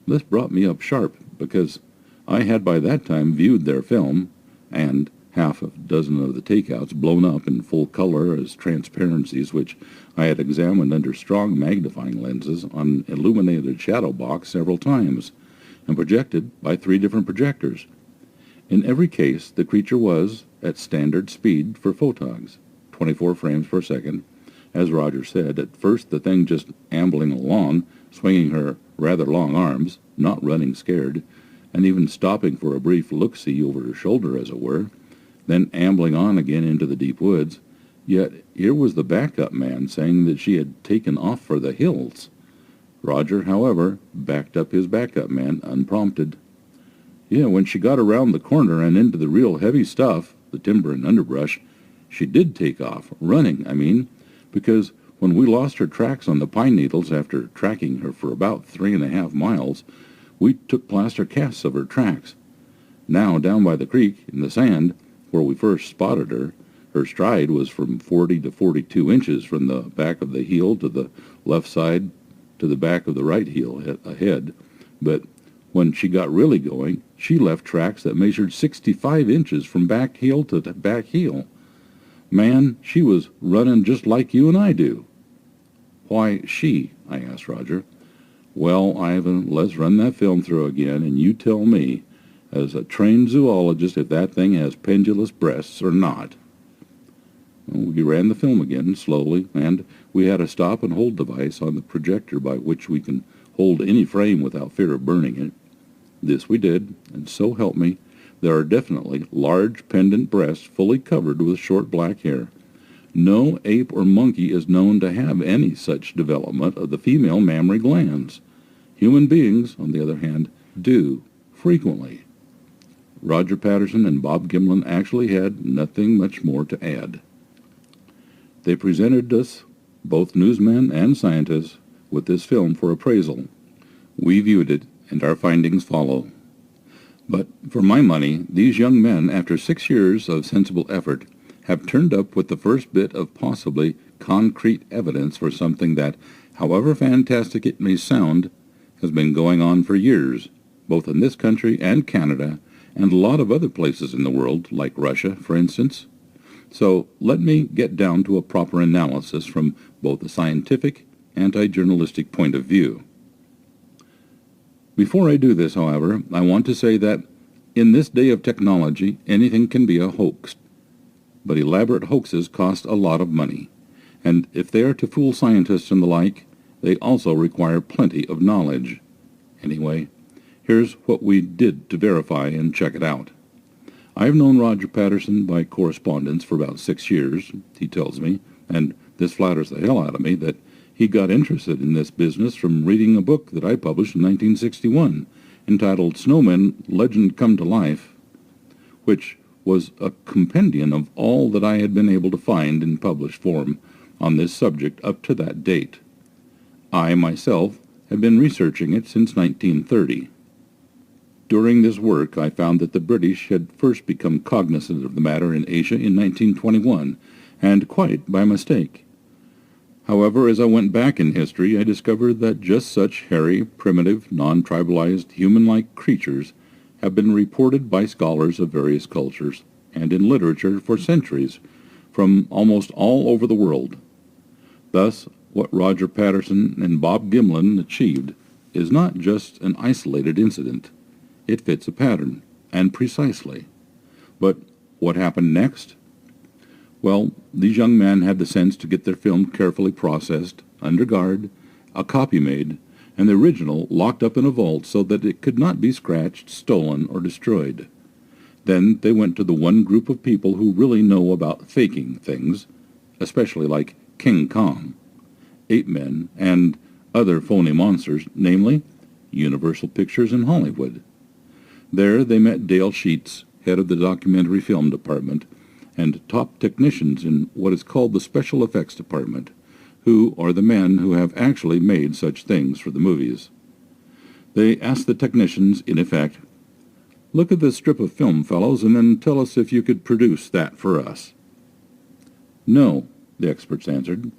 This brought me up sharp, because I had by that time viewed their film, and half a dozen of the takeouts blown up in full color as transparencies, which I had examined under strong magnifying lenses on illuminated shadow box several times, and projected by 3 different projectors. In every case, the creature was at standard speed for photogs, 24 frames per second. As Roger said, at first the thing just ambling along, swinging her rather long arms, not running scared, and even stopping for a brief look-see over her shoulder, as it were, then ambling on again into the deep woods. Yet here was the backup man saying that she had taken off for the hills. Roger, however, backed up his backup man unprompted. Yeah, when she got around the corner and into the real heavy stuff, the timber and underbrush, she did take off, running, I mean, because when we lost her tracks on the pine needles after tracking her for about 3.5 miles, we took plaster casts of her tracks. Now, down by the creek, in the sand, where we first spotted her, her stride was from 40 to 42 inches from the back of the heel to the left side to the back of the right heel ahead. But when she got really going, she left tracks that measured 65 inches from back heel to back heel. Man, she was running just like you and I do. Why she? I asked Roger. Well, Ivan, let's run that film through again, and you tell me, as a trained zoologist, if that thing has pendulous breasts or not. Well, we ran the film again, slowly, and we had a stop and hold device on the projector by which we can hold any frame without fear of burning it. This we did, and so help me, there are definitely large pendant breasts fully covered with short black hair. No ape or monkey is known to have any such development of the female mammary glands. Human beings, on the other hand, do, frequently. Roger Patterson and Bob Gimlin actually had nothing much more to add. They presented us, both newsmen and scientists, with this film for appraisal. We viewed it, and our findings follow. But for my money, these young men, after 6 years of sensible effort, have turned up with the first bit of possibly concrete evidence for something that, however fantastic it may sound, has been going on for years, both in this country and Canada, and a lot of other places in the world, like Russia, for instance. So let me get down to a proper analysis from both a scientific and a journalistic point of view. Before I do this, however, I want to say that in this day of technology, anything can be a hoax. But elaborate hoaxes cost a lot of money, and if they are to fool scientists and the like, they also require plenty of knowledge. Anyway, here's what we did to verify and check it out. I've known Roger Patterson by correspondence for about 6 years, he tells me, and this flatters the hell out of me that he got interested in this business from reading a book that I published in 1961, entitled Snowman, Legend Come to Life, which was a compendium of all that I had been able to find in published form on this subject up to that date. I myself have been researching it since 1930. During this work, I found that the British had first become cognizant of the matter in Asia in 1921, and quite by mistake. However, as I went back in history, I discovered that just such hairy, primitive, non-tribalized, human-like creatures have been reported by scholars of various cultures and in literature for centuries from almost all over the world. Thus, what Roger Patterson and Bob Gimlin achieved is not just an isolated incident. It fits a pattern, and precisely. But what happened next? Well, these young men had the sense to get their film carefully processed, under guard, a copy made, and the original locked up in a vault so that it could not be scratched, stolen, or destroyed. Then they went to the one group of people who really know about faking things, especially like King Kong, ape men, and other phony monsters, namely Universal Pictures in Hollywood. There they met Dale Sheets, head of the documentary film department, and top technicians in what is called the special effects department, who are the men who have actually made such things for the movies. They asked the technicians, in effect, "Look at this strip of film, fellows, and then tell us if you could produce that for us." No, the experts answered.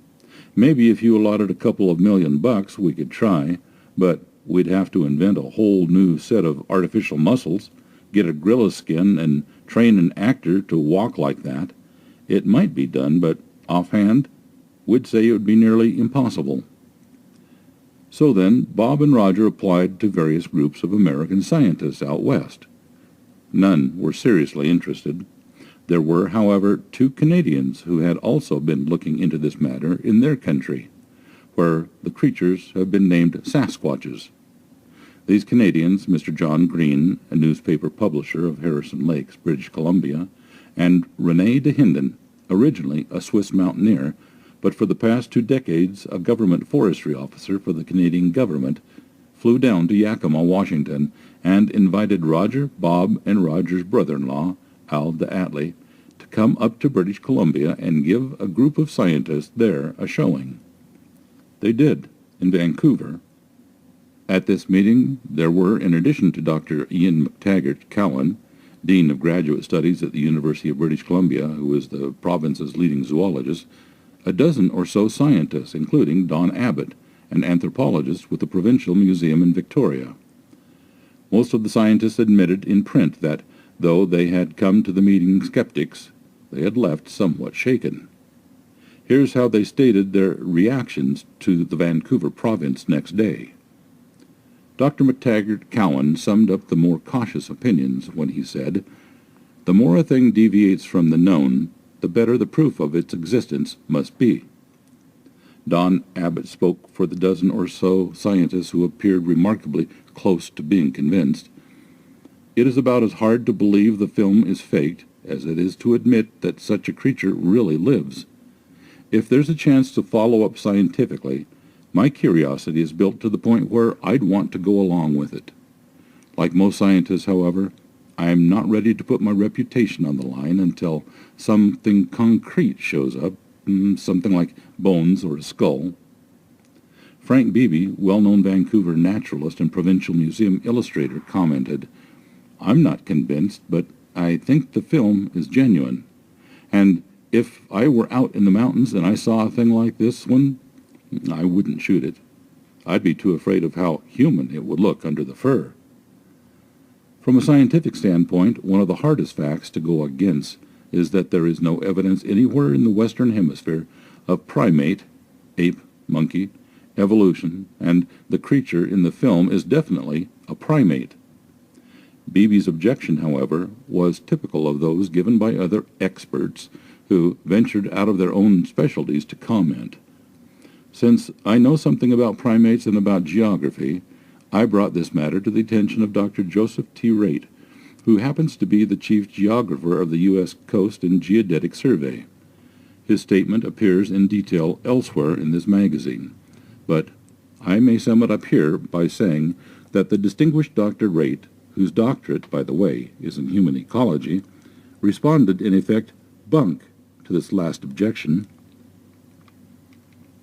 "Maybe if you allotted a couple of $1,000,000 we could try, but we'd have to invent a whole new set of artificial muscles, get a gorilla skin, and train an actor to walk like that. It might be done, but offhand, we'd say it would be nearly impossible." So then, Bob and Roger applied to various groups of American scientists out west. None were seriously interested. There were, however, 2 Canadians who had also been looking into this matter in their country, where the creatures have been named Sasquatches. These Canadians, Mr. John Green, a newspaper publisher of Harrison Lakes, British Columbia, and René de Hinden, originally a Swiss mountaineer, but for the past 2 decades a government forestry officer for the Canadian government, flew down to Yakima, Washington, and invited Roger, Bob, and Roger's brother-in-law, Al de Atley, to come up to British Columbia and give a group of scientists there a showing. They did, in Vancouver. At this meeting there were, in addition to Dr. Ian McTaggart Cowan, Dean of Graduate Studies at the University of British Columbia, who is the province's leading zoologist, a dozen or so scientists, including Don Abbott, an anthropologist with the Provincial Museum in Victoria. Most of the scientists admitted in print that, though they had come to the meeting skeptics, they had left somewhat shaken. Here's how they stated their reactions to the Vancouver province next day. Dr. McTaggart Cowan summed up the more cautious opinions when he said, "The more a thing deviates from the known, the better the proof of its existence must be." Don Abbott spoke for the dozen or so scientists who appeared remarkably close to being convinced. "It is about as hard to believe the film is faked as it is to admit that such a creature really lives. If there's a chance to follow up scientifically, my curiosity is built to the point where I'd want to go along with it. Like most scientists, however, I am not ready to put my reputation on the line until something concrete shows up, something like bones or a skull." Frank Beebe, well-known Vancouver naturalist and Provincial Museum illustrator, commented, "I'm not convinced, but I think the film is genuine. And if I were out in the mountains and I saw a thing like this one, I wouldn't shoot it. I'd be too afraid of how human it would look under the fur." From a scientific standpoint, one of the hardest facts to go against is that there is no evidence anywhere in the Western Hemisphere of primate, ape, monkey, evolution, and the creature in the film is definitely a primate. Beebe's objection, however, was typical of those given by other experts who ventured out of their own specialties to comment. Since I know something about primates and about geography, I brought this matter to the attention of Dr. Joseph T. Raitt, who happens to be the chief geographer of the U.S. Coast and Geodetic Survey. His statement appears in detail elsewhere in this magazine, but I may sum it up here by saying that the distinguished Dr. Raitt, whose doctorate, by the way, is in human ecology, responded in effect bunk to this last objection.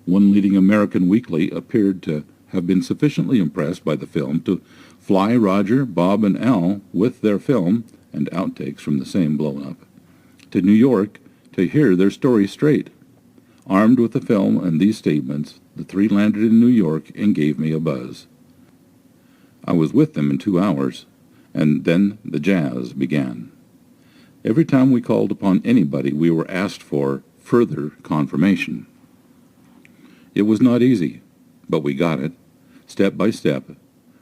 One leading American weekly appeared to have been sufficiently impressed by the film to fly Roger, Bob, and Al with their film and outtakes from the same blown-up to New York to hear their story straight. Armed with the film and these statements, the 3 landed in New York and gave me a buzz. I was with them in 2 hours, and then the jazz began. Every time we called upon anybody, we were asked for further confirmation. It was not easy, but we got it, step by step.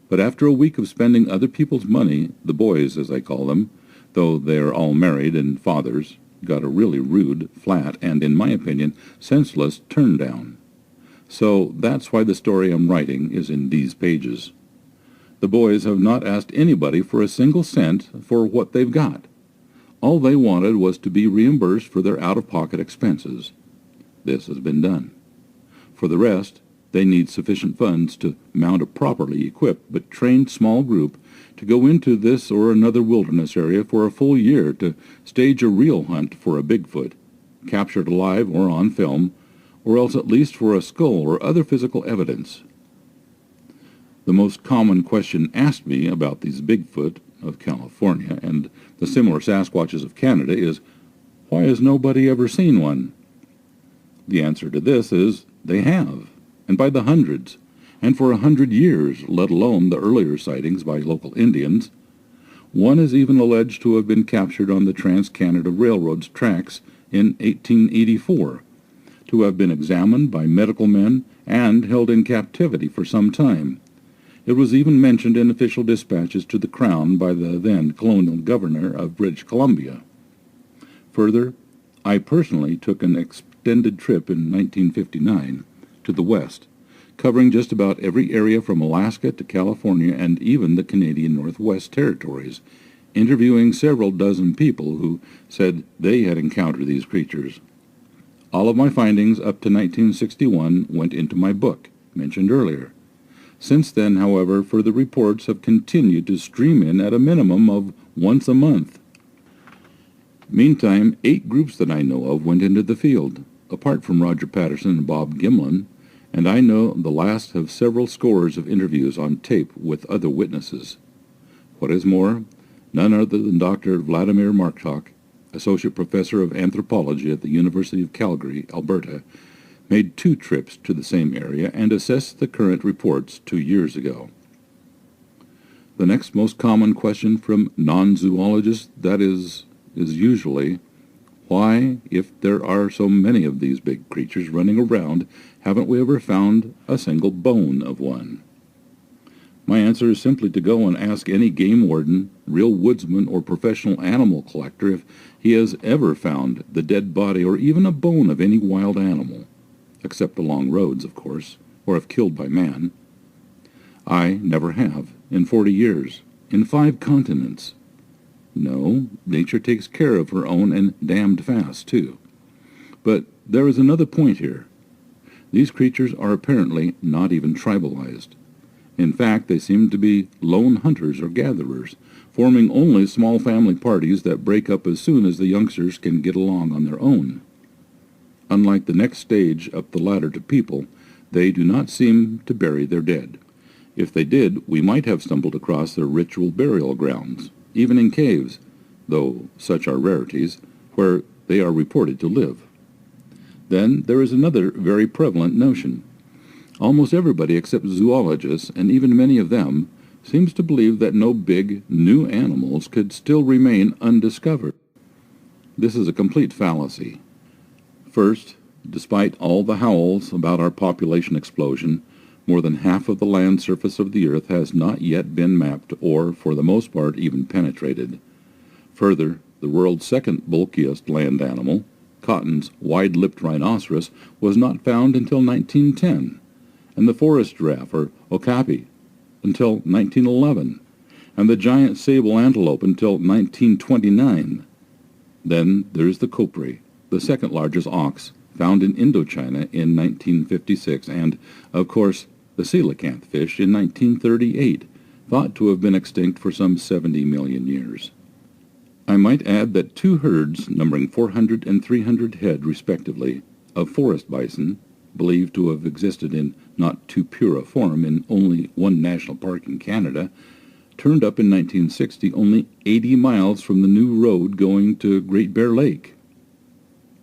But after a week of spending other people's money, the boys, as I call them, though they are all married and fathers, got a really rude, flat, and, in my opinion, senseless turn-down. So that's why the story I'm writing is in these pages. The boys have not asked anybody for a single cent for what they've got. All they wanted was to be reimbursed for their out-of-pocket expenses. This has been done. For the rest, they need sufficient funds to mount a properly equipped but trained small group to go into this or another wilderness area for a full year to stage a real hunt for a Bigfoot, captured alive or on film, or else at least for a skull or other physical evidence. The most common question asked me about these Bigfoot of California and the similar Sasquatches of Canada is, why has nobody ever seen one? The answer to this is they have, and by the hundreds, and for 100 years, let alone the earlier sightings by local Indians. One is even alleged to have been captured on the Trans-Canada Railroad's tracks in 1884, to have been examined by medical men and held in captivity for some time. It was even mentioned in official dispatches to the Crown by the then colonial governor of British Columbia. Further, I personally took an extended trip in 1959 to the west, covering just about every area from Alaska to California and even the Canadian Northwest Territories, interviewing several dozen people who said they had encountered these creatures. All of my findings up to 1961 went into my book, mentioned earlier. Since then, however, further reports have continued to stream in at a minimum of once a month. Meantime, 8 groups that I know of went into the field, apart from Roger Patterson and Bob Gimlin, and I know the last have several scores of interviews on tape with other witnesses. What is more, none other than Dr. Vladimir Martok, Associate Professor of Anthropology at the University of Calgary, Alberta, made 2 trips to the same area and assessed the current reports 2 years ago. The next most common question from non-zoologists, that is usually, why, if there are so many of these big creatures running around, haven't we ever found a single bone of one? My answer is simply to go and ask any game warden, real woodsman, or professional animal collector if he has ever found the dead body or even a bone of any wild animal, except along roads, of course, or if killed by man. I never have, in 40 years, in 5 continents. No, nature takes care of her own, and damned fast, too. But there is another point here. These creatures are apparently not even tribalized. In fact, they seem to be lone hunters or gatherers, forming only small family parties that break up as soon as the youngsters can get along on their own. Unlike the next stage up the ladder to people, they do not seem to bury their dead. If they did, we might have stumbled across their ritual burial grounds, even in caves, though such are rarities, where they are reported to live. Then there is another very prevalent notion. Almost everybody except zoologists, and even many of them, seems to believe that no big, new animals could still remain undiscovered. This is a complete fallacy. First, despite all the howls about our population explosion, more than half of the land surface of the earth has not yet been mapped or, for the most part, even penetrated. Further, the world's second bulkiest land animal, Cotton's wide-lipped rhinoceros, was not found until 1910, and the forest giraffe, or okapi, until 1911, and the giant sable antelope until 1929. Then there's the copri, the second largest ox, found in Indochina in 1956, and, of course, the coelacanth fish in 1938, thought to have been extinct for some 70 million years. I might add that 2 herds, numbering 400 and 300 head respectively, of forest bison, believed to have existed in not too pure a form in only one national park in Canada, turned up in 1960 only 80 miles from the new road going to Great Bear Lake.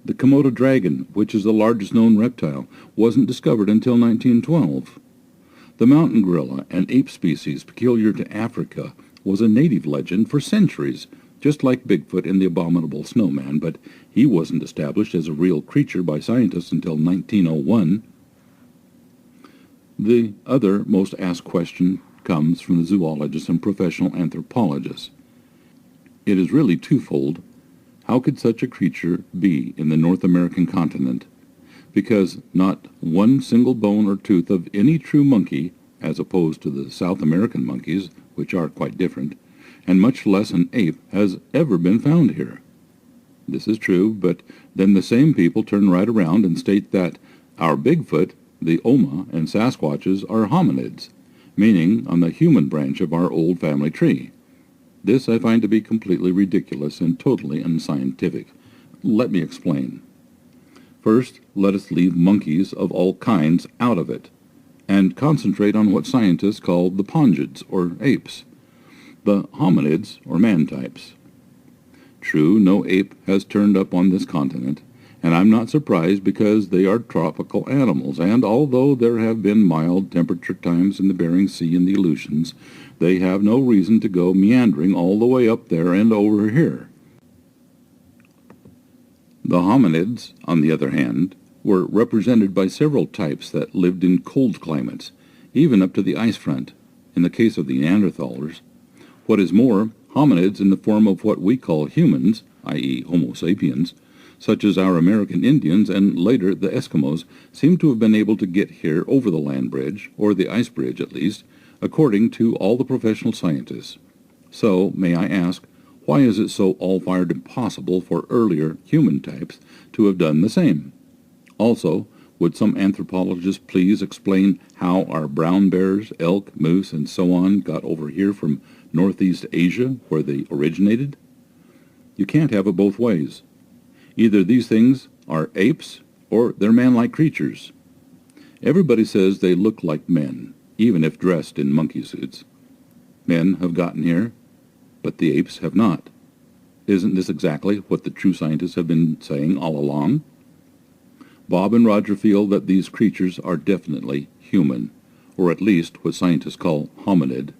The Komodo dragon, which is the largest known reptile, wasn't discovered until 1912. The mountain gorilla, an ape species peculiar to Africa, was a native legend for centuries, just like Bigfoot and the Abominable Snowman, but he wasn't established as a real creature by scientists until 1901. The other most asked question comes from the zoologists and professional anthropologists. It is really twofold. How could such a creature be in the North American continent? Because not one single bone or tooth of any true monkey, as opposed to the South American monkeys, which are quite different, and much less an ape, has ever been found here. This is true, but then the same people turn right around and state that our Bigfoot, the Oma, and Sasquatches are hominids, meaning on the human branch of our old family tree. This I find to be completely ridiculous and totally unscientific. Let me explain. First, let us leave monkeys of all kinds out of it, and concentrate on what scientists call the pongids, or apes, the hominids, or man types. True, no ape has turned up on this continent, And I'm not surprised because they are tropical animals, and although there have been mild temperature times in the Bering Sea and the Aleutians, they have no reason to go meandering all the way up there and over here. The hominids, on the other hand, were represented by several types that lived in cold climates, even up to the ice front, in the case of the Neanderthalers. What is more, hominids in the form of what we call humans, i.e. Homo sapiens, such as our American Indians and later the Eskimos, seem to have been able to get here over the land bridge, or the ice bridge at least, according to all the professional scientists. So, may I ask, why is it so all-fired impossible for earlier human types to have done the same? Also, would some anthropologist please explain how our brown bears, elk, moose, and so on got over here from Northeast Asia, where they originated? You can't have it both ways. Either these things are apes, or they're man-like creatures. Everybody says they look like men, even if dressed in monkey suits. Men have gotten here, but the apes have not. Isn't this exactly what the true scientists have been saying all along? Bob and Roger feel that these creatures are definitely human, or at least what scientists call hominid.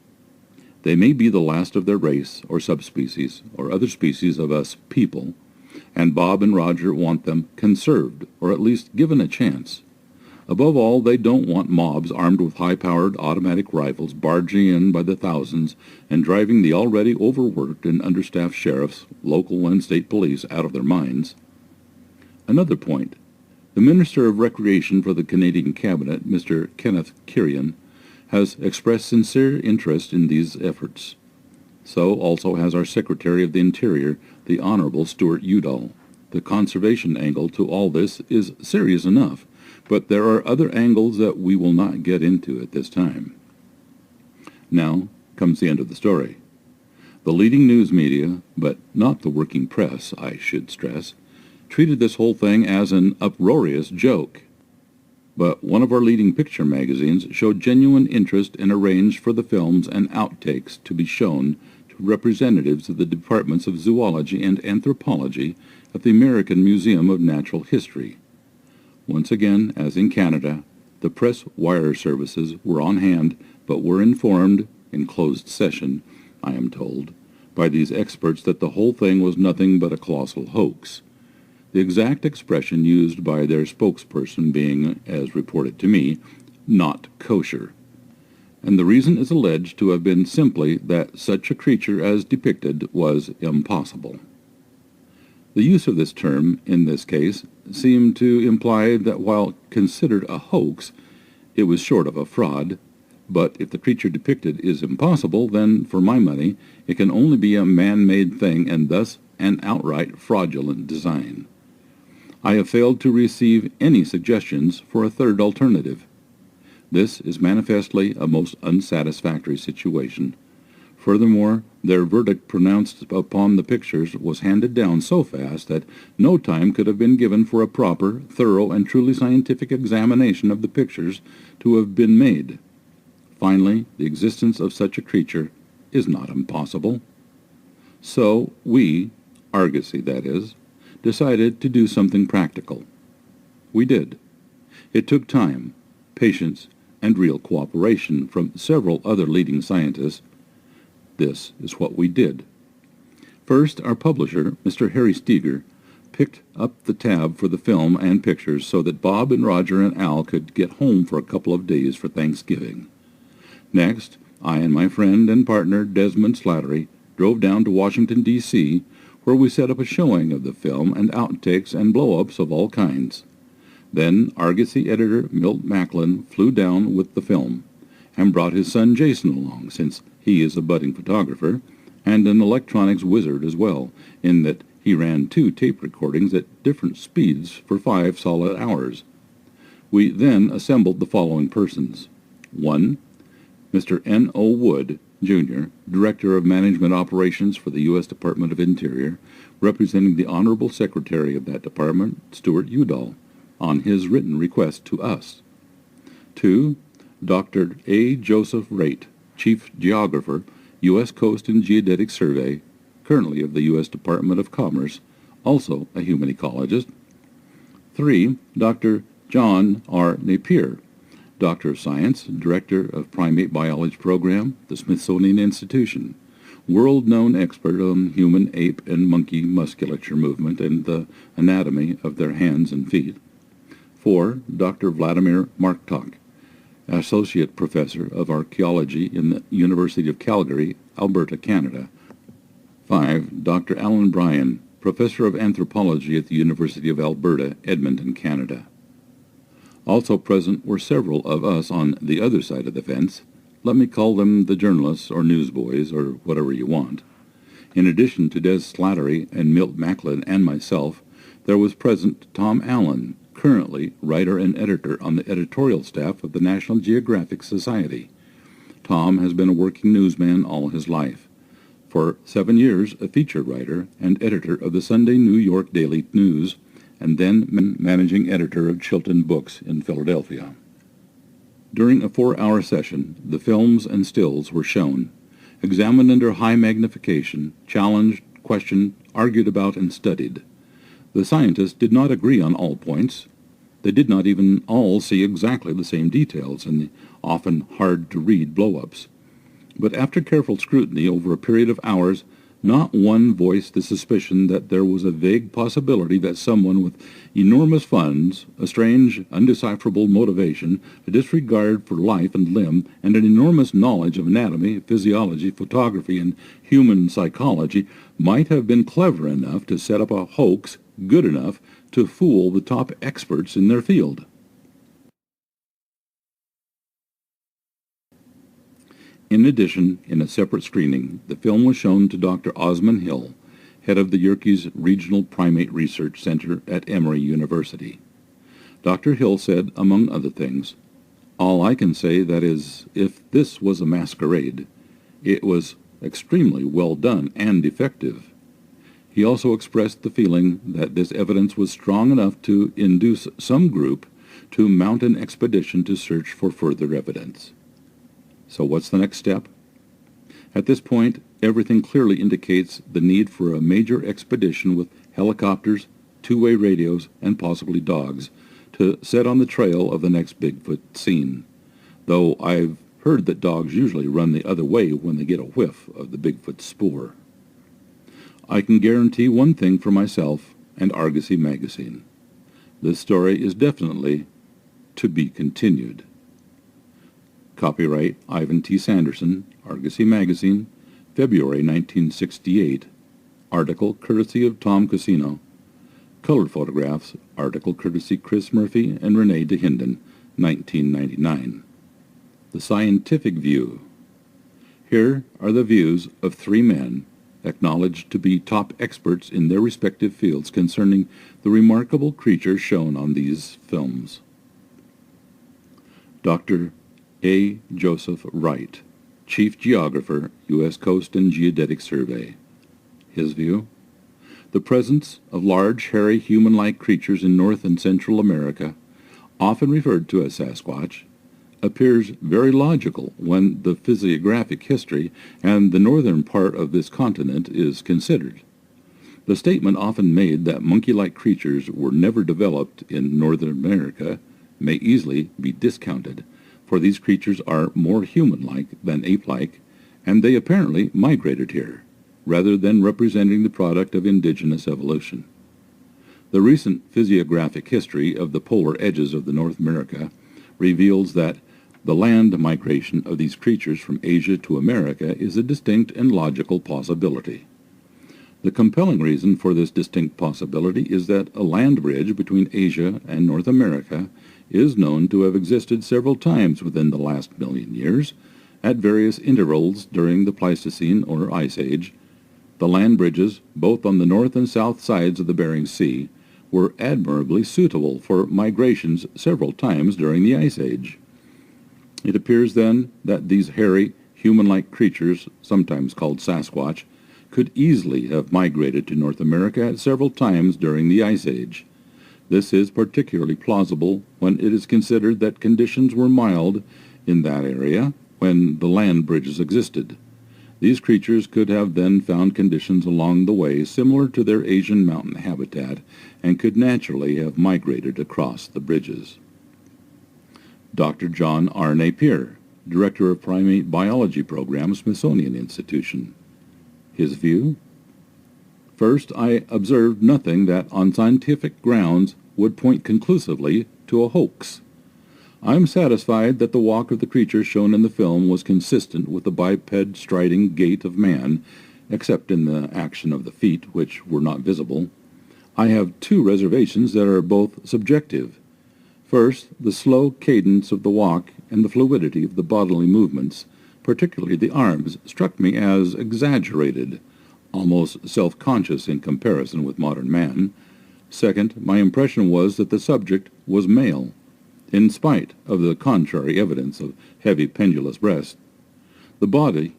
They may be the last of their race or subspecies, or other species of us people, and Bob and Roger want them conserved, or at least given a chance. Above all, they don't want mobs armed with high-powered automatic rifles barging in by the thousands and driving the already overworked and understaffed sheriffs, local and state police out of their minds. Another point. The Minister of Recreation for the Canadian Cabinet, Mr. Kenneth Kirian, has expressed sincere interest in these efforts. So also has our Secretary of the Interior, the Honorable Stuart Udall. The conservation angle to all this is serious enough, but there are other angles that we will not get into at this time. Now comes the end of the story. The leading news media, but not the working press, I should stress, treated this whole thing as an uproarious joke. But one of our leading picture magazines showed genuine interest and arranged for the films and outtakes to be shown to representatives of the departments of zoology and anthropology at the American Museum of Natural History. Once again, as in Canada, the press wire services were on hand, but were informed, in closed session, I am told, by these experts that the whole thing was nothing but a colossal hoax. The exact expression used by their spokesperson being, as reported to me, not kosher. And the reason is alleged to have been simply that such a creature as depicted was impossible. The use of this term, in this case, seemed to imply that while considered a hoax, it was short of a fraud, but if the creature depicted is impossible, then, for my money, it can only be a man-made thing and thus an outright fraudulent design. I have failed to receive any suggestions for a third alternative. This is manifestly a most unsatisfactory situation. Furthermore, their verdict pronounced upon the pictures was handed down so fast that no time could have been given for a proper, thorough, and truly scientific examination of the pictures to have been made. Finally, the existence of such a creature is not impossible. So we, Argosy that is, decided to do something practical. We did. It took time, patience, and real cooperation from several other leading scientists. This is what we did. First, our publisher, Mr. Harry Steger, picked up the tab for the film and pictures so that Bob and Roger and Al could get home for a couple of days for Thanksgiving. Next, I and my friend and partner, Desmond Slattery, drove down to Washington, D.C., where we set up a showing of the film and outtakes and blow-ups of all kinds. Then Argosy editor Milt Macklin flew down with the film, and brought his son Jason along, since he is a budding photographer, and an electronics wizard as well, in that he ran 2 tape recordings at different speeds for 5 solid hours. We then assembled the following persons. 1. Mr. N.O. Wood, Jr., Director of Management Operations for the U.S. Department of Interior, representing the Honorable Secretary of that Department, Stuart Udall, on his written request to us. 2. Dr. A. Joseph Raitt, Chief Geographer, U.S. Coast and Geodetic Survey, currently of the U.S. Department of Commerce, also a human ecologist. 3. Dr. John R. Napier, Doctor of Science, Director of Primate Biology Program, the Smithsonian Institution, world-known expert on human, ape, and monkey musculature movement and the anatomy of their hands and feet. 4. Dr. Vladimir Martok, Associate Professor of Archaeology in the University of Calgary, Alberta, Canada. 5. Dr. Alan Bryan, Professor of Anthropology at the University of Alberta, Edmonton, Canada. Also present were several of us on the other side of the fence. Let me call them the journalists or newsboys or whatever you want. In addition to Des Slattery and Milt Macklin and myself, there was present Tom Allen, currently writer and editor on the editorial staff of the National Geographic Society. Tom has been a working newsman all his life. For 7 years, a feature writer and editor of the Sunday New York Daily News, and then managing editor of Chilton Books in Philadelphia. During a 4-hour session, the films and stills were shown, examined under high magnification, challenged, questioned, argued about, and studied. The scientists did not agree on all points. They did not even all see exactly the same details in the often hard-to-read blow-ups. But after careful scrutiny over a period of hours, not one voiced the suspicion that there was a vague possibility that someone with enormous funds, a strange, undecipherable motivation, a disregard for life and limb, and an enormous knowledge of anatomy, physiology, photography, and human psychology might have been clever enough to set up a hoax good enough to fool the top experts in their field. In addition, in a separate screening, the film was shown to Dr. Osman Hill, head of the Yerkes Regional Primate Research Center at Emory University. Dr. Hill said, among other things, "All I can say, that is, if this was a masquerade, it was extremely well done and effective." He also expressed the feeling that this evidence was strong enough to induce some group to mount an expedition to search for further evidence. So what's the next step? At this point, everything clearly indicates the need for a major expedition with helicopters, two-way radios, and possibly dogs to set on the trail of the next Bigfoot scene, though I've heard that dogs usually run the other way when they get a whiff of the Bigfoot spoor. I can guarantee one thing for myself and Argosy Magazine. This story is definitely to be continued. Copyright Ivan T. Sanderson, Argosy Magazine, February 1968. Article courtesy of Tom Casino. Color photographs, article courtesy Chris Murphy and Renee DeHinden, 1999. The Scientific View. Here are the views of 3 men acknowledged to be top experts in their respective fields concerning the remarkable creatures shown on these films. Dr. A. Joseph Wright, Chief Geographer, U.S. Coast and Geodetic Survey. His view: the presence of large, hairy, human-like creatures in North and Central America, often referred to as Sasquatch, appears very logical when the physiographic history and the northern part of this continent is considered. The statement often made that monkey-like creatures were never developed in Northern America may easily be discounted, for these creatures are more human-like than ape-like, and they apparently migrated here, rather than representing the product of indigenous evolution. The recent physiographic history of the polar edges of the North America reveals that the land migration of these creatures from Asia to America is a distinct and logical possibility. The compelling reason for this distinct possibility is that a land bridge between Asia and North America is known to have existed several times within the last 1,000,000 years, at various intervals during the Pleistocene or Ice Age. The land bridges, both on the north and south sides of the Bering Sea, were admirably suitable for migrations several times during the Ice Age. It appears then that these hairy, human-like creatures, sometimes called Sasquatch, could easily have migrated to North America at several times during the Ice Age. This is particularly plausible when it is considered that conditions were mild in that area when the land bridges existed. These creatures could have then found conditions along the way similar to their Asian mountain habitat and could naturally have migrated across the bridges. Dr. John R. Napier, Director of Primate Biology Program, Smithsonian Institution. His view? First, I observed nothing that on scientific grounds would point conclusively to a hoax. I am satisfied that the walk of the creature shown in the film was consistent with the biped striding gait of man, except in the action of the feet, which were not visible. I have two reservations that are both subjective. First, the slow cadence of the walk and the fluidity of the bodily movements, particularly the arms, struck me as exaggerated, almost self-conscious in comparison with modern man. Second, my impression was that the subject was male, in spite of the contrary evidence of heavy pendulous breasts. The body,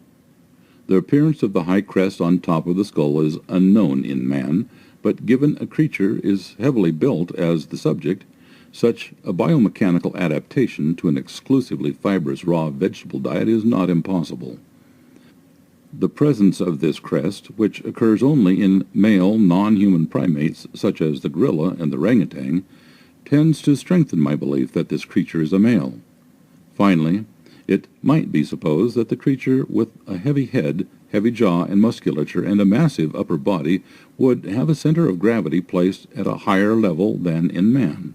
the appearance of the high crest on top of the skull is unknown in man, but given a creature is heavily built as the subject, such a biomechanical adaptation to an exclusively fibrous raw vegetable diet is not impossible. The presence of this crest, which occurs only in male non-human primates such as the gorilla and the orangutan, tends to strengthen my belief that this creature is a male. Finally, it might be supposed that the creature with a heavy head, heavy jaw and musculature and a massive upper body would have a center of gravity placed at a higher level than in man.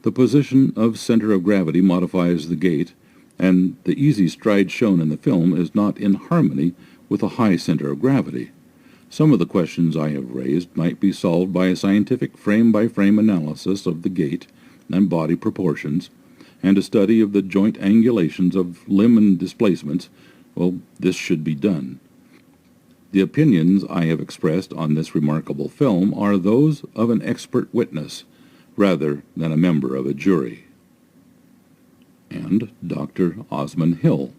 The position of center of gravity modifies the gait, and the easy stride shown in the film is not in harmony with a high center of gravity. Some of the questions I have raised might be solved by a scientific frame-by-frame analysis of the gait and body proportions, and a study of the joint angulations of limb and displacements. Well, this should be done. The opinions I have expressed on this remarkable film are those of an expert witness, rather than a member of a jury. And Dr. Osman Hill,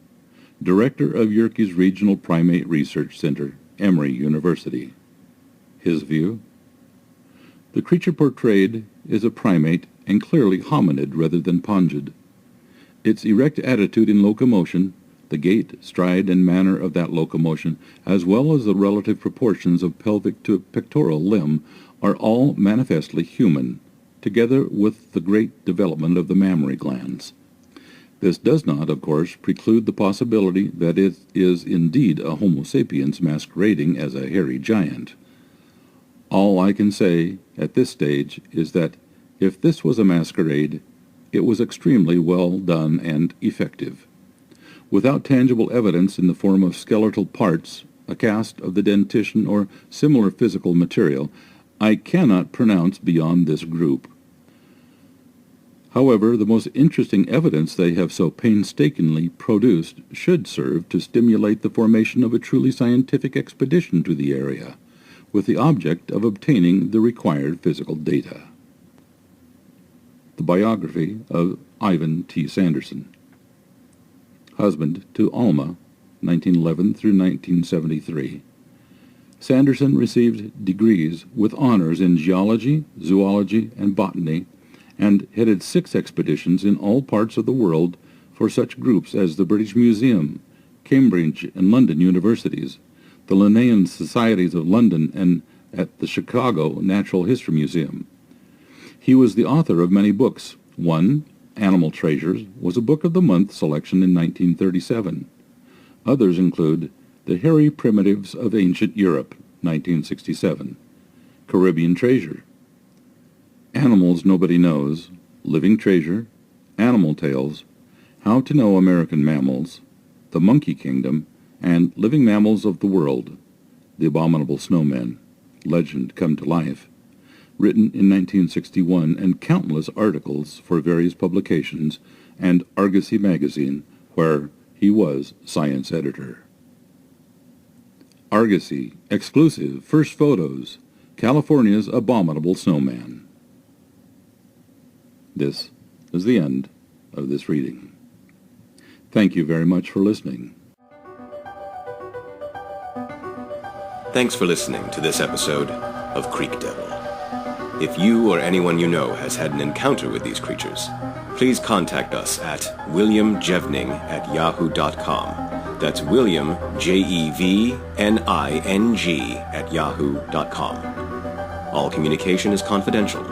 Director of Yerkes Regional Primate Research Center, Emory University. His view? The creature portrayed is a primate and clearly hominid rather than pongid. Its erect attitude in locomotion, the gait, stride, and manner of that locomotion, as well as the relative proportions of pelvic to pectoral limb, are all manifestly human, together with the great development of the mammary glands. This does not, of course, preclude the possibility that it is indeed a Homo sapiens masquerading as a hairy giant. All I can say at this stage is that if this was a masquerade, it was extremely well done and effective. Without tangible evidence in the form of skeletal parts, a cast of the dentition, or similar physical material, I cannot pronounce beyond this group. However, the most interesting evidence they have so painstakingly produced should serve to stimulate the formation of a truly scientific expedition to the area, with the object of obtaining the required physical data. The biography of Ivan T. Sanderson. Husband to Alma, 1911 through 1973. Sanderson received degrees with honors in geology, zoology, and botany, and headed 6 expeditions in all parts of the world for such groups as the British Museum, Cambridge and London universities, the Linnean Societies of London, and at the Chicago Natural History Museum. He was the author of many books. One, Animal Treasures, was a Book of the Month selection in 1937. Others include The Hairy Primitives of Ancient Europe, 1967, Caribbean Treasure, Animals Nobody Knows, Living Treasure, Animal Tales, How to Know American Mammals, The Monkey Kingdom, and Living Mammals of the World, The Abominable Snowman, Legend Come to Life, written in 1961, and countless articles for various publications and Argosy magazine, where he was science editor. Argosy, exclusive, first photos, California's Abominable Snowman. This is the end of this reading. Thank you very much for listening. Thanks for listening to this episode of Creek Devil. If you or anyone you know has had an encounter with these creatures, please contact us at williamjevning@yahoo.com That's William, JEVNING, @yahoo.com. All communication is confidential.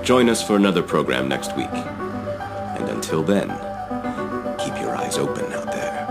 Join us for another program next week. And until then, keep your eyes open out there.